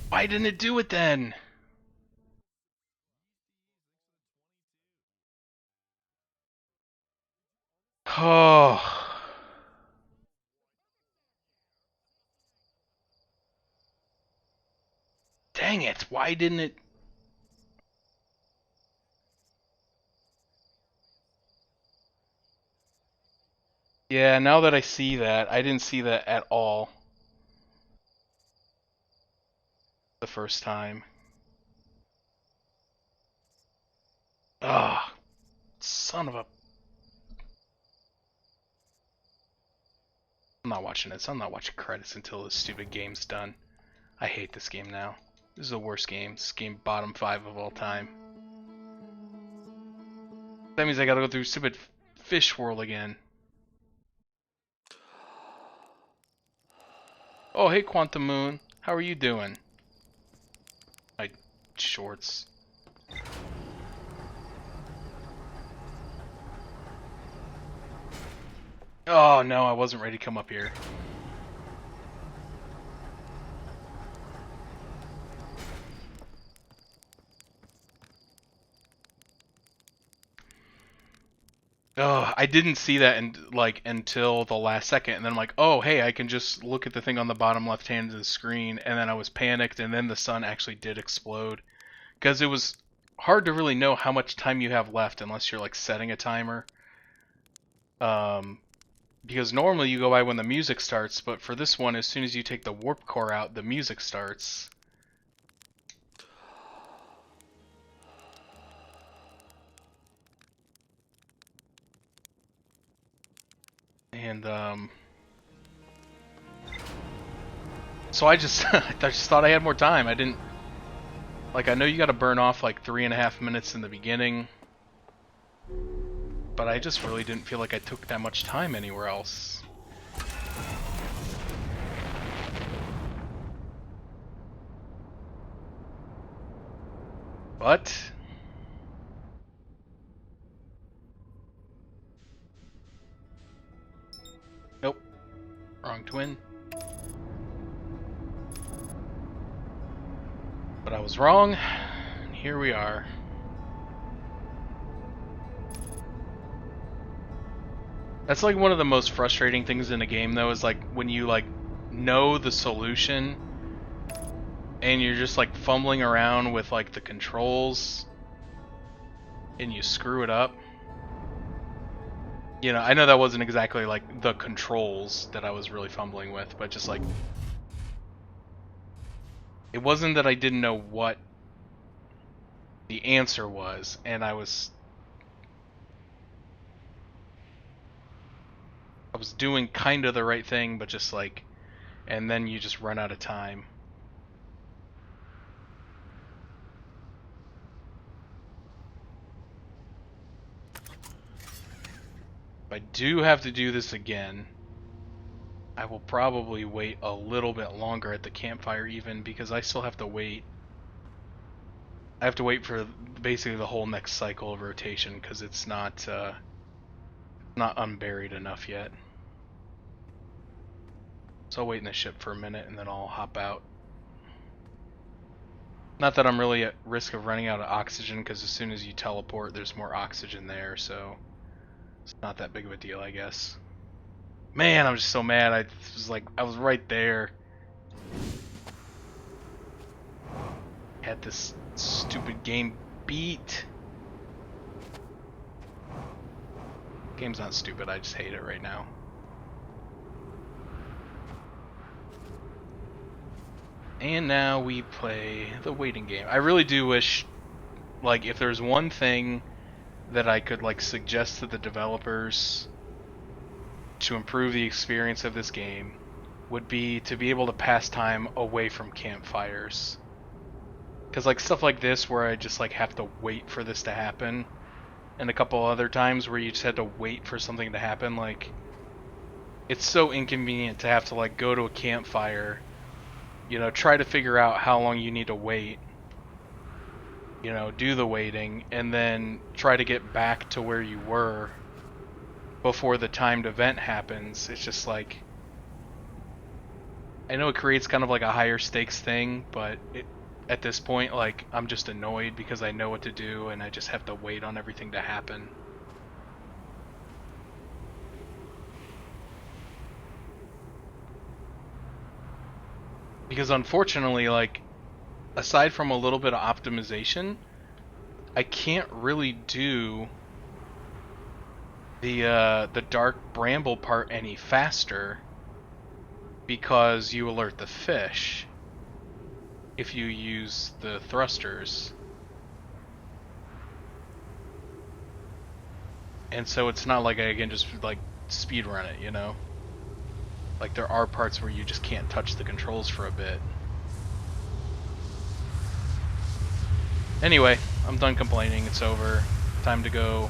A: Why didn't it do it then? Oh. Dang it, why didn't it... Yeah, now that I see that, I didn't see that at all the first time. Ah, son of a... I'm not watching this. I'm not watching credits until this stupid game's done. I hate this game now. This is the worst game. This game bottom 5 of all time. That means I gotta go through stupid fish world again. Oh, hey Quantum Moon. How are you doing? My shorts. Oh no, I wasn't ready to come up here. Oh, I didn't see that until the last second, and then I'm like, oh hey, I can just look at the thing on the bottom left hand of the screen, and then I was panicked, and then the sun actually did explode, because it was hard to really know how much time you have left unless you're like setting a timer. Because normally you go by when the music starts, but for this one, as soon as you take the warp core out, the music starts. And so I just I just thought I had more time. I didn't, like, I know you got to burn off like 3.5 minutes in the beginning, but I just really didn't feel like I took that much time anywhere else. But nope, wrong twin. But I was wrong, and here we are. That's like one of the most frustrating things in a game, though, is like when you like know the solution and you're just like fumbling around with like the controls and you screw it up. You know, I know that wasn't exactly like the controls that I was really fumbling with, but just like it wasn't that I didn't know what the answer was, and I was doing kind of the right thing, but just like, and then you just run out of time. If I do have to do this again, I will probably wait a little bit longer at the campfire even, because I still have to wait. I have to wait for basically the whole next cycle of rotation, because it's not unburied enough yet. So I'll wait in the ship for a minute and then I'll hop out. Not that I'm really at risk of running out of oxygen, because as soon as you teleport there's more oxygen there, so it's not that big of a deal, I guess. Man, I'm just so mad. I was right there. Had this stupid game beat. Game's not stupid, I just hate it right now. And now we play the waiting game. I really do wish, like, if there's one thing that I could, like, suggest to the developers to improve the experience of this game, would be to be able to pass time away from campfires. Because, like, stuff like this where I just, like, have to wait for this to happen, and a couple other times where you just had to wait for something to happen, like, it's so inconvenient to have to, like, go to a campfire, you know, try to figure out how long you need to wait, you know, do the waiting, and then try to get back to where you were before the timed event happens. It's just like, I know it creates kind of like a higher stakes thing, but at this point, like, I'm just annoyed because I know what to do and I just have to wait on everything to happen. Because unfortunately, like, aside from a little bit of optimization, I can't really do the dark bramble part any faster because you alert the fish if you use the thrusters. And so it's not like I can just, like, speed run it, you know? Like, there are parts where you just can't touch the controls for a bit. Anyway, I'm done complaining. It's over. Time to go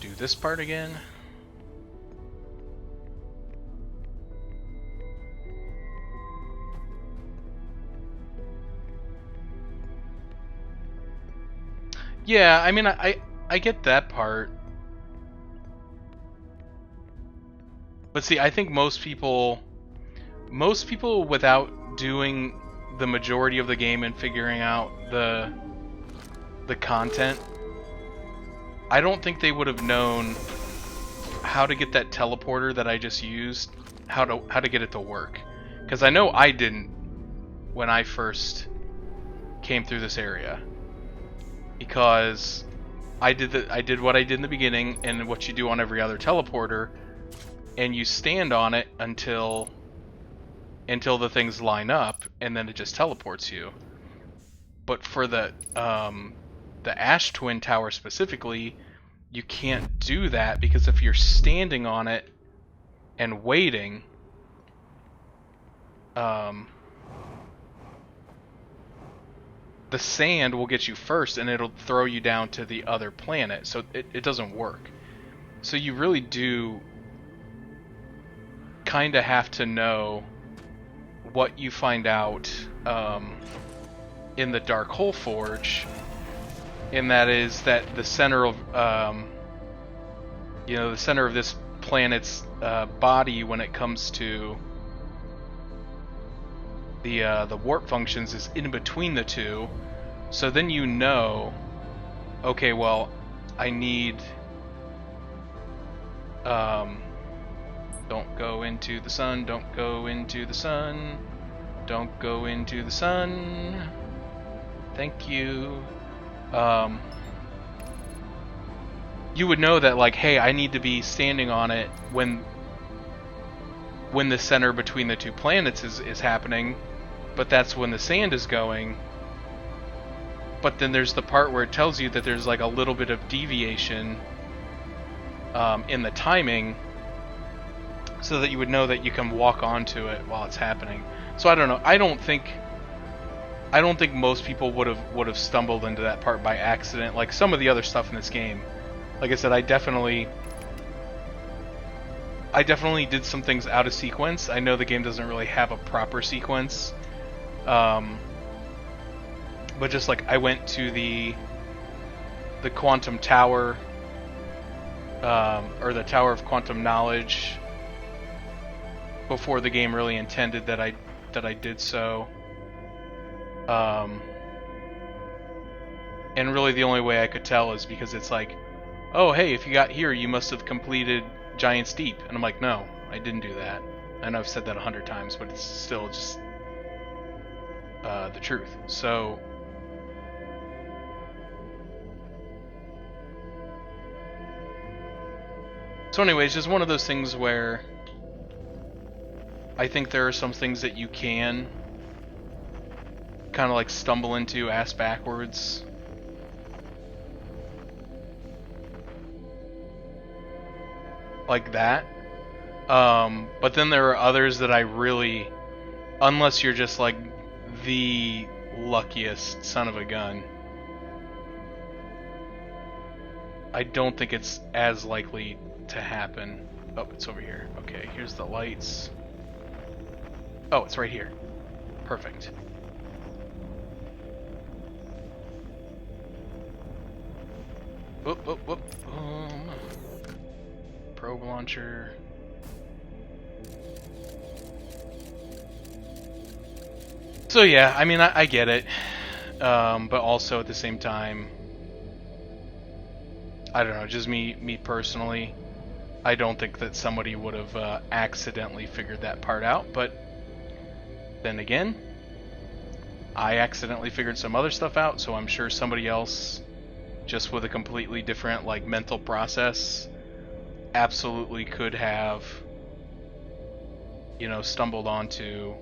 A: do this part again. Yeah, I mean, I get that part. But see, I think most people without doing the majority of the game and figuring out the content, I don't think they would have known how to get that teleporter that I just used, how to get it to work. Because I know I didn't when I first came through this area. Because I did what I did in the beginning and what you do on every other teleporter, and you stand on it until the things line up, and then it just teleports you. But for the Ash Twin Tower specifically, you can't do that, because if you're standing on it and waiting, the sand will get you first and it'll throw you down to the other planet, so it doesn't work. So you really do kind of have to know what you find out in the Dark Hole Forge, and that is that the center of the center of this planet's body, when it comes to the warp functions, is in between the two. So then you know, okay, well, I need don't go into the sun, don't go into the sun, don't go into the sun, thank you. You would know that, like, hey, I need to be standing on it when the center between the two planets is happening, but that's when the sand is going. But then there's the part where it tells you that there's, like, a little bit of deviation in the timing, so that you would know that you can walk onto it while it's happening. So I don't know. I don't think most people would have stumbled into that part by accident, like some of the other stuff in this game. Like I said, I definitely did some things out of sequence. I know the game doesn't really have a proper sequence. But just like I went to the Quantum Tower, or the Tower of Quantum Knowledge, before the game really intended that I did so. And really the only way I could tell is because it's like, oh hey, if you got here, you must have completed Giant's Deep. And I'm like, no, I didn't do that. I know I've said that 100 times, but it's still just the truth. So anyways, just one of those things where I think there are some things that you can kind of like stumble into ass backwards. Like that. But then there are others that I really, unless you're just like the luckiest son of a gun, I don't think it's as likely to happen. Oh, it's over here. Okay, here's the lights. Oh, it's right here. Perfect. Whoop, whoop, whoop. Probe launcher. So yeah, I mean, I get it. But also at the same time, I don't know, just me personally, I don't think that somebody would have accidentally figured that part out, but then again, I accidentally figured some other stuff out, so I'm sure somebody else, just with a completely different like mental process, absolutely could have, you know, stumbled onto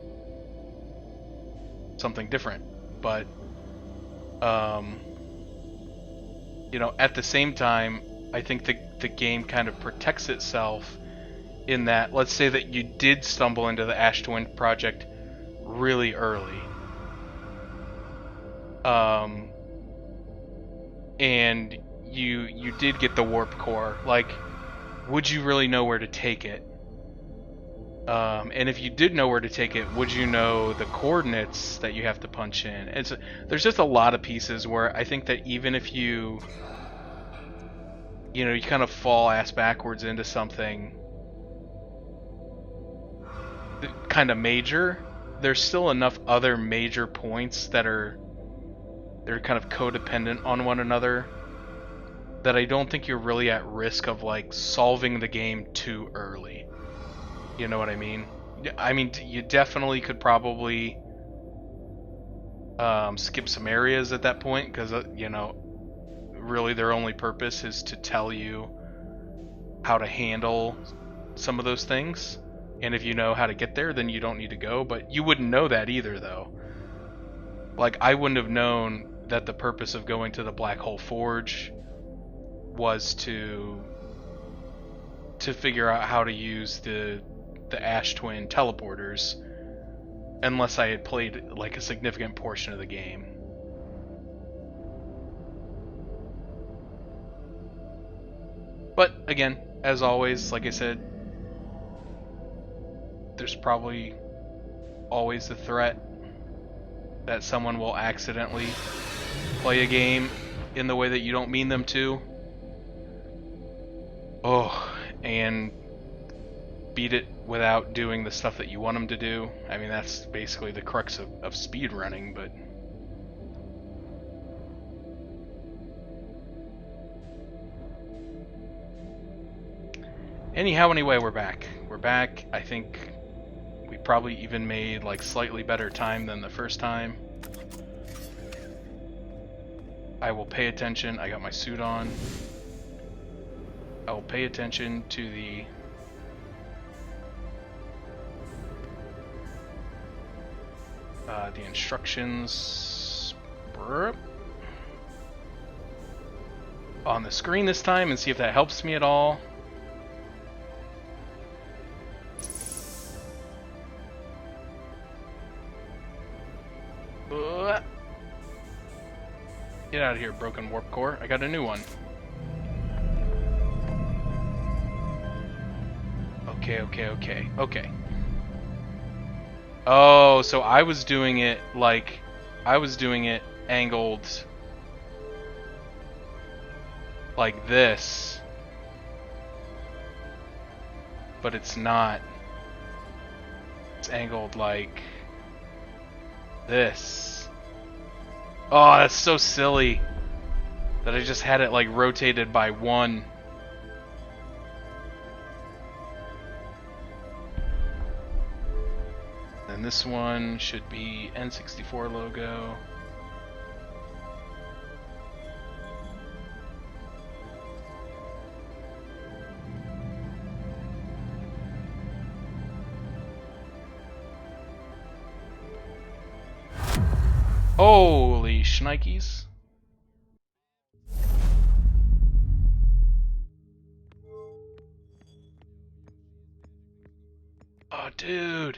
A: something different. But you know, at the same time, I think the game kind of protects itself in that, let's say that you did stumble into the Ash to Win project really early, and you did get the warp core, like, would you really know where to take it? And if you did know where to take it, would you know the coordinates that you have to punch in? There's just a lot of pieces where I think that even if you know, you kind of fall ass backwards into something kind of major, there's still enough other major points that they're kind of codependent on one another that I don't think you're really at risk of like solving the game too early. You know what I mean? I mean, you definitely could probably skip some areas at that point because, you know, really their only purpose is to tell you how to handle some of those things. And if you know how to get there, then you don't need to go. But you wouldn't know that either, though. Like, I wouldn't have known that the purpose of going to the Black Hole Forge was to figure out how to use the Ash Twin teleporters unless I had played like a significant portion of the game. But again, as always, like I said, there's probably always the threat that someone will accidentally play a game in the way that you don't mean them to. Oh, and beat it without doing the stuff that you want them to do. I mean, that's basically the crux of speed running, but anyhow, anyway, we're back. We're back. I think we probably even made like slightly better time than the first time. I will pay attention. I got my suit on. I will pay attention to the instructions on the screen this time and see if that helps me at all. Get out of here, broken warp core. I got a new one. Okay. Oh, so I was doing it angled like this. But it's not. It's angled like this. Oh, that's so silly that I just had it like rotated by one. And this one should be N64 logo. Holy shnikes. Oh, dude.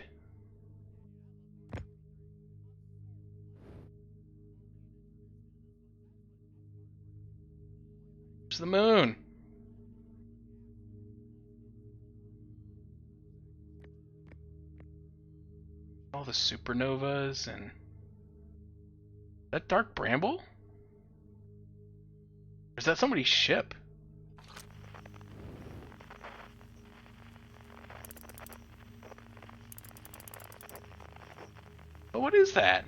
A: There's the moon. All the supernovas and... That dark bramble? Or is that somebody's ship? Oh, what is that?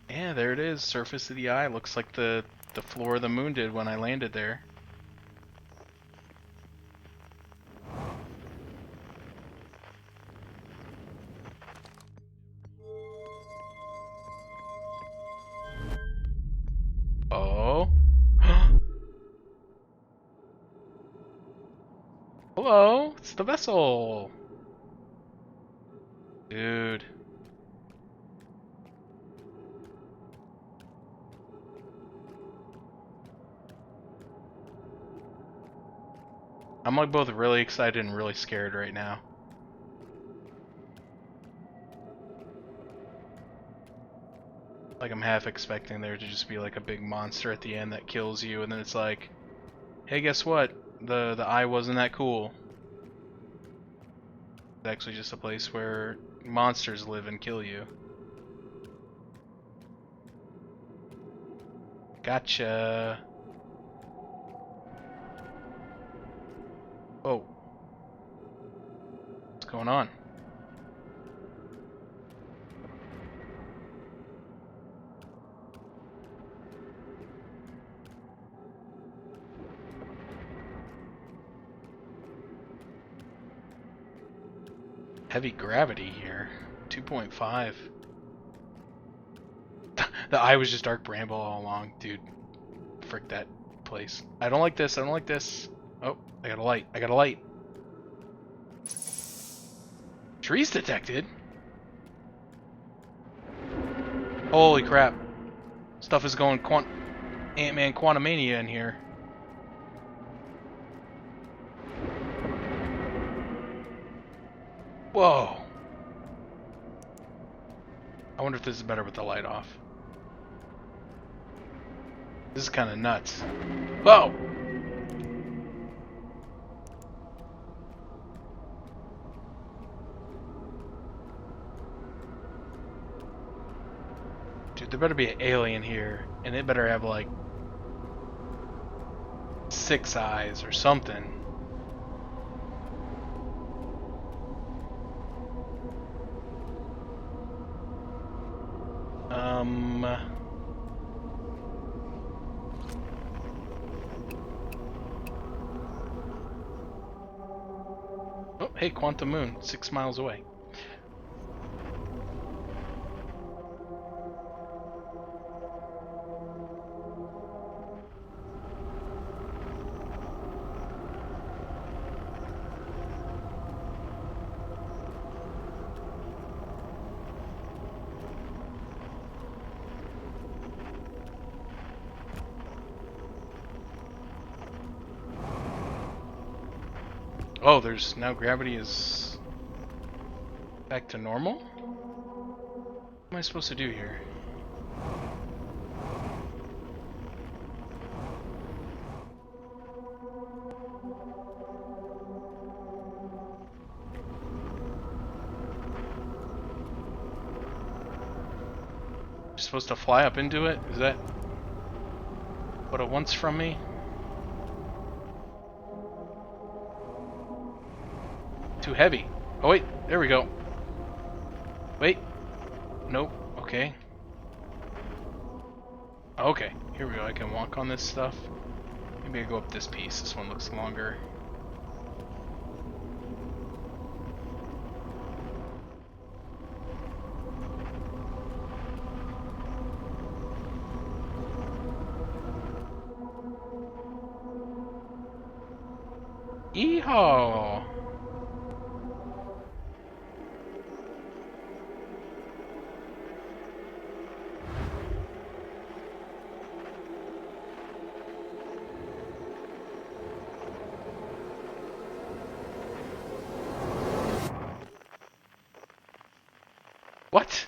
A: Yeah, there it is. Surface of the eye. Looks like the floor of the moon did when I landed there. Oh. Hello, it's the vessel. Dude. I'm like both really excited and really scared right now. Like I'm half expecting there to just be like a big monster at the end that kills you, and then it's like, hey, guess what? The eye wasn't that cool. It's actually just a place where monsters live and kill you. Gotcha. Oh. What's going on? Heavy gravity here. 2.5. The eye was just dark bramble all along. Dude, frick that place. I don't like this. I don't like this. Oh, I got a light. I got a light. Trees detected? Holy crap. Stuff is going Ant-Man Quantumania in here. Whoa. I wonder if this is better with the light off. This is kind of nuts. Whoa! Dude, there better be an alien here, and it better have like 6 eyes or something. Oh, hey, Quantum Moon, 6 miles away. Oh, there's now gravity is back to normal? What am I supposed to do here? Supposed to fly up into it? Is that what it wants from me? Too heavy. Oh wait, there we go. Wait. Nope. Okay. Okay, here we go. I can walk on this stuff. Maybe I go up this piece. This one looks longer. Yeehaw! What?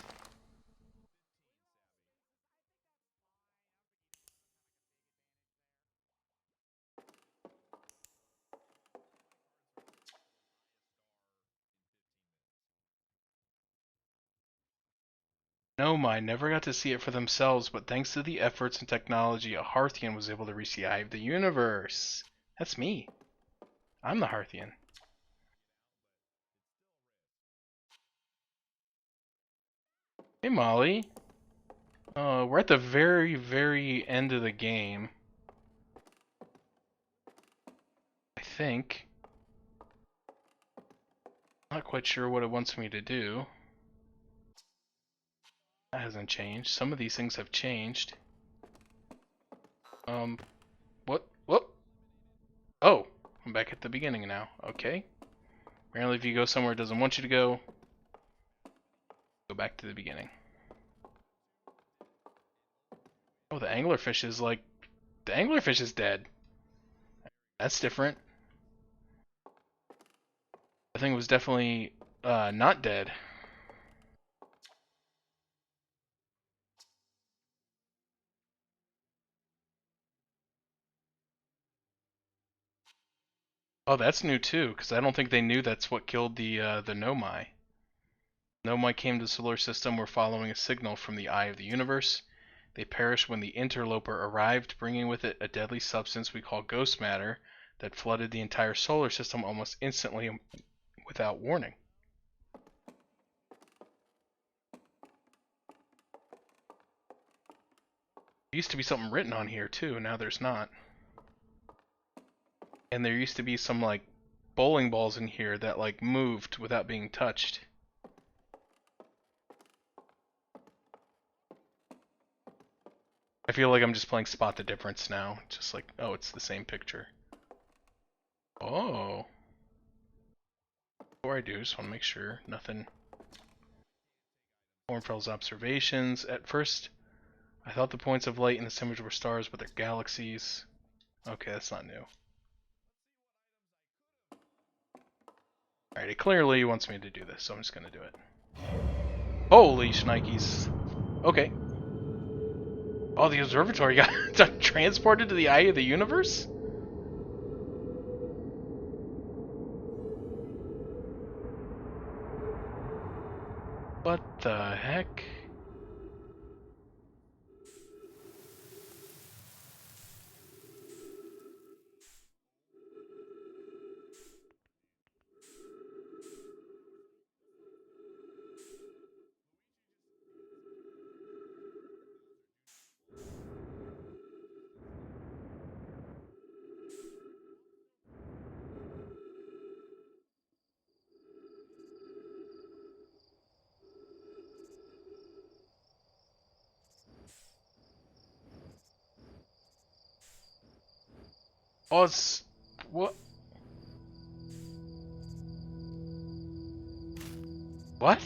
A: No, I never got to see it for themselves, but thanks to the efforts and technology, a Hearthian was able to reach the Eye of the Universe. That's me. I'm the Hearthian. Hey, Molly. We're at the very, very end of the game. I think. Not quite sure what it wants me to do. That hasn't changed. Some of these things have changed. What? Whoop! Oh, I'm back at the beginning now. Okay. Apparently if you go somewhere it doesn't want you to go, go back to the beginning. Oh, the anglerfish is like... The anglerfish is dead. That's different. The thing was definitely not dead. Oh, that's new too, because I don't think they knew that's what killed the Nomai. Nomai came to the solar system were following a signal from the Eye of the Universe. They perished when the interloper arrived, bringing with it a deadly substance we call ghost matter that flooded the entire solar system almost instantly without warning. There used to be something written on here too, now there's not. And there used to be some like bowling balls in here that like moved without being touched. I feel like I'm just playing Spot the Difference now. Just like, oh, it's the same picture. Oh. Before I do, just want to make sure nothing. Hornfell's observations. At first, I thought the points of light in this image were stars, but they're galaxies. Okay, that's not new. Alright, it clearly wants me to do this, so I'm just gonna do it. Holy shnikes. Okay. Oh, the observatory got transported to the Eye of the Universe? What the heck? Oh, it's... What? What?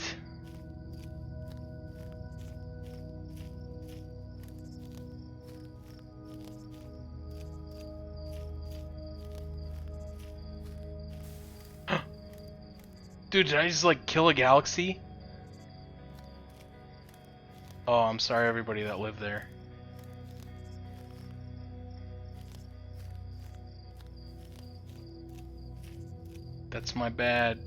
A: Dude, did I just like kill a galaxy? Oh, I'm sorry everybody that lived there. That's my bad.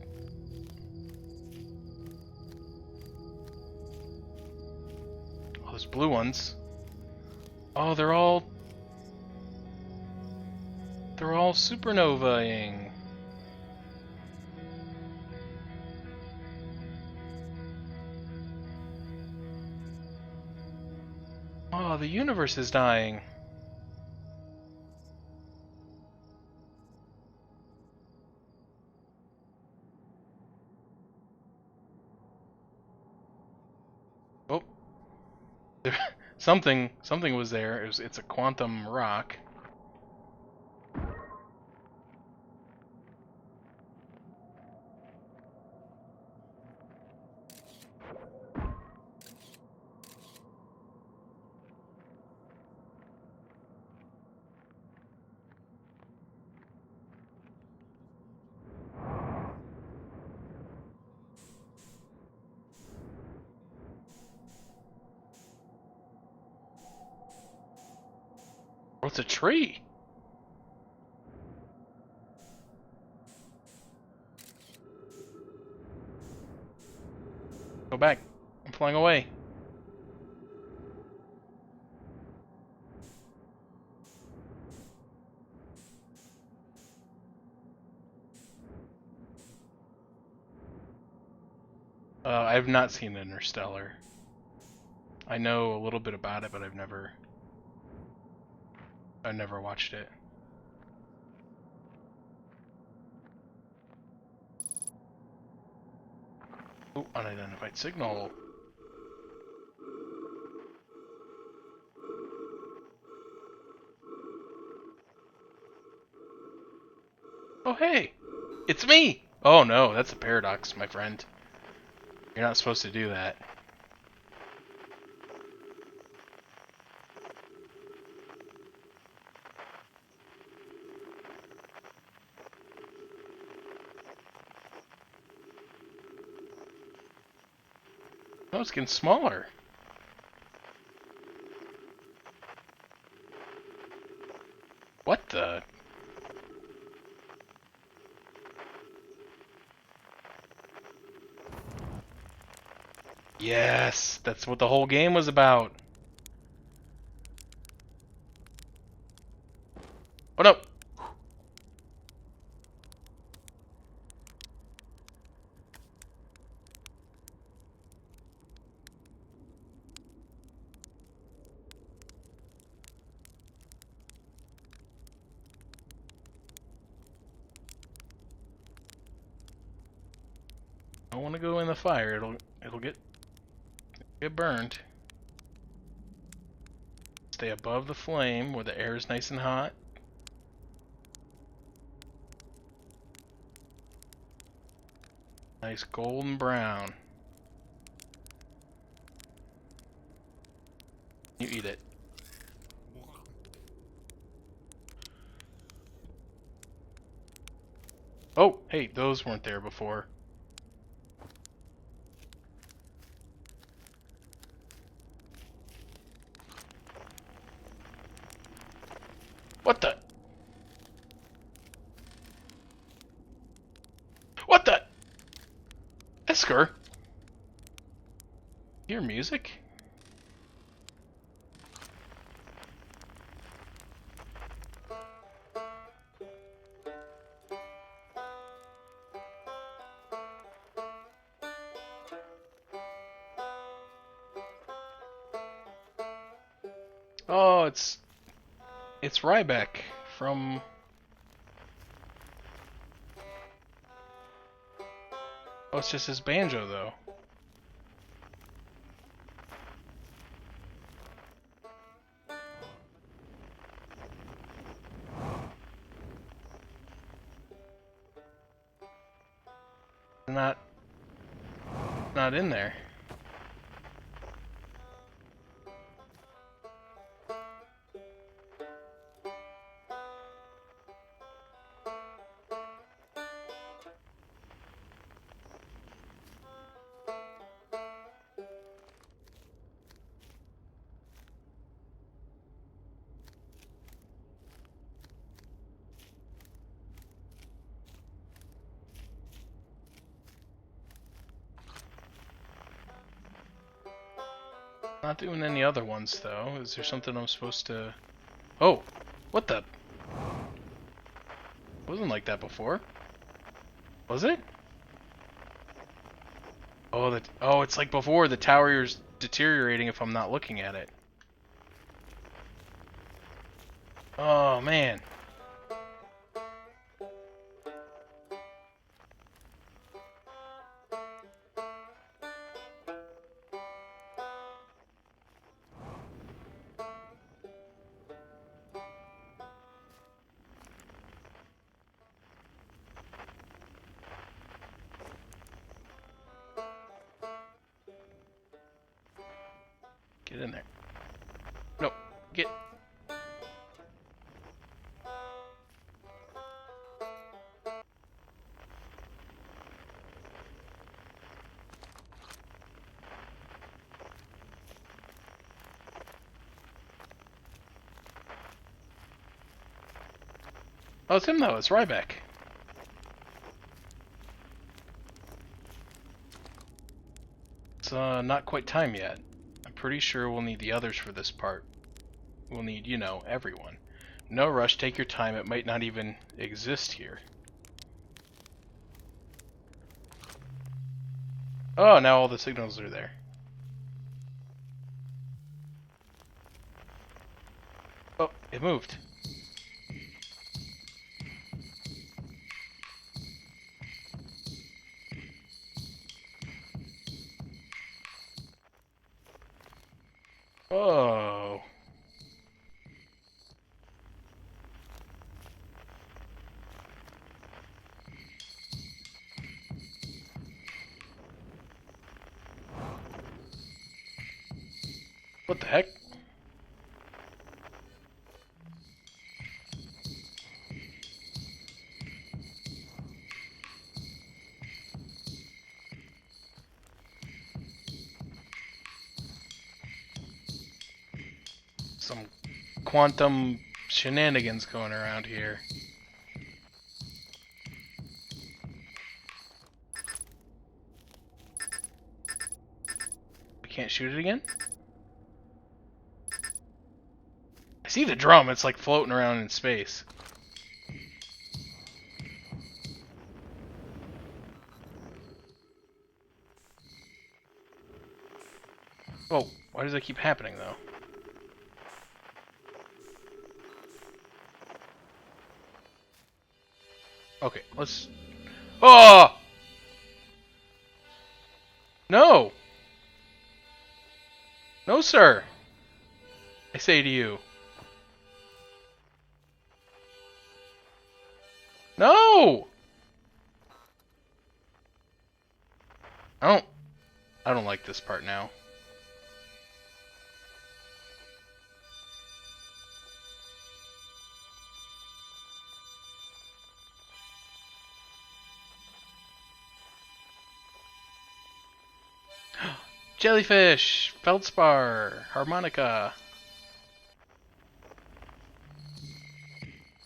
A: Oh, those blue ones. Oh, they're all supernovaing. Oh, the universe is dying. Oh, something was there. It's a quantum rock. Oh, it's a tree. Go back. I'm flying away. I've not seen Interstellar. I know a little bit about it, but I've never watched it. Oh, unidentified signal. Oh, hey! It's me! Oh no, that's a paradox, my friend. You're not supposed to do that. Oh, it's getting smaller. What the? Yes, that's what the whole game was about. Oh no! I don't want to go in the fire. It'll get burned. Stay above the flame where the air is nice and hot. Nice golden brown. You eat it. Oh, hey, those weren't there before. What the? What the? Esker? Hear music? Oh, it's Ryback from... Oh, it's just his banjo, though. Not in there. Not doing any other ones, though. Is there something I'm supposed to... Oh! What the... It wasn't like that before. Was it? Oh, oh, it's like before. The tower's deteriorating if I'm not looking at it. Oh, man. Get in there. No, get... Oh, it's him though. It's Ryback. It's not quite time yet. I'm pretty sure we'll need the others for this part. We'll need, you know, everyone. No rush, take your time. It might not even exist here. Oh, now all the signals are there. Oh, it moved. Oh. What the heck? Some quantum shenanigans going around here. We can't shoot it again? I see the drum, it's like floating around in space. Oh, why does that keep happening though? Okay, let's... Oh! No! No, sir! I say to you. No! I don't like this part now. Jellyfish! Feldspar! Harmonica!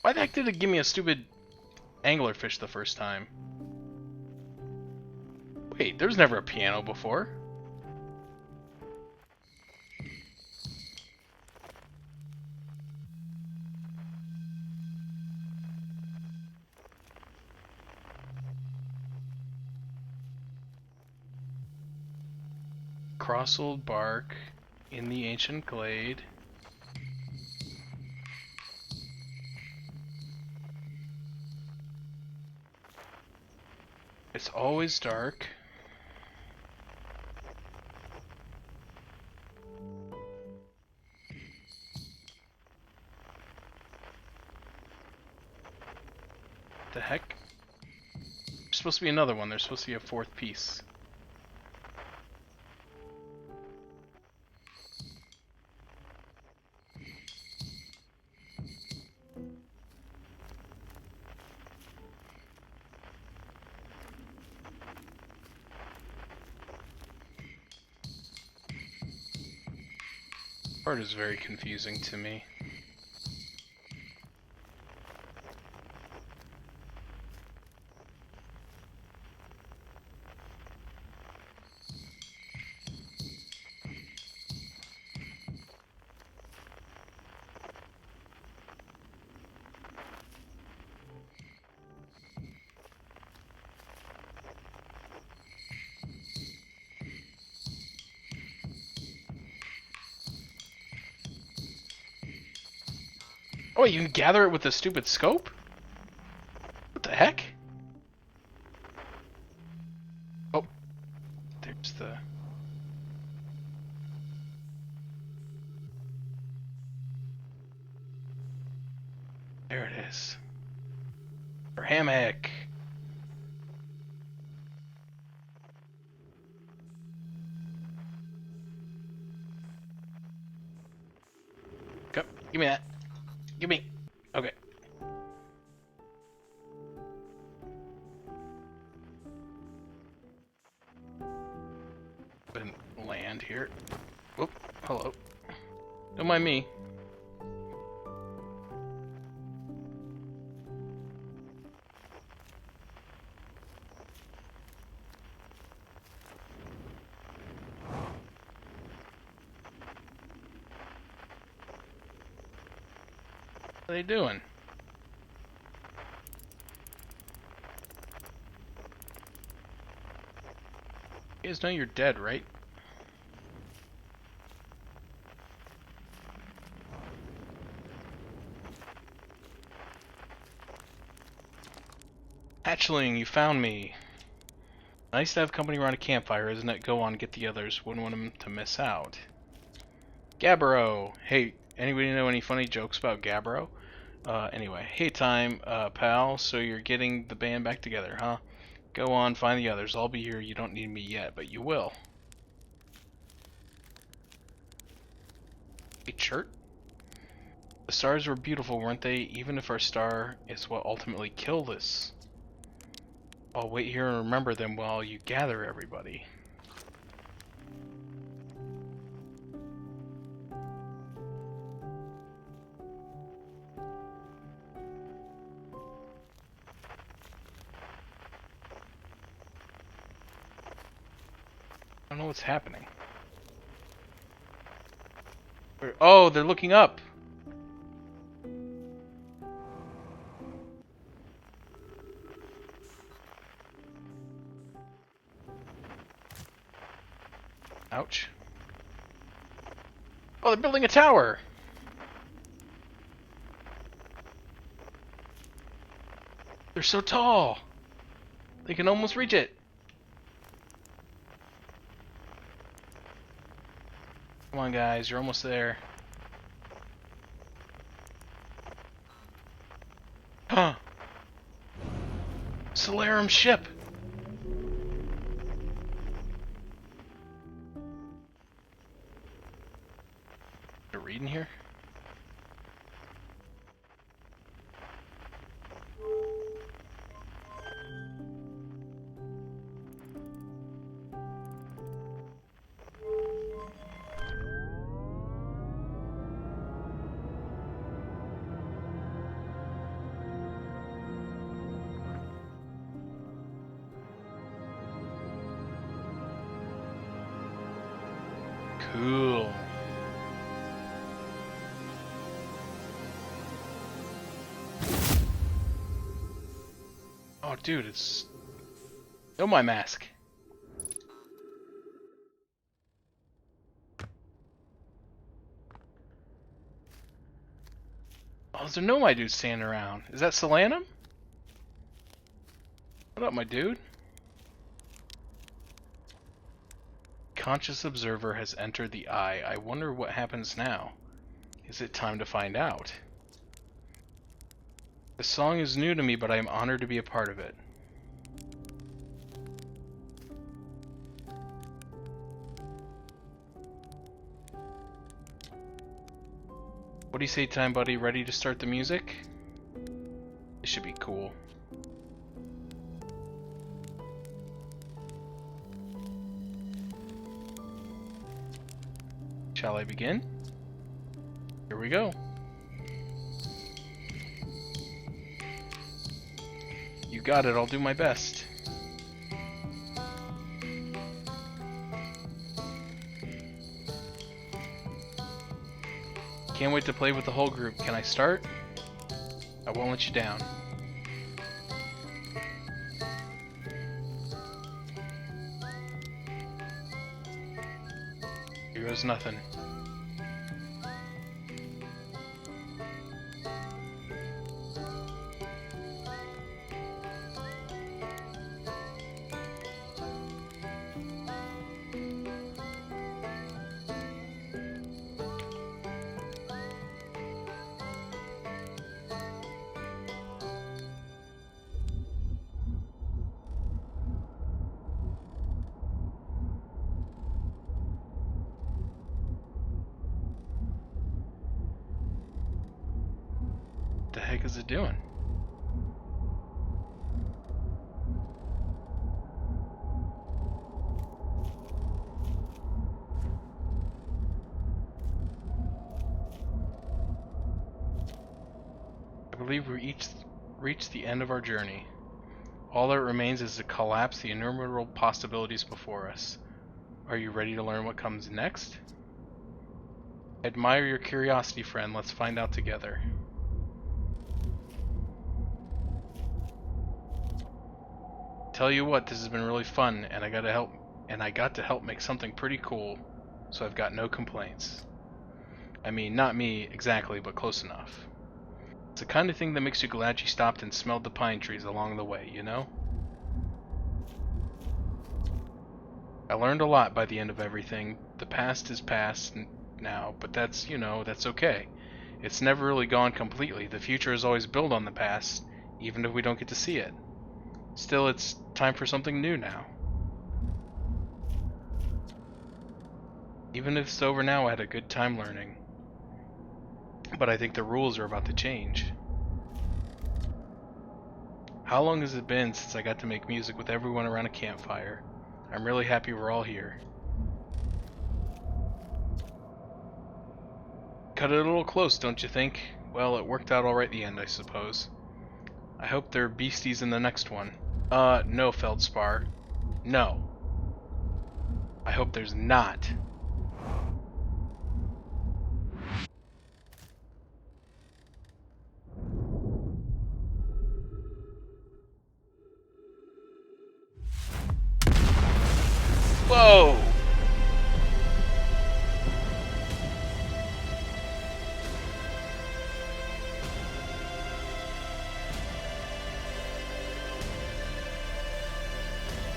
A: Why the heck did it give me a stupid anglerfish the first time? Wait, there was never a piano before. Crossled bark in the ancient glade. It's always dark. The heck? There's supposed to be another one. There's supposed to be a fourth piece. Part is very confusing to me. Oh, you can gather it with the stupid scope? What the heck? Oh, there's the... There it is. Or hammock. Go, give me that. Give me. Okay. Then land here. Whoop. Hello. Don't mind me. What are they doing? You guys know you're dead, right? Hatchling, you found me. Nice to have company around a campfire, isn't it? Go on, get the others. Wouldn't want them to miss out. Gabbro! Hey, anybody know any funny jokes about Gabbro? Anyway, hey time, pal, so you're getting the band back together, huh? Go on, find the others. I'll be here. You don't need me yet, but you will. Hey, Chert? The stars were beautiful, weren't they? Even if our star is what ultimately killed us. I'll wait here and remember them while you gather everybody. I don't know what's happening. Oh, they're looking up! Ouch. Oh, they're building a tower! They're so tall! They can almost reach it! Come on, guys, you're almost there. Huh! Solarum ship! They're reading here? Cool. Oh, dude, it's... Oh, my mask. Oh, there's a Nomai dude standing around. Is that Solanum? What up, my dude? Conscious observer has entered the eye. I wonder what happens now. Is it time to find out? The song is new to me, but I am honored to be a part of it. What do you say, time buddy? Ready to start the music? It should be cool. Shall I begin? Here we go. You got it, I'll do my best. Can't wait to play with the whole group. Can I start? I won't let you down. Here goes nothing. What the heck is it doing? I believe we reached the end of our journey. All that remains is to collapse the innumerable possibilities before us. Are you ready to learn what comes next? I admire your curiosity, friend. Let's find out together. tell you what, this has been really fun, and I got to help make something pretty cool, so I've got no complaints. I mean, not me exactly, but close enough. It's the kind of thing that makes you glad you stopped and smelled the pine trees along the way, you know? I learned a lot by the end of everything. The past is past now, but that's okay. It's never really gone completely. The future is always built on the past, even if we don't get to see it. Still, it's time for something new now. Even if it's over now, I had a good time learning. But I think the rules are about to change. How long has it been since I got to make music with everyone around a campfire? I'm really happy we're all here. Cut it a little close, don't you think? Well, it worked out alright in the end, I suppose. I hope there are beasties in the next one. No, Feldspar. No. I hope there's not. Whoa!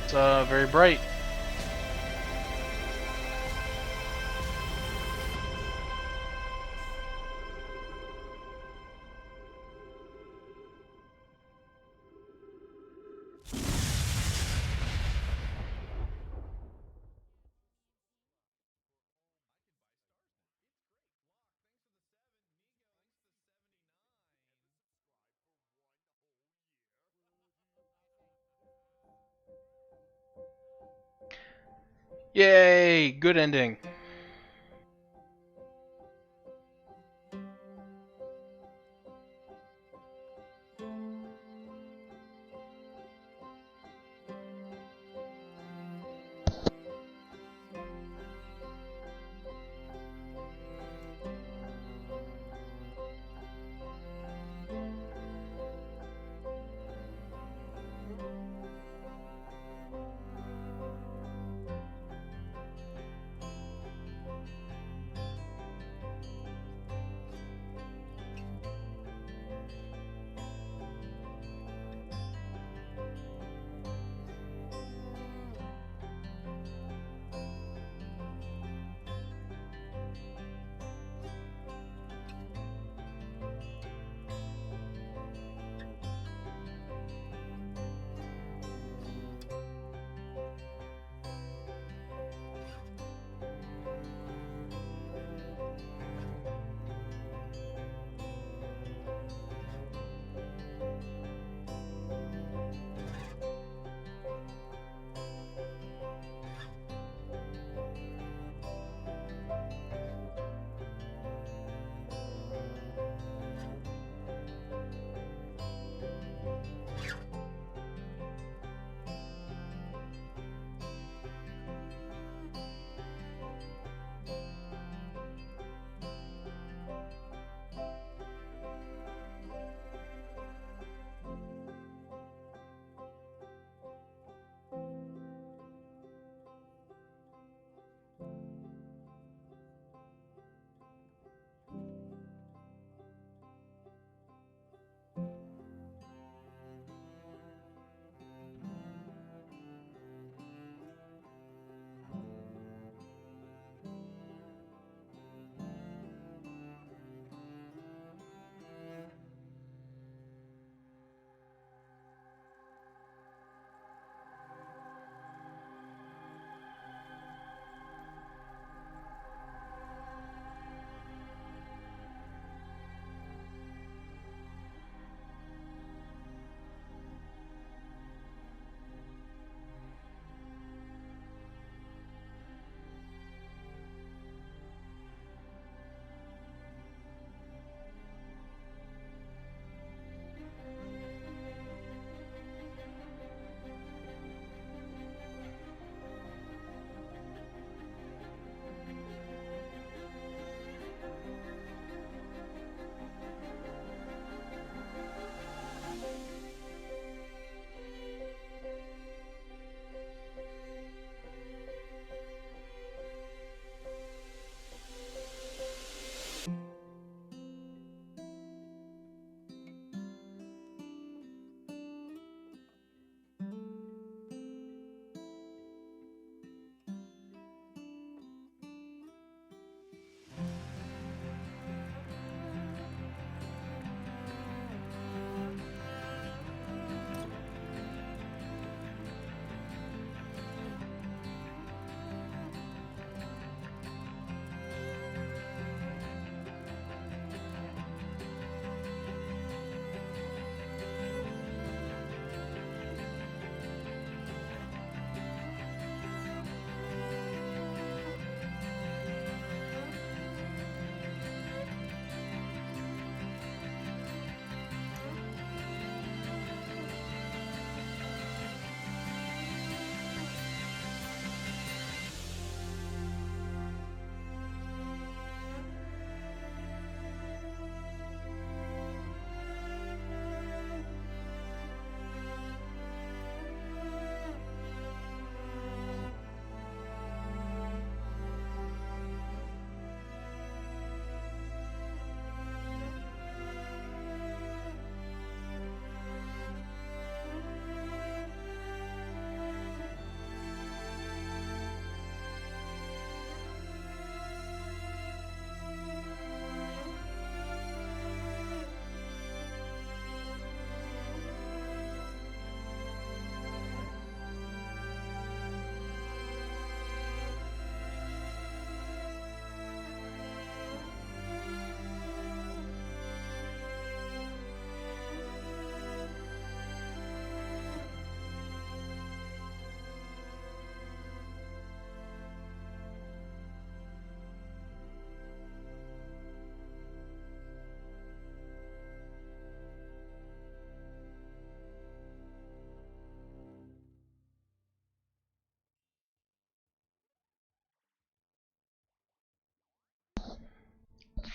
A: It's, very bright. Yay! Good ending.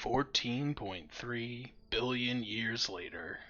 A: 14.3 billion years later.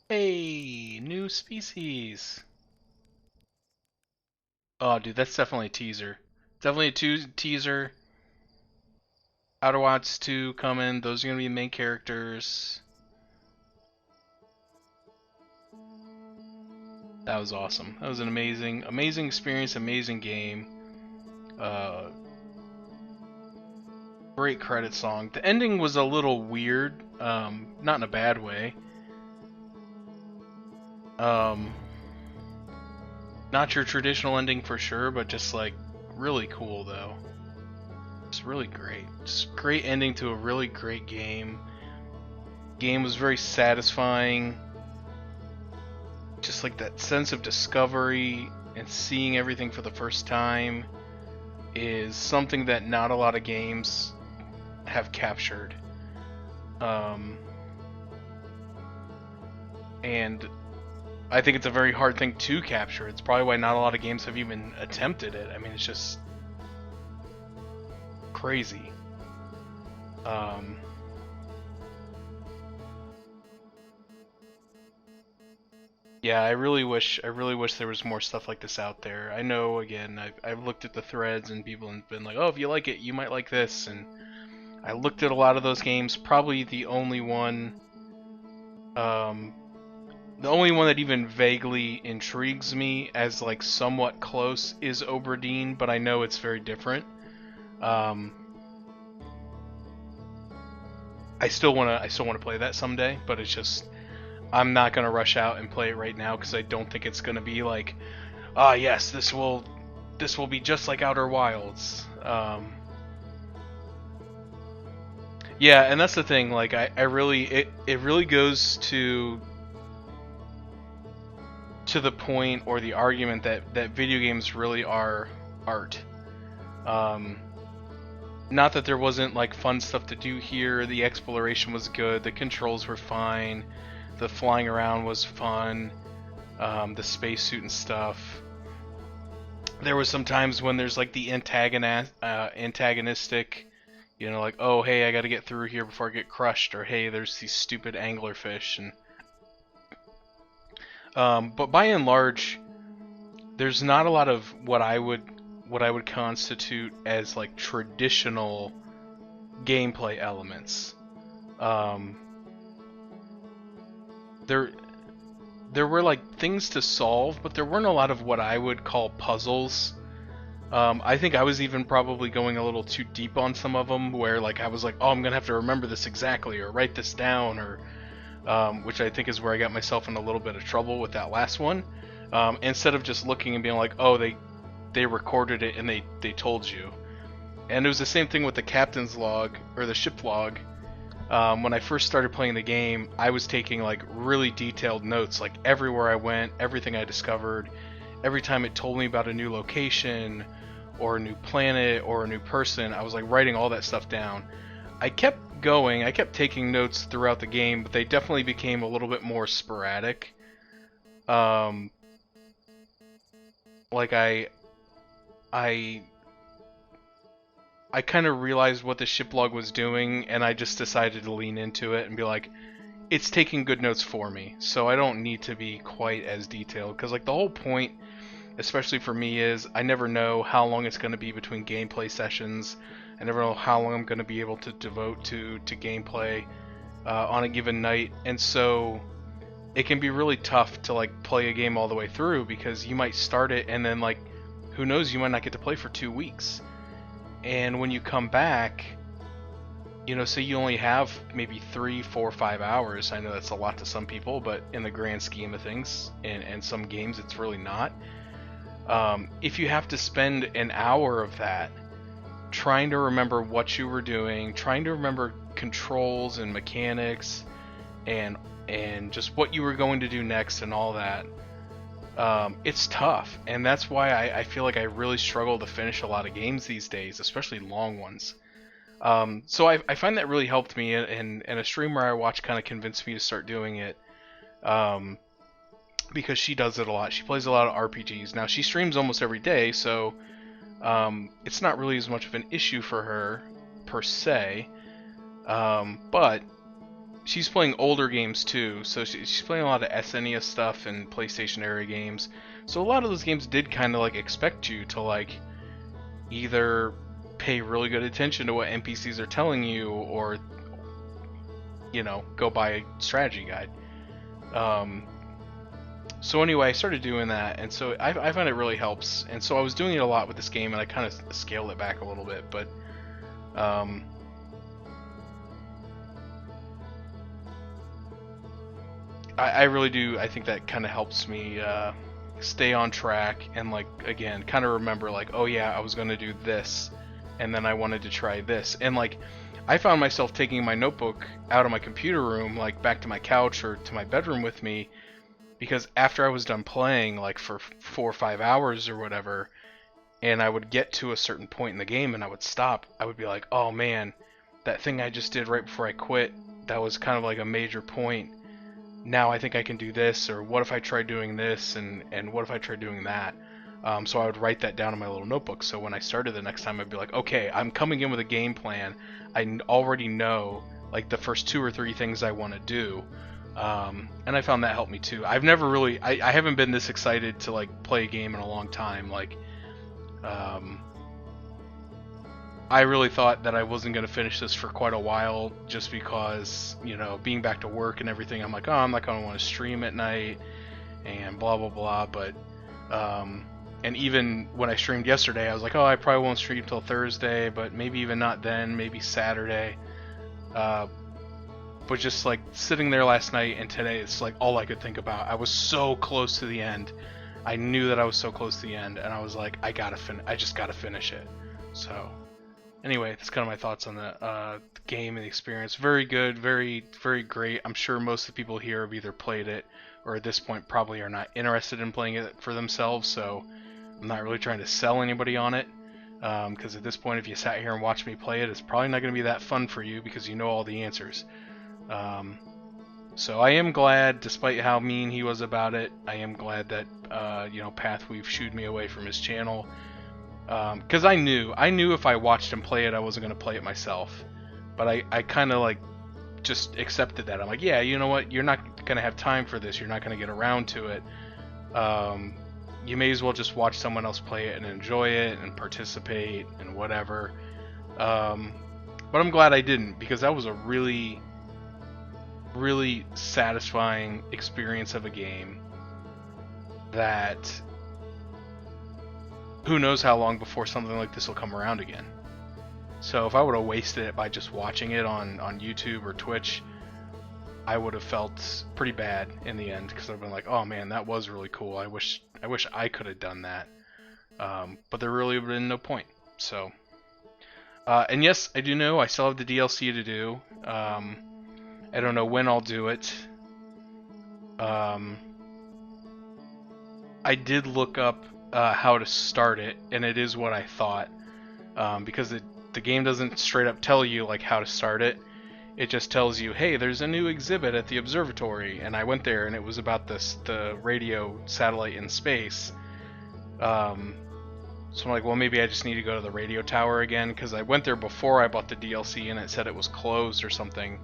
A: Hey, new species. Oh, dude, that's definitely a teaser. Definitely a teaser. Outer Wilds 2 coming. Those are going to be the main characters. That was awesome. That was an amazing experience, amazing game. Uh, Great credit song. The ending was a little weird, not in a bad way. Um, Not your traditional ending for sure, but just like really cool though. It's really great. Just great ending to a really great game. Game was very satisfying. Just like that sense of discovery and seeing everything for the first time is something that not a lot of games have captured. And I think it's a very hard thing to capture. It's probably why not a lot of games have even attempted it. I mean, it's just crazy. Yeah, I really wish there was more stuff like this out there. I know, again, I've looked at the threads and people have been like, oh, if you like it, you might like this. And I looked at a lot of those games. Probably the only one that even vaguely intrigues me as like somewhat close is Oberdeen, but I know it's very different. I still wanna play that someday, but it's just I'm not gonna rush out and play it right now because I don't think it's gonna be like, ah yes, this will be just like Outer Wilds. Yeah, and that's the thing. Like I really it really goes to the point or the argument that video games really are art. Not that there wasn't like fun stuff to do here. The exploration was good. The controls were fine. The flying around was fun. The spacesuit and stuff. There was some times when there's like the antagonistic, you know, like, oh hey, I got to get through here before I get crushed, or hey, there's these stupid anglerfish, and but by and large, there's not a lot of what I would constitute as like traditional gameplay elements. There were like things to solve, but there weren't a lot of what I would call puzzles. I think I was even probably going a little too deep on some of them, where like I was like, oh, I'm gonna have to remember this exactly, or write this down, or which I think is where I got myself in a little bit of trouble with that last one. Instead of just looking and being like, oh, they recorded it and they told you. And it was the same thing with the captain's log, or the ship log. When I first started playing the game, I was taking like really detailed notes, like everywhere I went, everything I discovered, every time it told me about a new location, or a new planet, or a new person, I was like writing all that stuff down. I kept going, I kept taking notes throughout the game, but they definitely became a little bit more sporadic. Like I kind of realized what the ship log was doing, and I just decided to lean into it and be like, it's taking good notes for me, so I don't need to be quite as detailed, because like the whole point, especially for me, is I never know how long it's going to be between gameplay sessions. I never know how long I'm going to be able to devote to gameplay on a given night, and so it can be really tough to like play a game all the way through, because you might start it and then like, who knows, you might not get to play for 2 weeks. And when you come back, you know, say you only have maybe 3, 4, 5 hours. I know that's a lot to some people, but in the grand scheme of things, and some games, it's really not. If you have to spend an hour of that trying to remember what you were doing, trying to remember controls and mechanics, and just what you were going to do next and all that. It's tough, and that's why I feel like I really struggle to finish a lot of games these days, especially long ones. So I find that really helped me, and a streamer I watch kind of convinced me to start doing it. Because she does it a lot. She plays a lot of RPGs. Now, she streams almost every day, so it's not really as much of an issue for her, per se. But she's playing older games too, so she's playing a lot of SNES stuff and PlayStation era games. So a lot of those games did kind of like expect you to like either pay really good attention to what NPCs are telling you, or go buy a strategy guide. So anyway, I started doing that, and so I find it really helps. And so I was doing it a lot with this game, and I kind of scaled it back a little bit, but I really do. I think that kind of helps me stay on track, and like again, kind of remember like, oh yeah, I was going to do this, and then I wanted to try this, and like I found myself taking my notebook out of my computer room, like back to my couch or to my bedroom with me, because after I was done playing, like for 4 or 5 hours or whatever, and I would get to a certain point in the game and I would stop, I would be like, oh man, that thing I just did right before I quit, that was kind of like a major point. Now I think I can do this, or what if I try doing this, and what if I try doing that? So I would write that down in my little notebook, so when I started the next time, I'd be like, okay, I'm coming in with a game plan. I already know like the first 2 or 3 things I want to do. And I found that helped me too. I've never really, I haven't been this excited to like play a game in a long time. Like, I really thought that I wasn't going to finish this for quite a while, just because, being back to work and everything, I'm like, oh, I'm not going to want to stream at night and blah, blah, blah. But, and even when I streamed yesterday, I was like, oh, I probably won't stream till Thursday, but maybe even not then, maybe Saturday. But just like sitting there last night and today, it's like all I could think about. I was so close to the end. I knew that I was so close to the end, and I was like, I just gotta finish it. So, anyway, that's kind of my thoughts on the game and the experience. Very good, very, very great. I'm sure most of the people here have either played it, or at this point probably are not interested in playing it for themselves. So, I'm not really trying to sell anybody on it. Because at this point, if you sat here and watched me play it, it's probably not going to be that fun for you because you know all the answers. So I am glad, despite how mean he was about it, I am glad that Pathweave shooed me away from his channel, because I knew if I watched him play it, I wasn't going to play it myself. But I kind of like just accepted that. I'm like, yeah, you know what, you're not going to have time for this, you're not going to get around to it. You may as well just watch someone else play it and enjoy it and participate and whatever. But I'm glad I didn't, because that was a really satisfying experience of a game that who knows how long before something like this will come around again. So if I would have wasted it by just watching it on YouTube or Twitch, I would have felt pretty bad in the end, because I've been like, oh man, that was really cool. I wish I could have done that. But there really would have been no point. So and yes, I do know I still have the DLC to do. I don't know when I'll do it. I did look up how to start it, and it is what I thought, because the game doesn't straight up tell you like how to start it. It just tells you, hey, there's a new exhibit at the observatory, and I went there, and it was about the radio satellite in space. So I'm like, well, maybe I just need to go to the radio tower again, because I went there before I bought the DLC, and it said it was closed or something.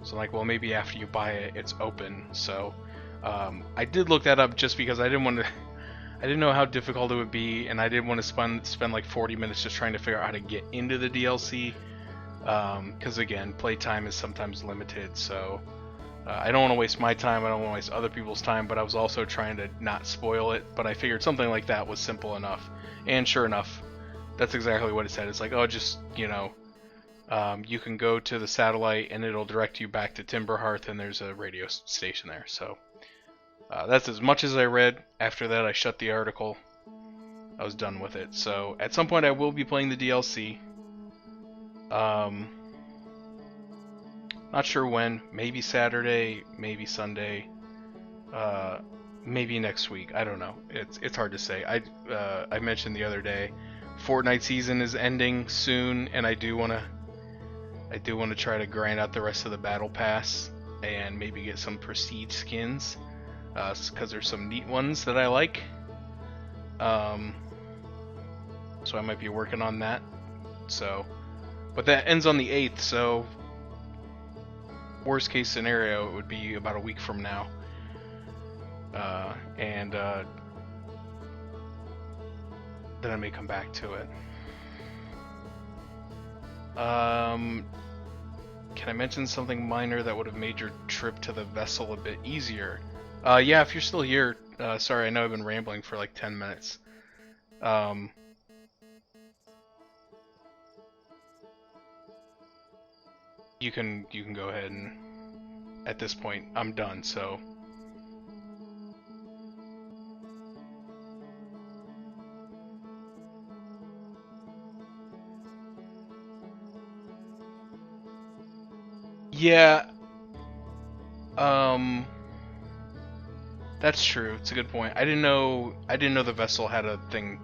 A: So I'm like, well, maybe after you buy it, it's open. So I did look that up just because I didn't want to. I didn't know how difficult it would be, and I didn't want to spend like 40 minutes just trying to figure out how to get into the DLC. Because again, playtime is sometimes limited. So I don't want to waste my time. I don't want to waste other people's time. But I was also trying to not spoil it. But I figured something like that was simple enough. And sure enough, that's exactly what it said. It's like, oh, just you can go to the satellite and it'll direct you back to Timberhearth, and there's a radio station there. So that's as much as I read. After that, I shut the article. I was done with it. So at some point I will be playing the DLC. Um, not sure when. Maybe Saturday, maybe Sunday, uh, maybe next week. I don't know. It's hard to say. I mentioned the other day, Fortnite season is ending soon, and I do wanna try to grind out the rest of the battle pass and maybe get some prestige skins, because there's some neat ones that I like. Um, so I might be working on that. So, but that ends on the 8th, so worst case scenario, it would be about a week from now. And then I may come back to it. Can I mention something minor that would have made your trip to the vessel a bit easier? Yeah, if you're still here. Sorry, I know I've been rambling for like 10 minutes. You can go ahead, and at this point I'm done, so yeah, um that's true. It's a good point. I didn't know the vessel had a thing.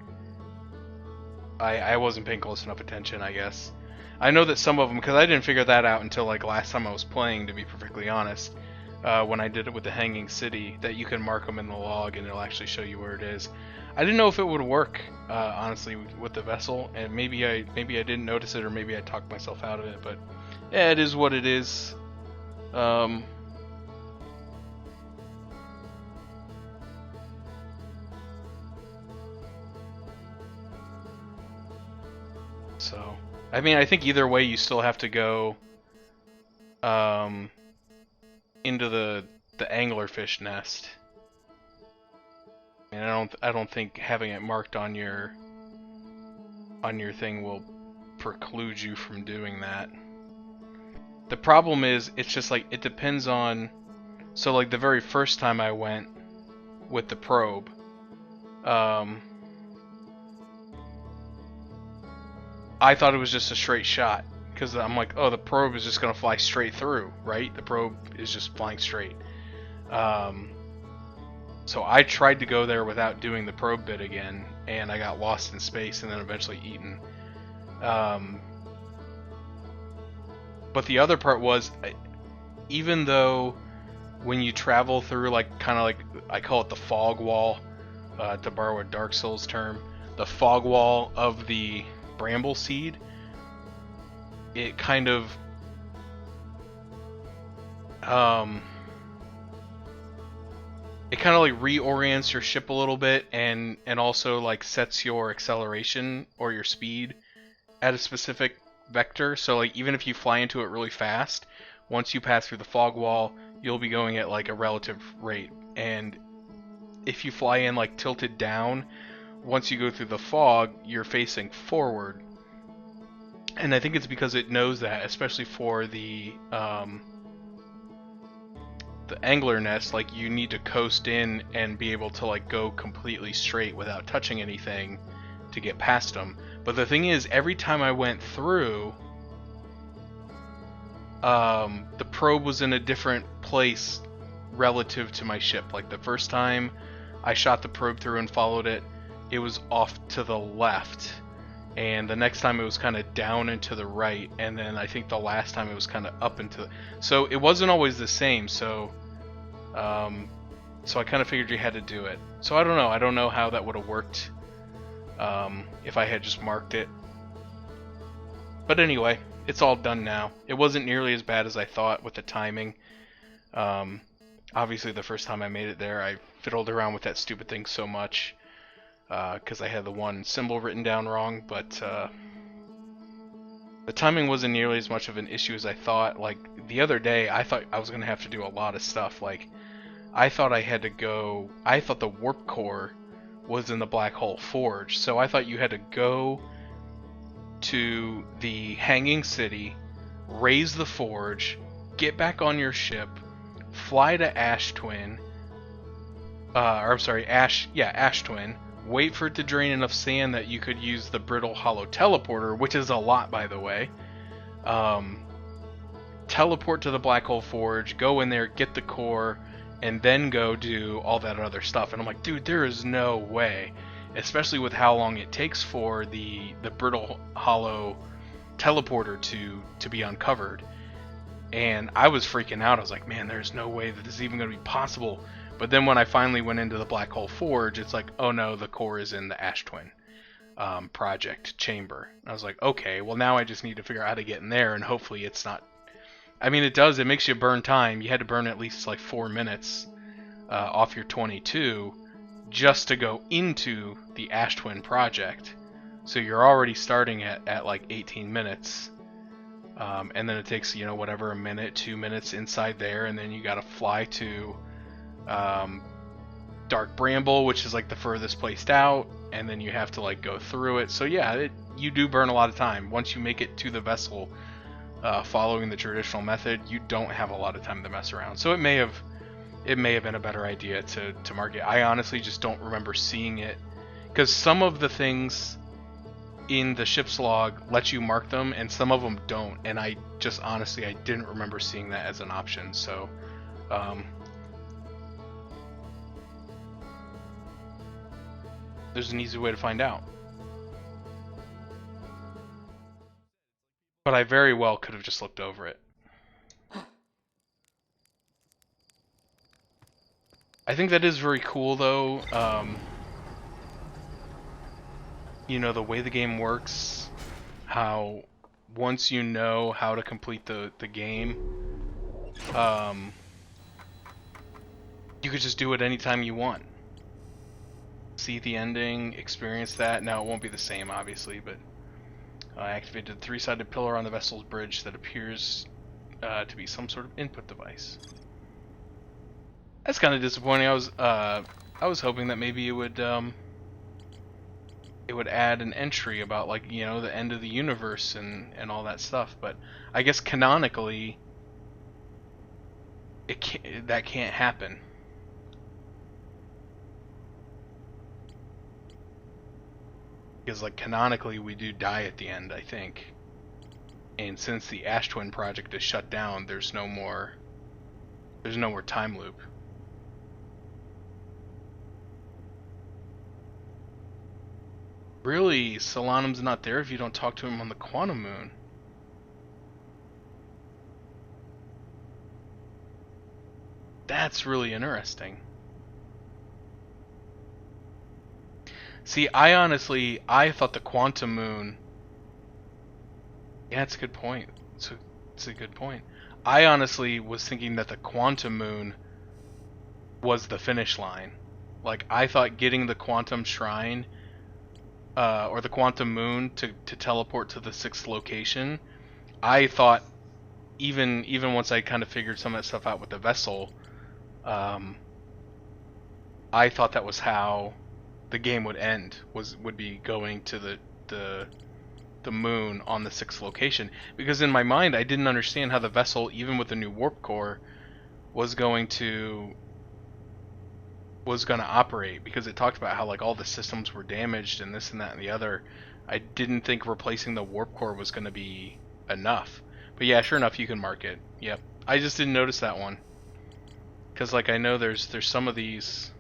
A: I wasn't paying close enough attention, I guess. I know that some of them, because I didn't figure that out until like last time I was playing, to be perfectly honest. When I did it with the Hanging City, that you can mark them in the log and it'll actually show you where it is. I didn't know if it would work, honestly, with the vessel, and maybe I didn't notice it, or maybe I talked myself out of it. But yeah, it is what it is. Um, so I mean, I think either way, you still have to go um, into the anglerfish nest. And I don't think having it marked on your thing will preclude you from doing that. The problem is, it's just like, it depends on. So like the very first time I went with the probe, um, I thought it was just a straight shot, because I'm like, oh, the probe is just gonna fly straight through, right? The probe is just flying straight. Um, so I tried to go there without doing the probe bit again, and I got lost in space and then eventually eaten. Um, but the other part was, even though when you travel through, like, kind of like, I call it the fog wall, to borrow a Dark Souls term, the fog wall of the bramble seed, it kind of like reorients your ship a little bit, and also like sets your acceleration or your speed at a specific vector. So like, even if you fly into it really fast, once you pass through the fog wall, you'll be going at like a relative rate. And if you fly in like tilted down, once you go through the fog, you're facing forward. And I think it's because it knows that, especially for the angler nest, like, you need to coast in and be able to like go completely straight without touching anything to get past them. But the thing is, every time I went through, the probe was in a different place relative to my ship. Like, the first time I shot the probe through and followed it, it was off to the left. And the next time it was kind of down and to the right. And then I think the last time it was kind of up and to... So it wasn't always the same. So I kind of figured you had to do it. So I don't know. I don't know how that would have worked if I had just marked it. But anyway, it's all done now. It wasn't nearly as bad as I thought with the timing. Obviously, the first time I made it there, I fiddled around with that stupid thing so much because I had the one symbol written down wrong. But the timing wasn't nearly as much of an issue as I thought. Like, the other day, I thought I was going to have to do a lot of stuff. Like, I thought I had to go... I thought the warp core was in the Black Hole Forge. So I thought you had to go to the Hanging City, raise the forge, get back on your ship, fly to Ash Twin, Ash Twin, wait for it to drain enough sand that you could use the brittle hollow teleporter, which is a lot, by the way, Um, teleport to the Black Hole Forge, go in there, get the core, and then go do all that other stuff. And I'm like, dude, there is no way, especially with how long it takes for the Brittle Hollow teleporter to be uncovered. And I was freaking out. I was like, man, there's no way that this is even going to be possible. But then when I finally went into the Black Hole Forge, it's like, oh no, the core is in the Ash Twin project chamber. I was like, okay, well now I just need to figure out how to get in there, and hopefully it's not. I mean, it does. It makes you burn time. You had to burn at least like 4 minutes off your 22 just to go into the Ash Twin project. So you're already starting at like 18 minutes. And then it takes, you know, whatever, a minute, 2 minutes inside there, and then you gotta fly to Dark Bramble, which is like the furthest placed out, and then you have to like go through it. So yeah, you do burn a lot of time. Once you make it to the vessel, following the traditional method, you don't have a lot of time to mess around. So it may have been a better idea to mark it. I honestly just don't remember seeing it, because some of the things in the ship's log let you mark them and some of them don't, and I just honestly I didn't remember seeing that as an option. So there's an easy way to find out, but I very well could have just looked over it. I think that is very cool though. You know, the way the game works, how once you know how to complete the game, you could just do it anytime you want. See the ending, experience that. Now it won't be the same, obviously, but I activated the 3-sided pillar on the vessel's bridge that appears to be some sort of input device. That's kind of disappointing. I was hoping that maybe it would add an entry about, like, you know, the end of the universe and all that stuff, but I guess canonically that can't happen. Because, like, canonically we do die at the end, I think. And since the Ash Twin project is shut down, there's no more time loop. Really, Solanum's not there if you don't talk to him on the Quantum Moon. That's really interesting. See, I thought the Quantum Moon... Yeah, it's a good point. It's a good point. I honestly was thinking that the Quantum Moon was the finish line. Like, I thought getting the Quantum Shrine... or the Quantum Moon to teleport to the 6th location, I thought, even once I kind of figured some of that stuff out with the vessel, I thought that was how the game would end, would be going to the moon on the 6th location. Because in my mind, I didn't understand how the vessel, even with the new warp core, was going to operate, because it talked about how, like, all the systems were damaged and this and that and the other. I didn't think replacing the warp core was going to be enough. But yeah, sure enough, you can mark it. Yep. I just didn't notice that one, because, like, I know there's some of these.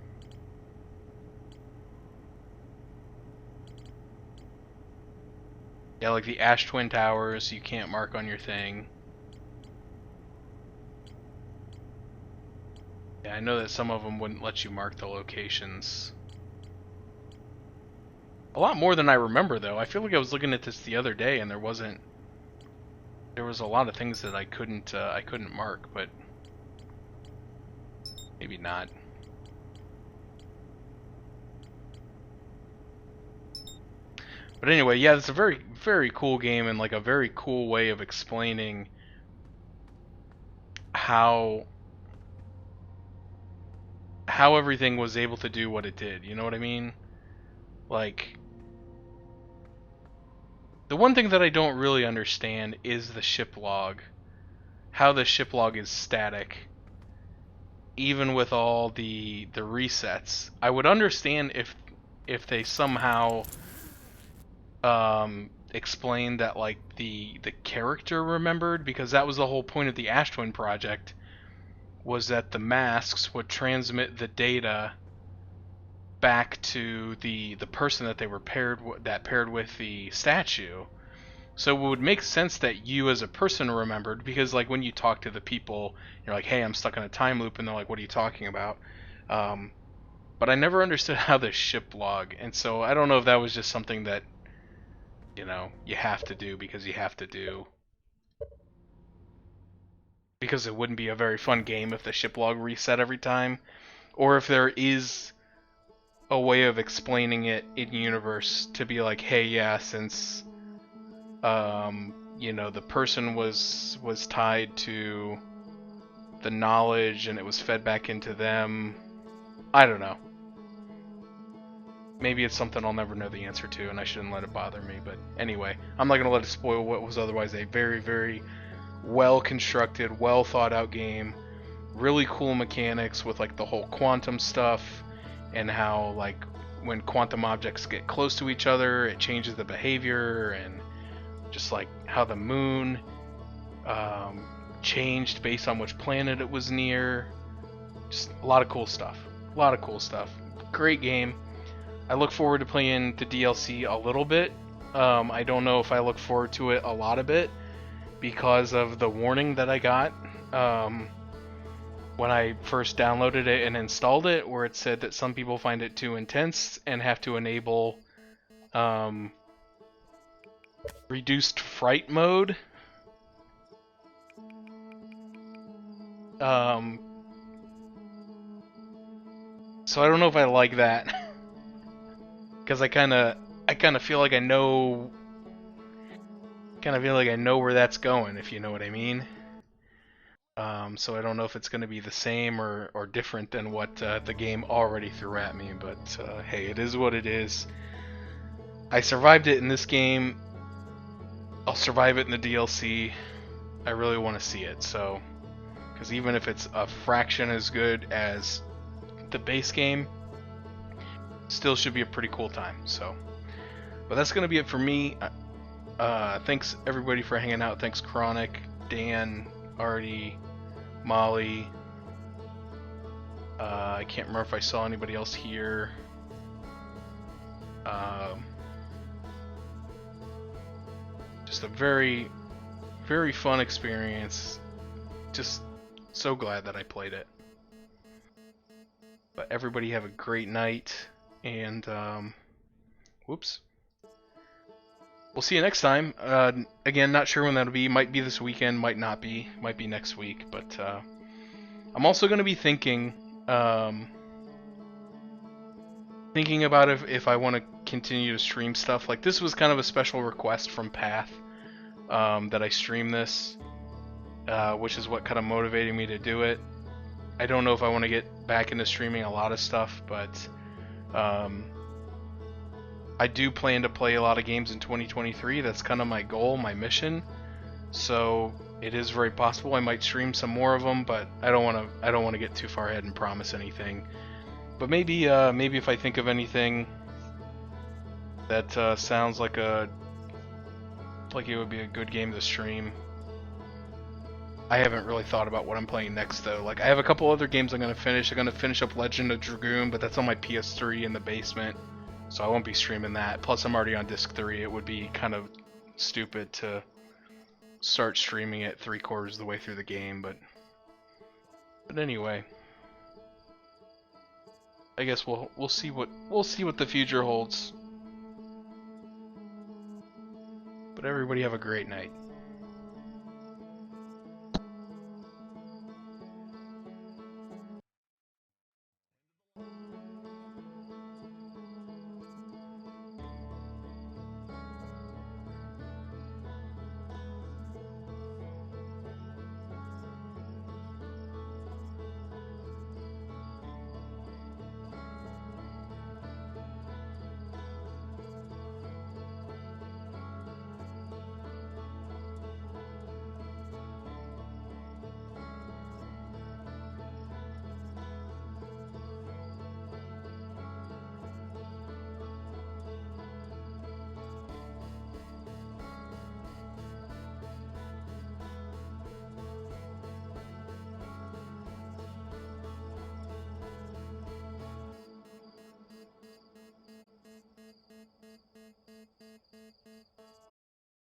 A: Yeah, like the Ash Twin Towers, you can't mark on your thing. Yeah, I know that some of them wouldn't let you mark the locations. A lot more than I remember, though. I feel like I was looking at this the other day, and there was a lot of things that I couldn't mark, but maybe not. But anyway, yeah, it's a very, very cool game, and like a very cool way of explaining how everything was able to do what it did. You know what I mean? Like, the one thing that I don't really understand is the ship log. How the ship log is static, even with all the resets. I would understand if they somehow explain that like the character remembered, because that was the whole point of the Ash Twin project, was that the masks would transmit the data back to the person that they were paired with the statue. So it would make sense that you as a person remembered, because like when you talk to the people, you're like, hey, I'm stuck in a time loop, and they're like, what are you talking about? But I never understood how the ship log, and so I don't know if that was just something that, you know, you have to do because you have to do. Because it wouldn't be a very fun game if the ship log reset every time, or if there is a way of explaining it in universe to be like, hey, yeah, since you know, the person was tied to the knowledge and it was fed back into them. I don't know. Maybe it's something I'll never know the answer to, and I shouldn't let it bother me. But anyway, I'm not going to let it spoil what was otherwise a very, very well-constructed, well-thought-out game. Really cool mechanics with like the whole quantum stuff, and how like when quantum objects get close to each other, it changes the behavior, and just like how the moon changed based on which planet it was near. Just a lot of cool stuff. A lot of cool stuff. Great game. I look forward to playing the DLC a little bit. I don't know if I look forward to it a lot of it, because of the warning that I got when I first downloaded it and installed it, where it said that some people find it too intense and have to enable reduced fright mode. So I don't know if I like that, because I kind of feel like I know where that's going, if you know what I mean. So I don't know if it's going to be the same or different than what the game already threw at me, but hey, it is what it is. I survived it in this game. I'll survive it in the DLC. I really want to see it, so, because even if it's a fraction as good as the base game, still should be a pretty cool time. So, but that's going to be it for me. Thanks everybody for hanging out. Thanks Chronic, Dan, Artie, Molly. I can't remember if I saw anybody else here. Just a very, very fun experience. Just so glad that I played it. But everybody have a great night, and whoops. We'll see you next time. Again, not sure when that'll be. Might be this weekend, might not be. Might be next week. But I'm also going to be thinking about if I want to continue to stream stuff. Like, this was kind of a special request from Path, that I stream this, which is what kind of motivated me to do it. I don't know if I want to get back into streaming a lot of stuff, but I do plan to play a lot of games in 2023. That's kind of my goal, my mission. So it is very possible I might stream some more of them, but I don't want to get too far ahead and promise anything. But maybe if I think of anything that sounds like it would be a good game to stream. I haven't really thought about what I'm playing next though. Like, I have a couple other games I'm gonna finish. I'm gonna finish up Legend of Dragoon, but that's on my PS3 in the basement, so I won't be streaming that. Plus, I'm already on disc 3. It would be kind of stupid to start streaming it 3/4 of the way through the game, but anyway, I guess we'll see what the future holds. But everybody have a great night.